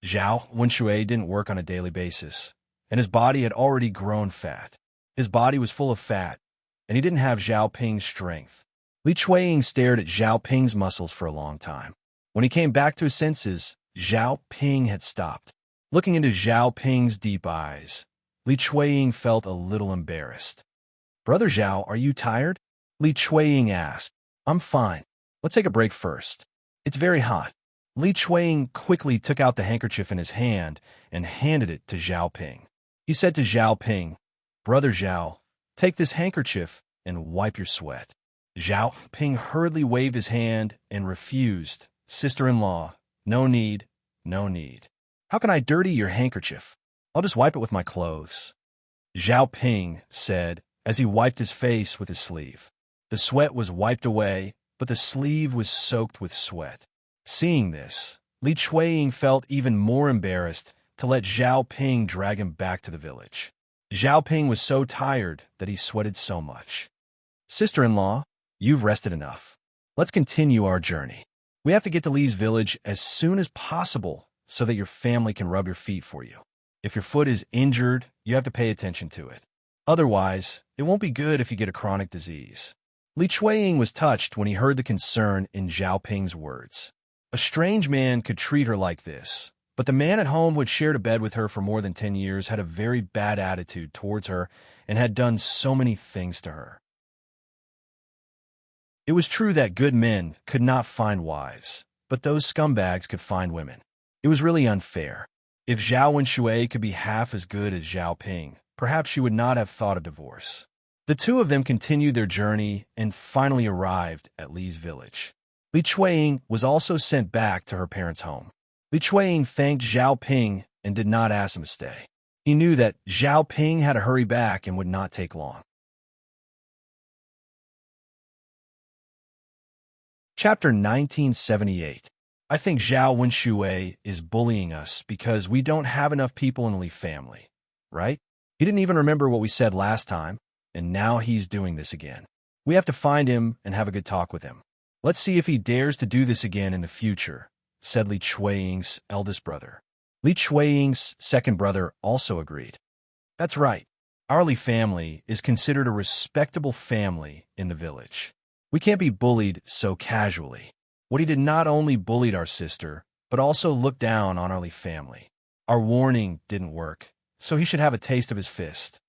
Zhao Wenshui didn't work on a daily basis, and his body had already grown fat. His body was full of fat, and he didn't have Zhao Ping's strength. Li Chueying stared at Zhao Ping's muscles for a long time. When he came back to his senses, Zhao Ping had stopped. Looking into Zhao Ping's deep eyes, Li Chueying felt a little embarrassed. Brother Zhao, are you tired? Li Chueying asked. I'm fine. Let's take a break first. It's very hot. Li Chueying quickly took out the handkerchief in his hand and handed it to Zhao Ping. He said to Zhao Ping, Brother Zhao, take this handkerchief and wipe your sweat. Zhao Ping hurriedly waved his hand and refused. Sister-in-law, no need, no need. How can I dirty your handkerchief? I'll just wipe it with my clothes. Zhao Ping said as he wiped his face with his sleeve. The sweat was wiped away, but the sleeve was soaked with sweat. Seeing this, Li Chueying felt even more embarrassed to let Zhao Ping drag him back to the village. Zhao Ping was so tired that he sweated so much. Sister-in-law, you've rested enough. Let's continue our journey. We have to get to Li's village as soon as possible so that your family can rub your feet for you. If your foot is injured, you have to pay attention to it. Otherwise, it won't be good if you get a chronic disease. Li Chueying was touched when he heard the concern in Zhao Ping's words. A strange man could treat her like this, but the man at home who had shared a bed with her for more than 10 years had a very bad attitude towards her and had done so many things to her. It was true that good men could not find wives, but those scumbags could find women. It was really unfair. If Zhao Wenshui could be half as good as Zhao Ping, perhaps she would not have thought of divorce. The two of them continued their journey and finally arrived at Li's village. Li Chueying was also sent back to her parents' home. Li Chueying thanked Zhao Ping and did not ask him to stay. He knew that Zhao Ping had to hurry back and would not take long. Chapter 1978. I think Zhao Wenshui is bullying us because we don't have enough people in the Li family, right? He didn't even remember what we said last time, and now he's doing this again. We have to find him and have a good talk with him. Let's see if he dares to do this again in the future, said Li Chueying's eldest brother. Li Chueying's second brother also agreed. That's right. Our Li family is considered a respectable family in the village. We can't be bullied so casually. What he did not only bullied our sister, but also looked down on our Li family. Our warning didn't work, so he should have a taste of his fist.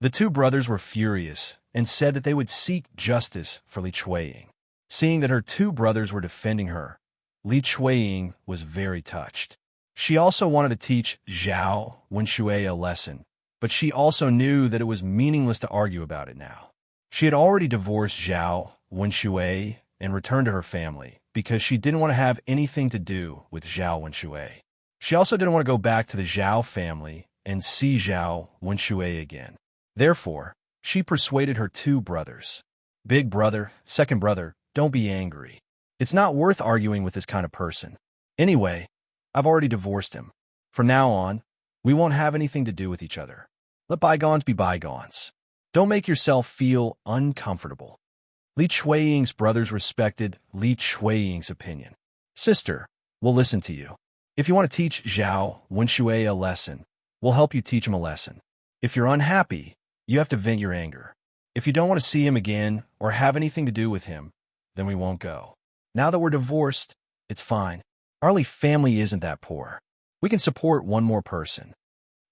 The two brothers were furious and said that they would seek justice for Li Chueying. Seeing that her two brothers were defending her, Li Chueying was very touched. She also wanted to teach Zhao Wenshui a lesson, but she also knew that it was meaningless to argue about it now. She had already divorced Zhao Wenshui and returned to her family because she didn't want to have anything to do with Zhao Wenshui. She also didn't want to go back to the Zhao family and see Zhao Wenshui again. Therefore, she persuaded her two brothers. Big brother, second brother, don't be angry. It's not worth arguing with this kind of person. Anyway, I've already divorced him. From now on, We won't have anything to do with each other. Let bygones be bygones. Don't make yourself feel uncomfortable. Li Chueying's brothers respected Li Chueying's opinion. Sister, we'll listen to you. If you want to teach Zhao Wenshui a lesson, we'll help you teach him a lesson. If you're unhappy, you have to vent your anger. If you don't want to see him again or have anything to do with him, then we won't go. Now that we're divorced, it's fine. Our Li family isn't that poor. We can support one more person.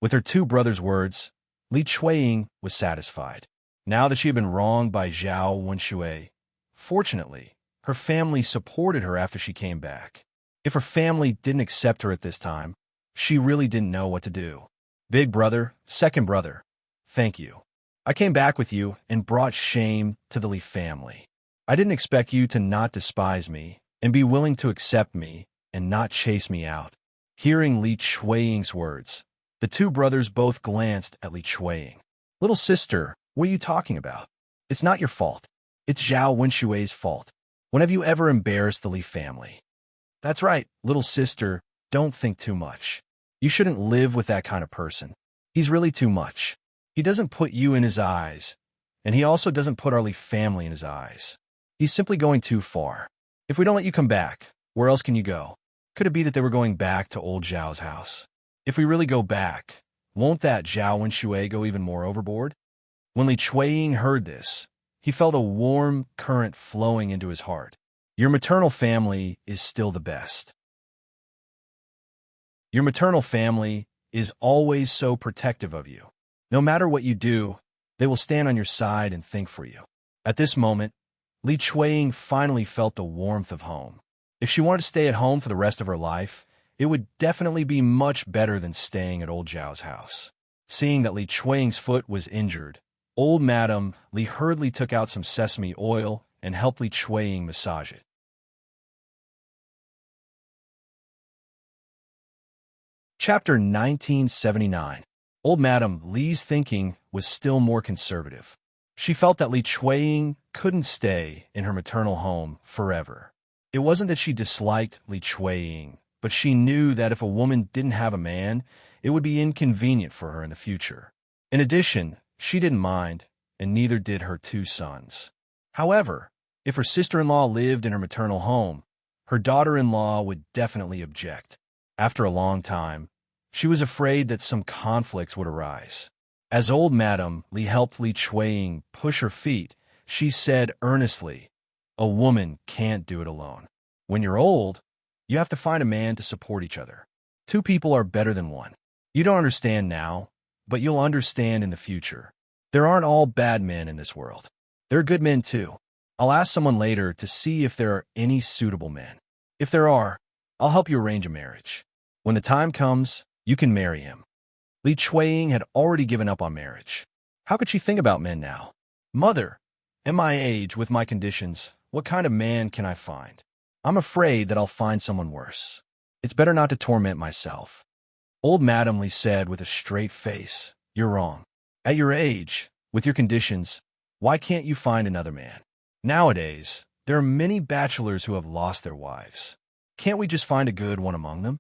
With her two brothers' words, Li Chueying was satisfied. Now that she had been wronged by Zhao Wenshui, fortunately, her family supported her after she came back. If her family didn't accept her at this time, she really didn't know what to do. Big brother, second brother, thank you. I came back with you and brought shame to the Li family. I didn't expect you to not despise me and be willing to accept me and not chase me out. Hearing Li Chueying's words, the two brothers both glanced at Li Chueying. Little sister, what are you talking about? It's not your fault. It's Zhao Wenshui's fault. When have you ever embarrassed the Li family? That's right, little sister, don't think too much. You shouldn't live with that kind of person. He's really too much. He doesn't put you in his eyes, and he also doesn't put our Li family in his eyes. He's simply going too far. If we don't let you come back, where else can you go? Could it be that they were going back to old Zhao's house? If we really go back, won't that Zhao Wenshui go even more overboard? When Li Chueying heard this, he felt a warm current flowing into his heart. Your maternal family is still the best. Your maternal family is always so protective of you. No matter what you do, they will stand on your side and think for you. At this moment, Li Chueying finally felt the warmth of home. If she wanted to stay at home for the rest of her life, it would definitely be much better than staying at old Zhao's house. Seeing that Li Chueying's foot was injured, old Madame Li hurriedly took out some sesame oil and helped Li Chueying massage it. Chapter 1979. Old Madame Li's thinking was still more conservative. She felt that Li Chueying couldn't stay in her maternal home forever. It wasn't that she disliked Li Chueying, but she knew that if a woman didn't have a man, it would be inconvenient for her in the future. In addition, she didn't mind, and neither did her two sons. However, if her sister-in-law lived in her maternal home, her daughter-in-law would definitely object. After a long time, she was afraid that some conflicts would arise. As old Madame Li helped Li Chueying push her feet, she said earnestly, "A woman can't do it alone. When you're old, you have to find a man to support each other. Two people are better than one. You don't understand now, but you'll understand in the future. There aren't all bad men in this world. There are good men too. I'll ask someone later to see if there are any suitable men. If there are, I'll help you arrange a marriage. When the time comes, you can marry him." Li Chueying had already given up on marriage. How could she think about men now? "Mother, at my age, with my conditions, what kind of man can I find? I'm afraid that I'll find someone worse. It's better not to torment myself." Old Madame Li said with a straight face, "You're wrong. At your age, with your conditions, why can't you find another man? Nowadays, there are many bachelors who have lost their wives. Can't we just find a good one among them?"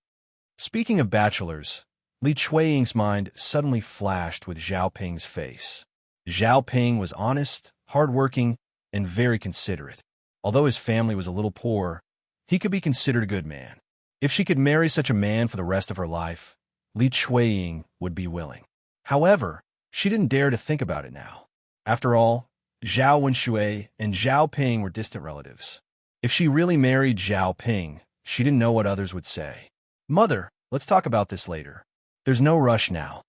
Speaking of bachelors, Li Chueying's mind suddenly flashed with Zhao Ping's face. Zhao Ping was honest, hardworking, and very considerate. Although his family was a little poor, he could be considered a good man. If she could marry such a man for the rest of her life, Li Chueying would be willing. However, she didn't dare to think about it now. After all, Zhao Wenshui and Zhao Ping were distant relatives. If she really married Zhao Ping, she didn't know what others would say. "Mother, let's talk about this later. There's no rush now."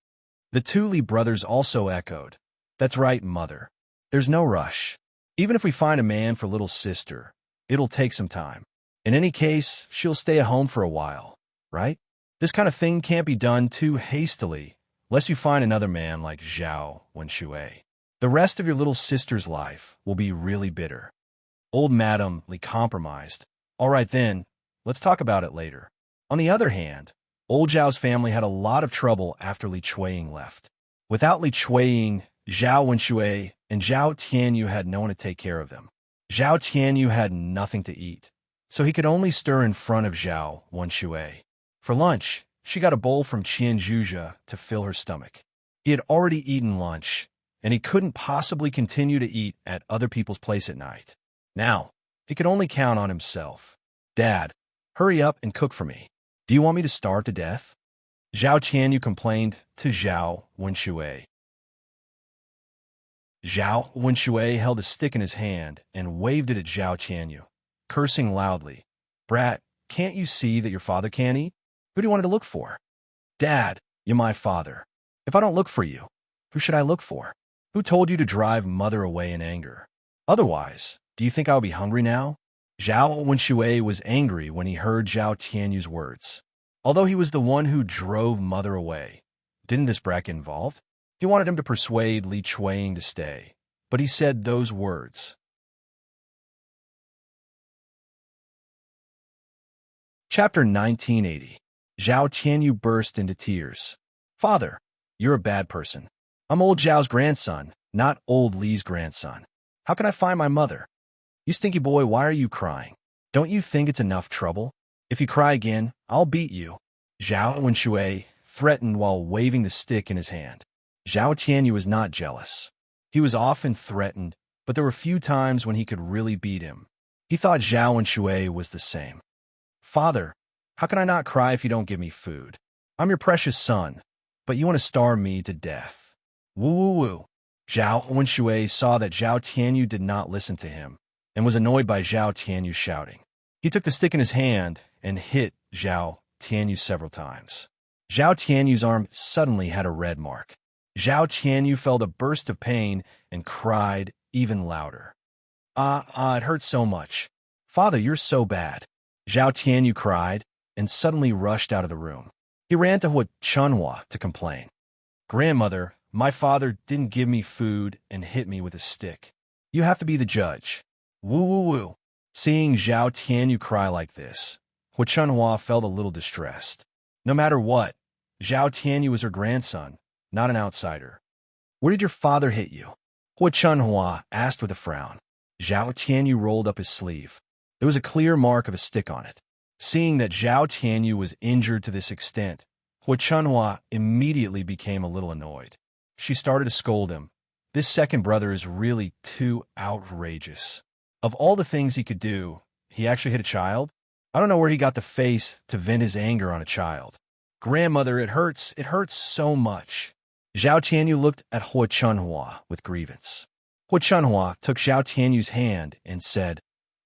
The two Li brothers also echoed, "That's right, Mother. There's no rush. Even if we find a man for little sister, it'll take some time. In any case, she'll stay at home for a while, right? This kind of thing can't be done too hastily, lest you find another man like Zhao Wenshui. The rest of your little sister's life will be really bitter." Old Madame Li compromised. "All right then, let's talk about it later." On the other hand, old Zhao's family had a lot of trouble after Li Chueying left. Without Li Chueying, Zhao Wenshui and Zhao Tianyu had no one to take care of them. Zhao Tianyu had nothing to eat, so he could only stir in front of Zhao Wenshui. For lunch, She got a bowl from Qian Zhuzha to fill her stomach. He had already eaten lunch, and he couldn't possibly continue to eat at other people's place at night. Now, he could only count on himself. Dad, hurry up and cook for me. Do you want me to starve to death? Zhao Qianyu complained to Zhao Wenshui. Zhao Wenshui held a stick in his hand and waved it at Zhao Qianyu, cursing loudly. Brat, can't you see that your father can't eat? Who do you want to look for? Dad, you're my father. If I don't look for you, who should I look for? Who told you to drive mother away in anger? Otherwise, do you think I'll be hungry now? Zhao Wenshui was angry when he heard Zhao Tianyu's words. Although he was the one who drove mother away, didn't this brat get involved? He wanted him to persuade Li Chuiying to stay, but he said those words. Chapter 1980. Zhao Tianyu burst into tears. Father, you're a bad person. I'm old Zhao's grandson, not old Li's grandson. How can I find my mother? You stinky boy, why are you crying? Don't you think it's enough trouble? If you cry again, I'll beat you. Zhao Wenshui threatened while waving the stick in his hand. Zhao Tianyu was not jealous. He was often threatened, but there were few times when he could really beat him. He thought Zhao Wenshui was the same. Father, how can I not cry if you don't give me food? I'm your precious son, but you want to starve me to death. Woo woo woo. Zhao Wenshui saw that Zhao Tianyu did not listen to him and was annoyed by Zhao Tianyu shouting. He took the stick in his hand and hit Zhao Tianyu several times. Zhao Tianyu's arm suddenly had a red mark. Zhao Tianyu felt a burst of pain and cried even louder. It hurts so much. Father, you're so bad. Zhao Tianyu cried and suddenly rushed out of the room. He ran to Hua Chunhua to complain. Grandmother, my father didn't give me food and hit me with a stick. You have to be the judge. Woo woo woo. Seeing Zhao Tianyu cry like this, Hua Chunhua felt a little distressed. No matter what, Zhao Tianyu was her grandson, not an outsider. Where did your father hit you? Hua Chunhua asked with a frown. Zhao Tianyu rolled up his sleeve. There was a clear mark of a stick on it. Seeing that Zhao Tianyu was injured to this extent, Hua Chunhua immediately became a little annoyed. She started to scold him. This second brother is really too outrageous. Of all the things he could do, he actually hit a child? I don't know where he got the face to vent his anger on a child. Grandmother, it hurts so much. Zhao Tianyu looked at Hua Chunhua with grievance. Hua Chunhua took Zhao Tianyu's hand and said,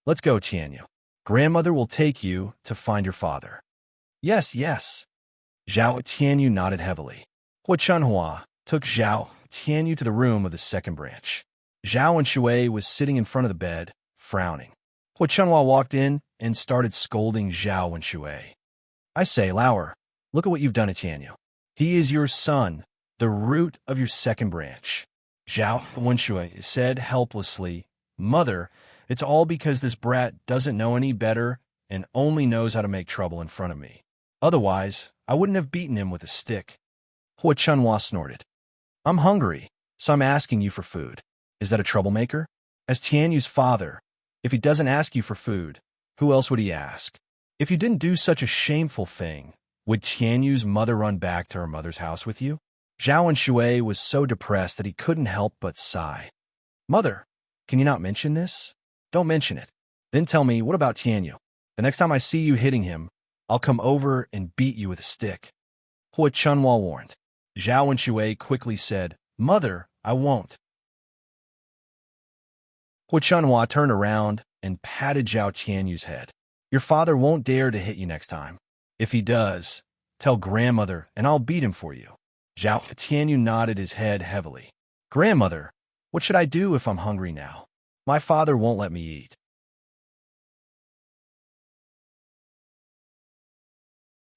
Let's go, Tianyu. Grandmother will take you to find your father. Yes, yes. Zhao Tianyu nodded heavily. Hua Chunhua took Zhao Tianyu to the room of the second branch. Zhao Wenshui was sitting in front of the bed, frowning. Hua Chunhua walked in and started scolding Zhao Wenshui. I say, Lauer, look at what you've done to Tianyu. He is your son, the root of your second branch. Zhao Wenshui said helplessly, Mother, it's all because this brat doesn't know any better and only knows how to make trouble in front of me. Otherwise, I wouldn't have beaten him with a stick. Hua Chunhua snorted. I'm hungry, so I'm asking you for food. Is that a troublemaker? As Tianyu's father, if he doesn't ask you for food, who else would he ask? If you didn't do such a shameful thing, would Tianyu's mother run back to her mother's house with you? Zhao Wenshui was so depressed that he couldn't help but sigh. Mother, can you not mention this? Don't mention it. Then tell me, what about Tianyu? The next time I see you hitting him, I'll come over and beat you with a stick. Hua Chunhua warned. Zhao Wenshui quickly said, Mother, I won't. Hua Chunhua turned around and patted Zhao Tianyu's head. Your father won't dare to hit you next time. If he does, tell grandmother and I'll beat him for you. Zhao Tianyu nodded his head heavily. Grandmother, what should I do if I'm hungry now? My father won't let me eat.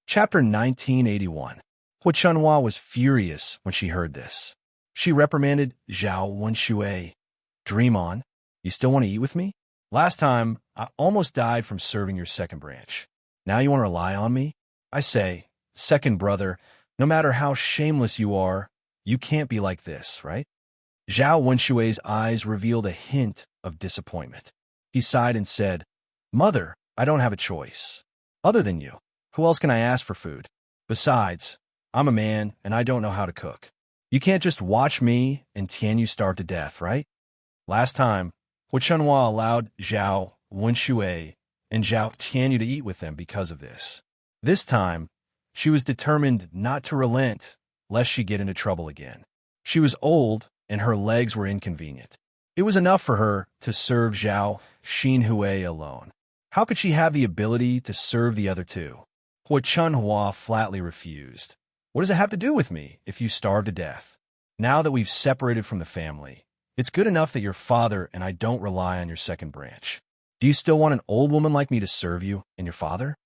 Chapter 1981. Hua Chunhua was furious when she heard this. She reprimanded Zhao Wenshui. Dream on. You still want to eat with me? Last time, I almost died from serving your second branch. Now you want to rely on me? I say, second brother, no matter how shameless you are, you can't be like this, right? Zhao Wenshui's eyes revealed a hint of disappointment. He sighed and said, Mother, I don't have a choice. Other than you, who else can I ask for food? Besides, I'm a man and I don't know how to cook. You can't just watch me and Tianyu starve to death, right? Last time, Hu Chunhua allowed Zhao Wenshui and Zhao Tianyu to eat with them because of this. This time, she was determined not to relent lest she get into trouble again. She was old and her legs were inconvenient. It was enough for her to serve Zhao Xinhui alone. How could she have the ability to serve the other two? Hu Chunhua flatly refused. What does it have to do with me if you starve to death? Now that we've separated from the family, it's good enough that your father and I don't rely on your second branch. Do you still want an old woman like me to serve you and your father?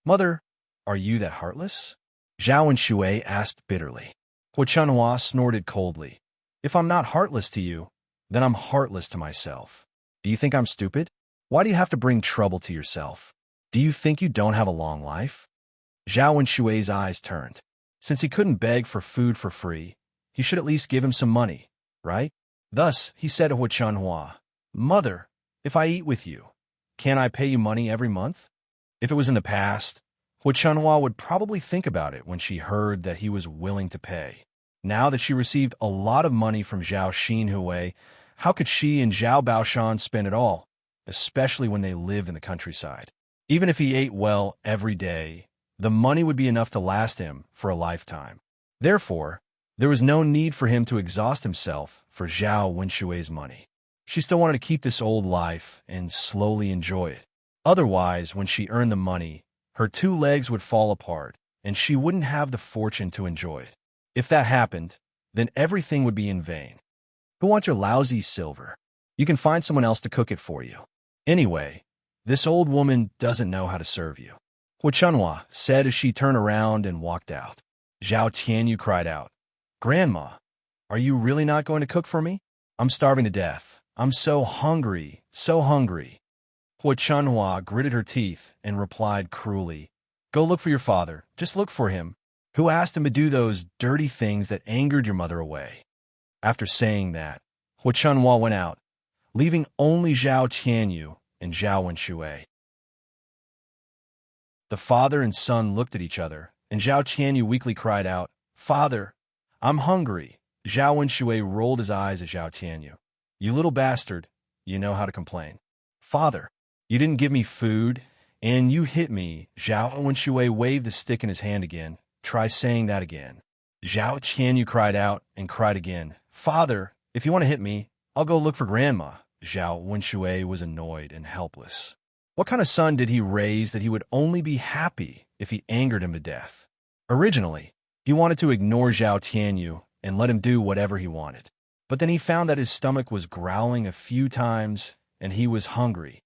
Mother, are you that heartless? Zhao and Shui asked bitterly. Hu Chunhua snorted coldly. If I'm not heartless to you, then I'm heartless to myself. Do you think I'm stupid? Why do you have to bring trouble to yourself? Do you think you don't have a long life? Zhao and Shui's eyes turned. Since he couldn't beg for food for free, he should at least give him some money, right? Thus, he said to Hu Chunhua, Mother, if I eat with you, can I pay you money every month? If it was in the past, Hu Chunhua would probably think about it when she heard that he was willing to pay. Now that she received a lot of money from Zhao Xinhui, how could she and Zhao Baoshan spend it all, especially when they lived in the countryside? Even if he ate well every day, the money would be enough to last him for a lifetime. Therefore, there was no need for him to exhaust himself for Zhao Wenshui's money. She still wanted to keep this old life and slowly enjoy it. Otherwise, when she earned the money, her two legs would fall apart, and she wouldn't have the fortune to enjoy it. If that happened, then everything would be in vain. Who wants your lousy silver? You can find someone else to cook it for you. Anyway, this old woman doesn't know how to serve you. Hu Chunhua said as she turned around and walked out. Zhao Tianyu cried out, Grandma, are you really not going to cook for me? I'm starving to death. I'm so hungry, so hungry. Hu Chunhua gritted her teeth and replied cruelly, Go look for your father. Just look for him. Who asked him to do those dirty things that angered your mother away? After saying that, Hu Chunhua went out, leaving only Zhao Tianyu and Zhao Wenshui. The father and son looked at each other, and Zhao Tianyu weakly cried out, Father, I'm hungry. Zhao Wenshui rolled his eyes at Zhao Tianyu. You little bastard, you know how to complain. Father, you didn't give me food, and you hit me. Zhao Wenshui waved the stick in his hand again. Try saying that again. Zhao Tianyu cried out and cried again. Father, if you want to hit me, I'll go look for Grandma. Zhao Wenshui was annoyed and helpless. What kind of son did he raise that he would only be happy if he angered him to death? Originally, he wanted to ignore Zhao Tianyu and let him do whatever he wanted. But then he found that his stomach was growling a few times and he was hungry.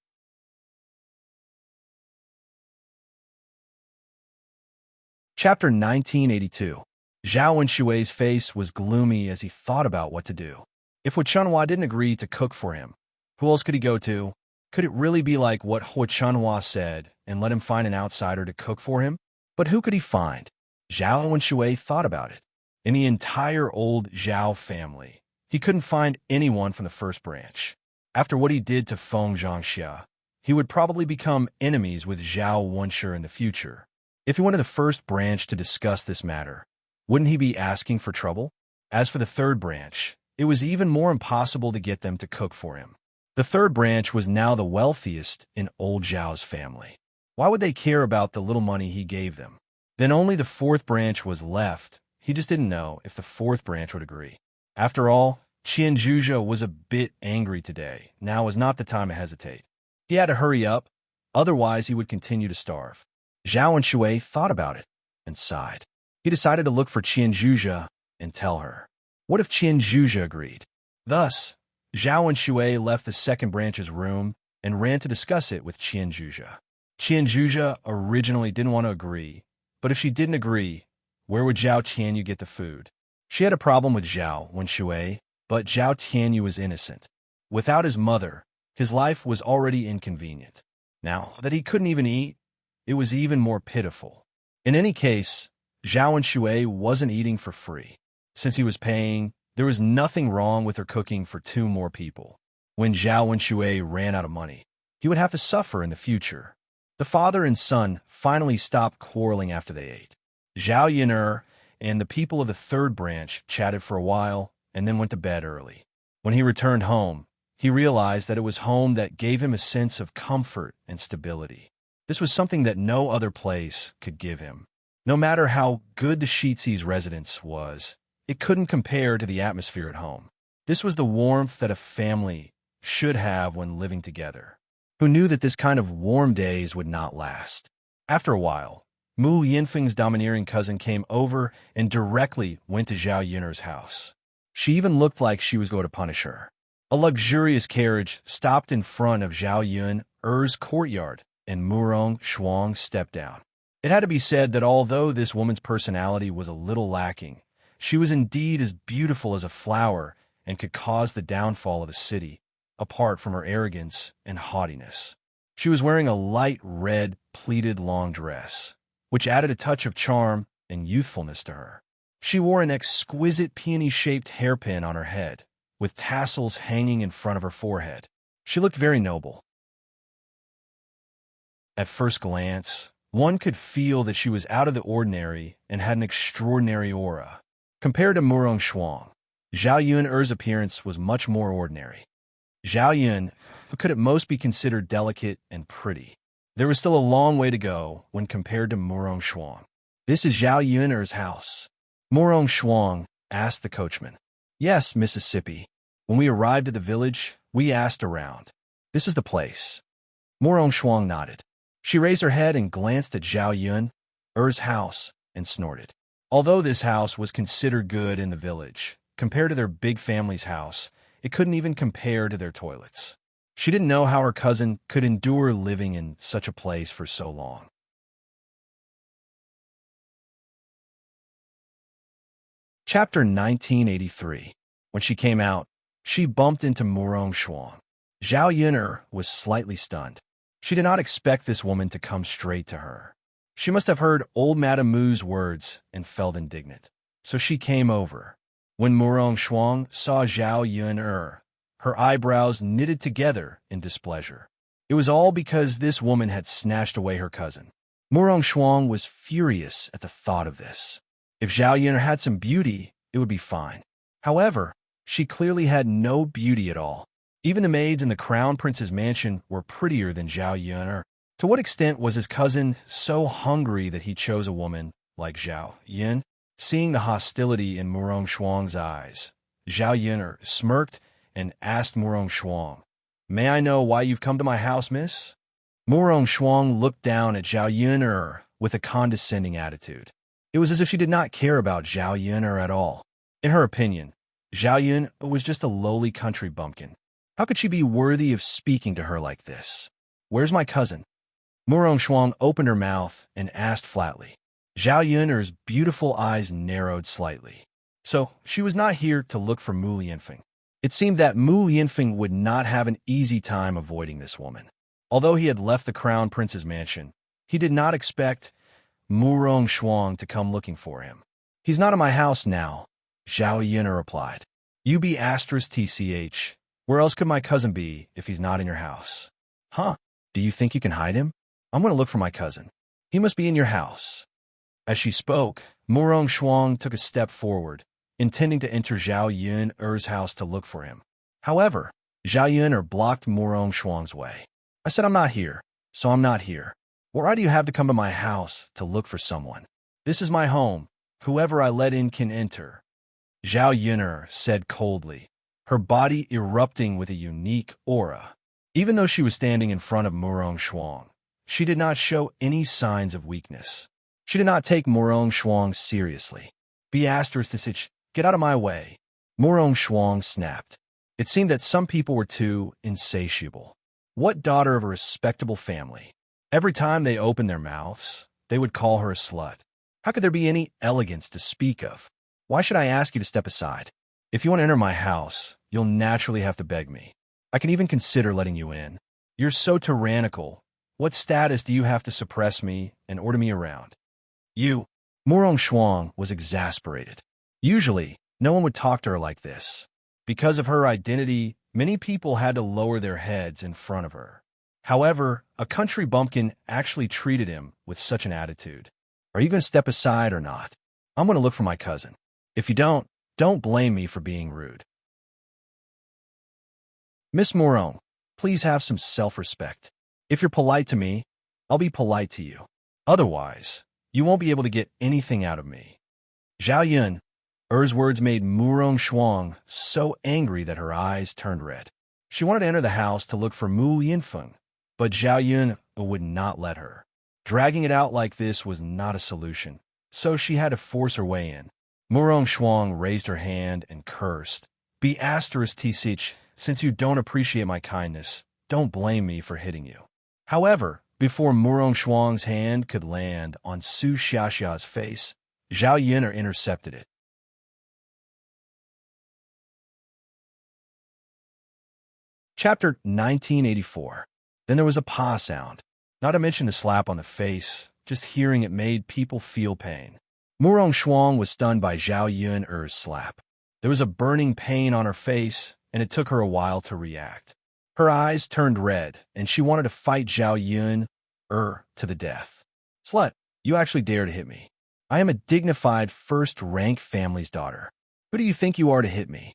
Chapter 1982. Zhao Wenshui's face was gloomy as he thought about what to do. If Hu Chunhua didn't agree to cook for him, who else could he go to? Could it really be like what Hu Chunhua said and let him find an outsider to cook for him? But who could he find? Zhao Wenshui thought about it. In the entire old Zhao family, he couldn't find anyone from the first branch. After what he did to Feng Zhangxia, he would probably become enemies with Zhao Wenshu in the future. If he went to the first branch to discuss this matter, wouldn't he be asking for trouble? As for the third branch, it was even more impossible to get them to cook for him. The third branch was now the wealthiest in old Zhao's family. Why would they care about the little money he gave them? Then only the fourth branch was left. He just didn't know if the fourth branch would agree. After all, Qian Zhuzhe was a bit angry today. Now was not the time to hesitate. He had to hurry up, otherwise he would continue to starve. Zhao Wenshui thought about it and sighed. He decided to look for Qian Zhuzhe and tell her. What if Qian Zhuzhe agreed? Thus, Zhao Wenshui left the second branch's room and ran to discuss it with Qian Zhuzhe. Qian Zhuzhe originally didn't want to agree, but if she didn't agree, where would Zhao Tianyu get the food? She had a problem with Zhao Wenshui, but Zhao Tianyu was innocent. Without his mother, his life was already inconvenient. Now that he couldn't even eat, it was even more pitiful. In any case, Zhao Wenshui wasn't eating for free. Since he was paying, there was nothing wrong with her cooking for 2 more people. When Zhao Wenshui ran out of money, he would have to suffer in the future. The father and son finally stopped quarreling after they ate. Zhao Yun'er and the people of the third branch chatted for a while and then went to bed early. When he returned home, he realized that it was home that gave him a sense of comfort and stability. This was something that no other place could give him. No matter how good the Sheetsy's residence was, it couldn't compare to the atmosphere at home. This was the warmth that a family should have when living together. Who knew that this kind of warm days would not last? After a while, Mu Yinfeng's domineering cousin came over and directly went to Zhao Yun'er's house. She even looked like she was going to punish her. A luxurious carriage stopped in front of Zhao Yun'er's courtyard, and Murong Shuang stepped down. It had to be said that although this woman's personality was a little lacking, she was indeed as beautiful as a flower and could cause the downfall of a city, apart from her arrogance and haughtiness. She was wearing a light red pleated long dress, which added a touch of charm and youthfulness to her. She wore an exquisite peony-shaped hairpin on her head, with tassels hanging in front of her forehead. She looked very noble. At first glance, one could feel that she was out of the ordinary and had an extraordinary aura. Compared to Murong Shuang, Zhao Yun'er's appearance was much more ordinary. Zhao Yun could at most be considered delicate and pretty. There was still a long way to go when compared to Murong Shuang. "This is Zhao Yun'er's house?" Murong Shuang asked the coachman. "Yes, Mississippi. When we arrived at the village, we asked around. This is the place." Murong Shuang nodded. She raised her head and glanced at Zhao Yun'er's house and snorted. Although this house was considered good in the village, compared to their big family's house, it couldn't even compare to their toilets. She didn't know how her cousin could endure living in such a place for so long. Chapter 1983. When she came out, she bumped into Murong Shuang. Zhao Yun'er was slightly stunned. She did not expect this woman to come straight to her. She must have heard old Madame Mu's words and felt indignant. So she came over. When Murong Shuang saw Zhao Yun'er, her eyebrows knitted together in displeasure. It was all because this woman had snatched away her cousin. Murong Shuang was furious at the thought of this. If Zhao Yun'er had some beauty, it would be fine. However, she clearly had no beauty at all. Even the maids in the crown prince's mansion were prettier than Zhao Yun'er. To what extent was his cousin so hungry that he chose a woman like Zhao Yun? Seeing the hostility in Murong Shuang's eyes, Zhao Yun'er smirked and asked Murong Shuang, "May I know why you've come to my house, miss?" Murong Shuang looked down at Zhao Yun'er with a condescending attitude. It was as if she did not care about Zhao Yun'er at all. In her opinion, Zhao Yun was just a lowly country bumpkin. How could she be worthy of speaking to her like this? "Where's my cousin?" Murong Shuang opened her mouth and asked flatly. Zhao Yun'er's beautiful eyes narrowed slightly. So she was not here to look for Mu Yinfeng. It seemed that Mu Yinfeng would not have an easy time avoiding this woman. Although he had left the crown prince's mansion, he did not expect Murong Shuang to come looking for him. "He's not in my house now," Zhao Yun'er replied. "You be *tch. Where else could my cousin be if he's not in your house?" "Huh? Do you think you can hide him? I'm going to look for my cousin. He must be in your house." As she spoke, Murong Shuang took a step forward, intending to enter Zhao Yun'er's house to look for him. However, Zhao Yun'er blocked Murong Shuang's way. "I said I'm not here, so I'm not here. Why do you have to come to my house to look for someone? This is my home. Whoever I let in can enter," Zhao Yun'er said coldly, her body erupting with a unique aura. Even though she was standing in front of Murong Shuang, she did not show any signs of weakness. She did not take Murong Shuang seriously. "Be *tch. Get out of my way," Murong Shuang snapped. It seemed that some people were too insatiable. What daughter of a respectable family? Every time they opened their mouths, they would call her a slut. How could there be any elegance to speak of? "Why should I ask you to step aside? If you want to enter my house, you'll naturally have to beg me. I can even consider letting you in. You're so tyrannical. What status do you have to suppress me and order me around?" "You." Murong Shuang was exasperated. Usually, no one would talk to her like this. Because of her identity, many people had to lower their heads in front of her. However, a country bumpkin actually treated him with such an attitude. Are you going to step aside or not? I'm going to look for my cousin. If you don't blame me for being rude. Miss Moreau, please have some self-respect. If you're polite to me, I'll be polite to you. Otherwise, you won't be able to get anything out of me. Zhao Yun, words made Murong Shuang so angry that her eyes turned red. She wanted to enter the house to look for Mu Yinfeng, but Zhao Yun would not let her. Dragging it out like this was not a solution, so she had to force her way in. Murong Shuang raised her hand and cursed. Be asterisk T6, since you don't appreciate my kindness, don't blame me for hitting you. However, before Murong Shuang's hand could land on Su Xiaxia's face, Zhao Yun intercepted it. Chapter 1984. Then there was a pa sound. Not to mention the slap on the face, just hearing it made people feel pain. Murong Shuang was stunned by Zhao Yun's slap. There was a burning pain on her face, and it took her a while to react. Her eyes turned red, and she wanted to fight Zhao Yun to the death. Slut, you actually dare to hit me. I am a dignified first-rank family's daughter. Who do you think you are to hit me?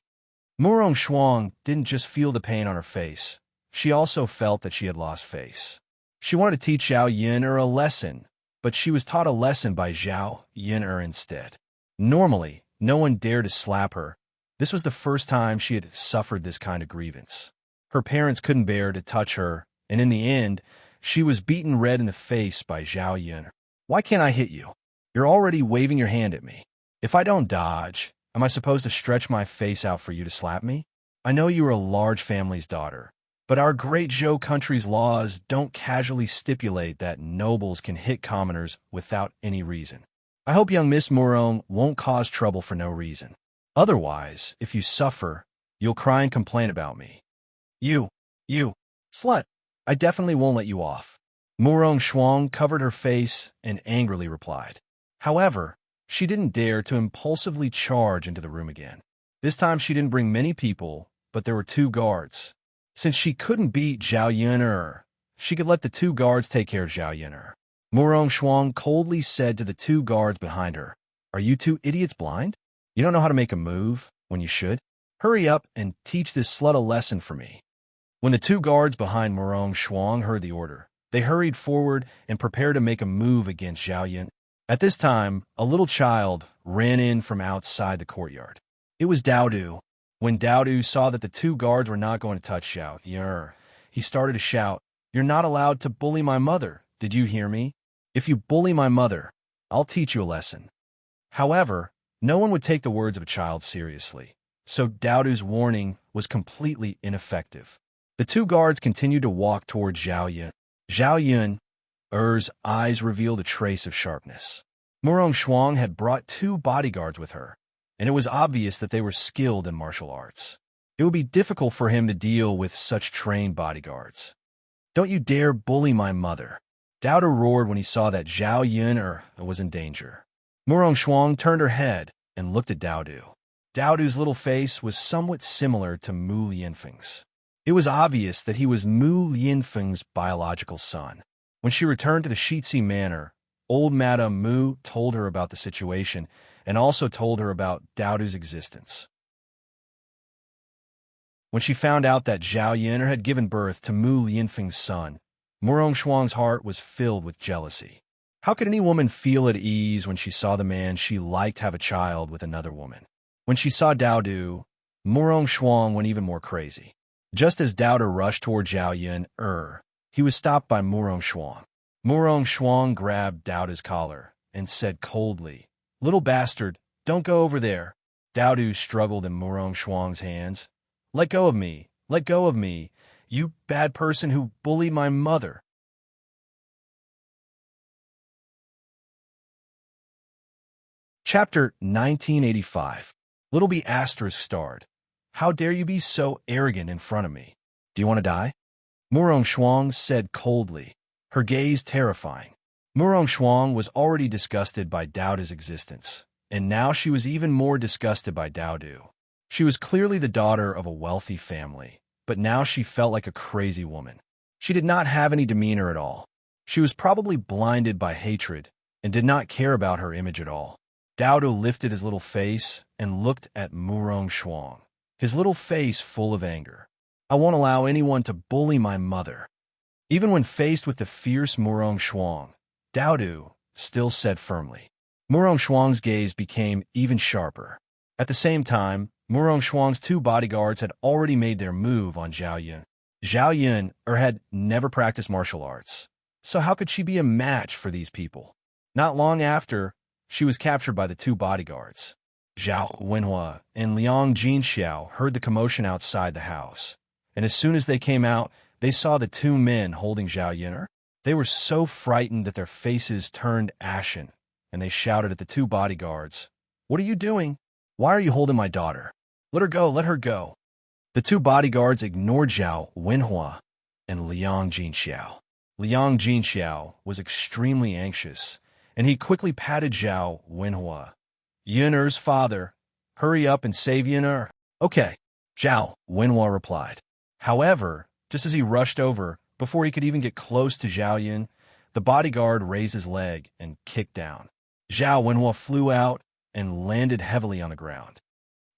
Murong Shuang didn't just feel the pain on her face. She also felt that she had lost face. She wanted to teach Zhao Yun a lesson, but she was taught a lesson by Zhao Yun instead. Normally, no one dared to slap her. This was the first time she had suffered this kind of grievance. Her parents couldn't bear to touch her, and in the end, she was beaten red in the face by Zhao Yun. Why can't I hit you? You're already waving your hand at me. If I don't dodge, am I supposed to stretch my face out for you to slap me? I know you are a large family's daughter, but our great Zhou country's laws don't casually stipulate that nobles can hit commoners without any reason. I hope young Miss Moreau won't cause trouble for no reason. Otherwise, if you suffer, you'll cry and complain about me. You, slut, I definitely won't let you off. Murong Shuang covered her face and angrily replied. However, she didn't dare to impulsively charge into the room again. This time she didn't bring many people, but there were 2 guards. Since she couldn't beat Zhao Yun, she could let the 2 guards take care of Zhao Yun. Murong Shuang coldly said to the 2 guards behind her, Are you 2 idiots blind? You don't know how to make a move when you should? Hurry up and teach this slut a lesson for me. When the 2 guards behind Murong Shuang heard the order, they hurried forward and prepared to make a move against Zhao Yun. At this time, a little child ran in from outside the courtyard. It was Daodu. When Daodu saw that the 2 guards were not going to touch Zhao Yun, he started to shout, You're not allowed to bully my mother. Did you hear me? If you bully my mother, I'll teach you a lesson. However, no one would take the words of a child seriously, so Daodu's warning was completely ineffective. The 2 guards continued to walk toward Zhao Yun. Zhao Yun's eyes revealed a trace of sharpness. Murong Shuang had brought 2 bodyguards with her, and it was obvious that they were skilled in martial arts. It would be difficult for him to deal with such trained bodyguards. Don't you dare bully my mother. Daodu roared when he saw that Zhao Yun was in danger. Murong Shuang turned her head and looked at Daodu. Daodu's little face was somewhat similar to Mu Yinfeng's. It was obvious that he was Mu Yinfeng's biological son. When she returned to the Shitsi Manor, old Madame Mu told her about the situation and also told her about Daodu's existence. When she found out that Zhao Yun had given birth to Mu Yinfeng's son, Murong Shuang's heart was filled with jealousy. How could any woman feel at ease when she saw the man she liked have a child with another woman? When she saw Daodu, Murong Shuang went even more crazy. Just as Daodu rushed toward Zhao Yun, he was stopped by Murong Shuang. Murong Shuang grabbed Daodu's collar and said coldly, Little bastard, don't go over there. Daodu struggled in Murong Shuang's hands. Let go of me, you bad person who bullied my mother. Chapter 1985. Little B asterisk starred. How dare you be so arrogant in front of me? Do you want to die? Murong Shuang said coldly, her gaze terrifying. Murong Shuang was already disgusted by Daodu's existence, and now she was even more disgusted by Daodu. She was clearly the daughter of a wealthy family, but now she felt like a crazy woman. She did not have any demeanor at all. She was probably blinded by hatred, and did not care about her image at all. Dowdu lifted his little face and looked at Murong Shuang, his little face full of anger. I won't allow anyone to bully my mother. Even when faced with the fierce Murong Shuang, Dowdu still said firmly. Murong Shuang's gaze became even sharper. At the same time, Murong Shuang's two bodyguards had already made their move on Zhao Yun. Zhao Yun had never practiced martial arts, so how could she be a match for these people? Not long after, she was captured by the two bodyguards. Zhao Wenhua and Liang Jinxiao heard the commotion outside the house, and as soon as they came out, they saw the two men holding Zhao Yun. They were so frightened that their faces turned ashen, and they shouted at the two bodyguards, "What are you doing? Why are you holding my daughter? Let her go, let her go." The two bodyguards ignored Zhao Wenhua and Liang Jinxiao. Liang Jinxiao was extremely anxious, and he quickly patted Zhao Wenhua. "Yun'er's father, hurry up and save Yun'er." "Okay," Zhao Wenhua replied. However, just as he rushed over, before he could even get close to Zhao Yun, the bodyguard raised his leg and kicked down. Zhao Wenhua flew out and landed heavily on the ground.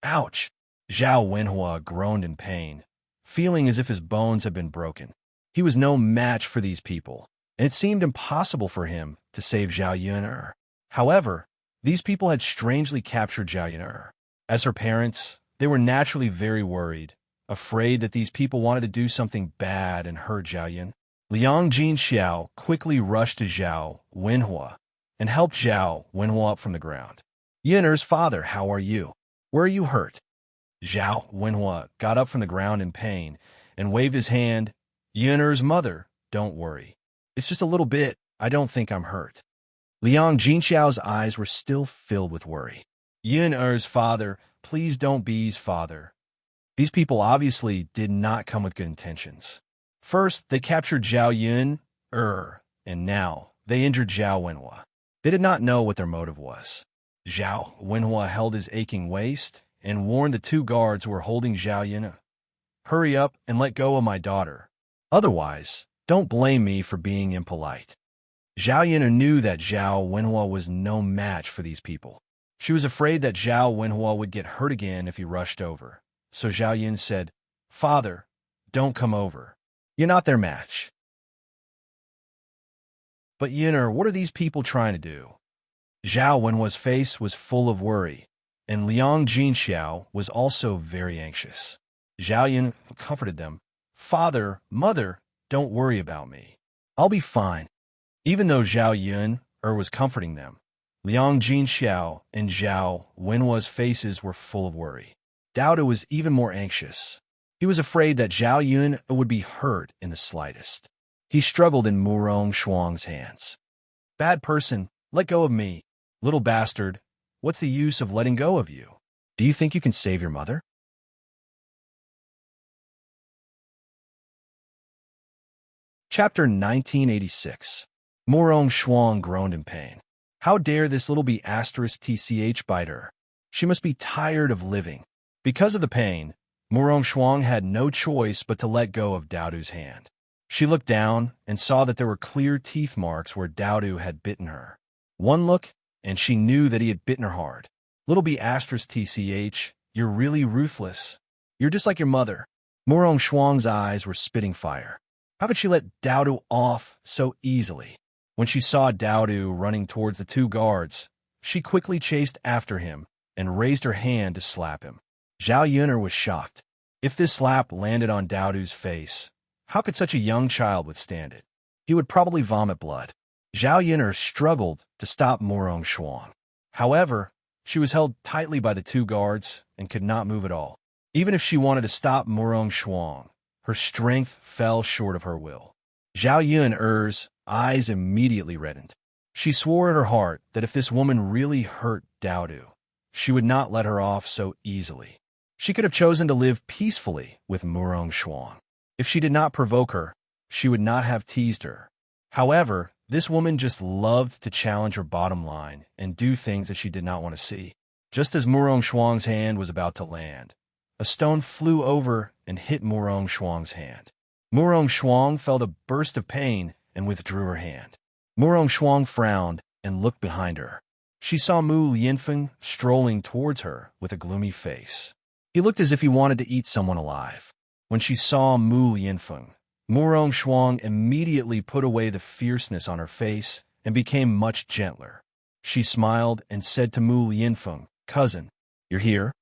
"Ouch!" Zhao Wenhua groaned in pain, feeling as if his bones had been broken. He was no match for these people, and it seemed impossible for him to save Zhao Yun'er. However, these people had strangely captured Zhao Yun'er. As her parents, they were naturally very worried, afraid that these people wanted to do something bad and hurt Zhao Yun. Liang Jinxiao quickly rushed to Zhao Wenhua and helped Zhao Wenhua up from the ground. "Yun'er's father, how are you? Where are you hurt?" Zhao Wenhua got up from the ground in pain and waved his hand. "Yun'er's mother, don't worry. It's just a little bit. I don't think I'm hurt." Liang Jinxiao's eyes were still filled with worry. "Yun'er's father, please don't be his father." These people obviously did not come with good intentions. First, they captured Zhao Yun, and now they injured Zhao Wenhua. They did not know what their motive was. Zhao Wenhua held his aching waist and warned the two guards who were holding Zhao Yun, "Hurry up and let go of my daughter. Otherwise, don't blame me for being impolite." Zhao Yun knew that Zhao Wenhua was no match for these people. She was afraid that Zhao Wenhua would get hurt again if he rushed over. So Zhao Yun said, "Father, don't come over. You're not their match." "But Yun'er, what are these people trying to do?" Zhao Wenhua's face was full of worry, and Liang Jinxiao was also very anxious. Zhao Yun comforted them. "Father, mother, don't worry about me. I'll be fine." Even though Zhao Yun was comforting them, Liang Jinxiao and Zhao Wenhua's faces were full of worry. Dowdu was even more anxious. He was afraid that Zhao Yun would be hurt in the slightest. He struggled in Murong Shuang's hands. "Bad person, let go of me. Little bastard, what's the use of letting go of you? Do you think you can save your mother?" Chapter 1986. Murong Shuang groaned in pain. How dare this little B***tch bite her? She must be tired of living. Because of the pain, Murong Shuang had no choice but to let go of Dowdu's hand. She looked down and saw that there were clear teeth marks where Dowdu had bitten her. One look, and she knew that he had bitten her hard. "Little B***tch, you're really ruthless. You're just like your mother." Murong Shuang's eyes were spitting fire. How could she let Dowdu off so easily? When she saw Dowdu running towards the two guards, she quickly chased after him and raised her hand to slap him. Zhao Yun was shocked. If this slap landed on Dowdu's face, how could such a young child withstand it? He would probably vomit blood. Zhao Yun struggled to stop Murong Shuang. However, she was held tightly by the two guards and could not move at all. Even if she wanted to stop Murong Shuang, her strength fell short of her will. Zhao Yun's eyes immediately reddened. She swore at her heart that if this woman really hurt Dowdu, she would not let her off so easily. She could have chosen to live peacefully with Murong Shuang. If she did not provoke her, she would not have teased her. However, this woman just loved to challenge her bottom line and do things that she did not want to see. Just as Murong Shuang's hand was about to land, a stone flew over and hit Murong Shuang's hand. Murong Shuang felt a burst of pain and withdrew her hand. Murong Shuang frowned and looked behind her. She saw Mu Lianfeng strolling towards her with a gloomy face. He looked as if he wanted to eat someone alive. When she saw Mu Lianfeng, Murong Shuang immediately put away the fierceness on her face and became much gentler. She smiled and said to Mu Lianfeng, "Cousin, you're here?"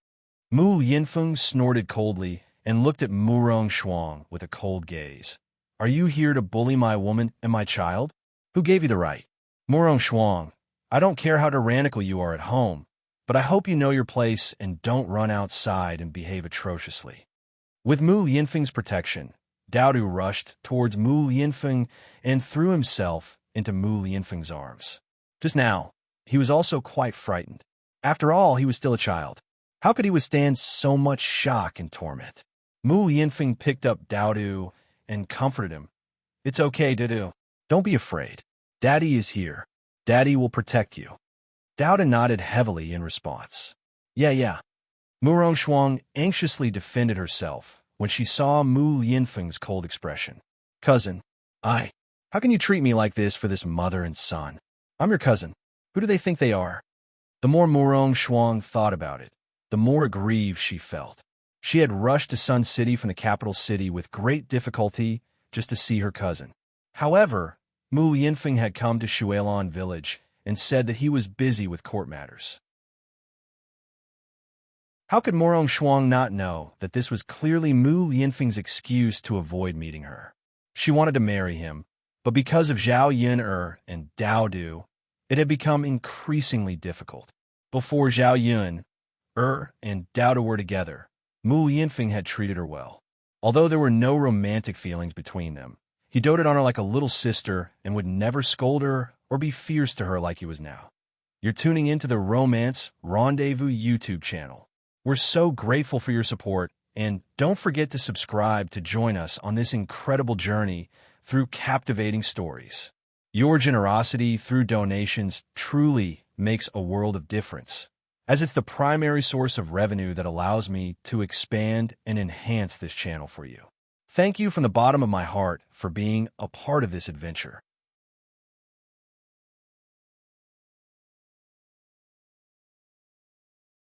Mu Lianfeng snorted coldly and looked at Murong Shuang with a cold gaze. "Are you here to bully my woman and my child? Who gave you the right?" "Murong Shuang, I don't care how tyrannical you are at home, but I hope you know your place and don't run outside and behave atrociously." With Mu Lianfeng's protection, Daodu rushed towards Mu Lianfeng and threw himself into Mu Lianfeng's arms. Just now, he was also quite frightened. After all, he was still a child. How could he withstand so much shock and torment? Mu Lianfeng picked up Daodu and comforted him. "It's okay, Daodu. Don't be afraid. Daddy is here. Daddy will protect you." Daodu nodded heavily in response. Yeah. Murong Shuang anxiously defended herself when she saw Mu Lianfeng's cold expression. "Cousin, how can you treat me like this for this mother and son? I'm your cousin. Who do they think they are?" The more Murong Shuang thought about it, the more aggrieved she felt. She had rushed to Sun City from the capital city with great difficulty just to see her cousin. However, Mu Lianfeng had come to Shuilan village and said that he was busy with court matters. How could Murong Shuang not know that this was clearly Mu Lianfeng's excuse to avoid meeting her? She wanted to marry him, but because of Zhao Yun and Daodu, it had become increasingly difficult. Before Zhao Yun, and Daodu were together, Mu Lianfeng had treated her well. Although there were no romantic feelings between them, he doted on her like a little sister and would never scold her or be fierce to her like he was now. You're tuning into the Romance Rendezvous YouTube channel. We're so grateful for your support, and don't forget to subscribe to join us on this incredible journey through captivating stories. Your generosity through donations truly makes a world of difference, as it's the primary source of revenue that allows me to expand and enhance this channel for you. Thank you from the bottom of my heart for being a part of this adventure.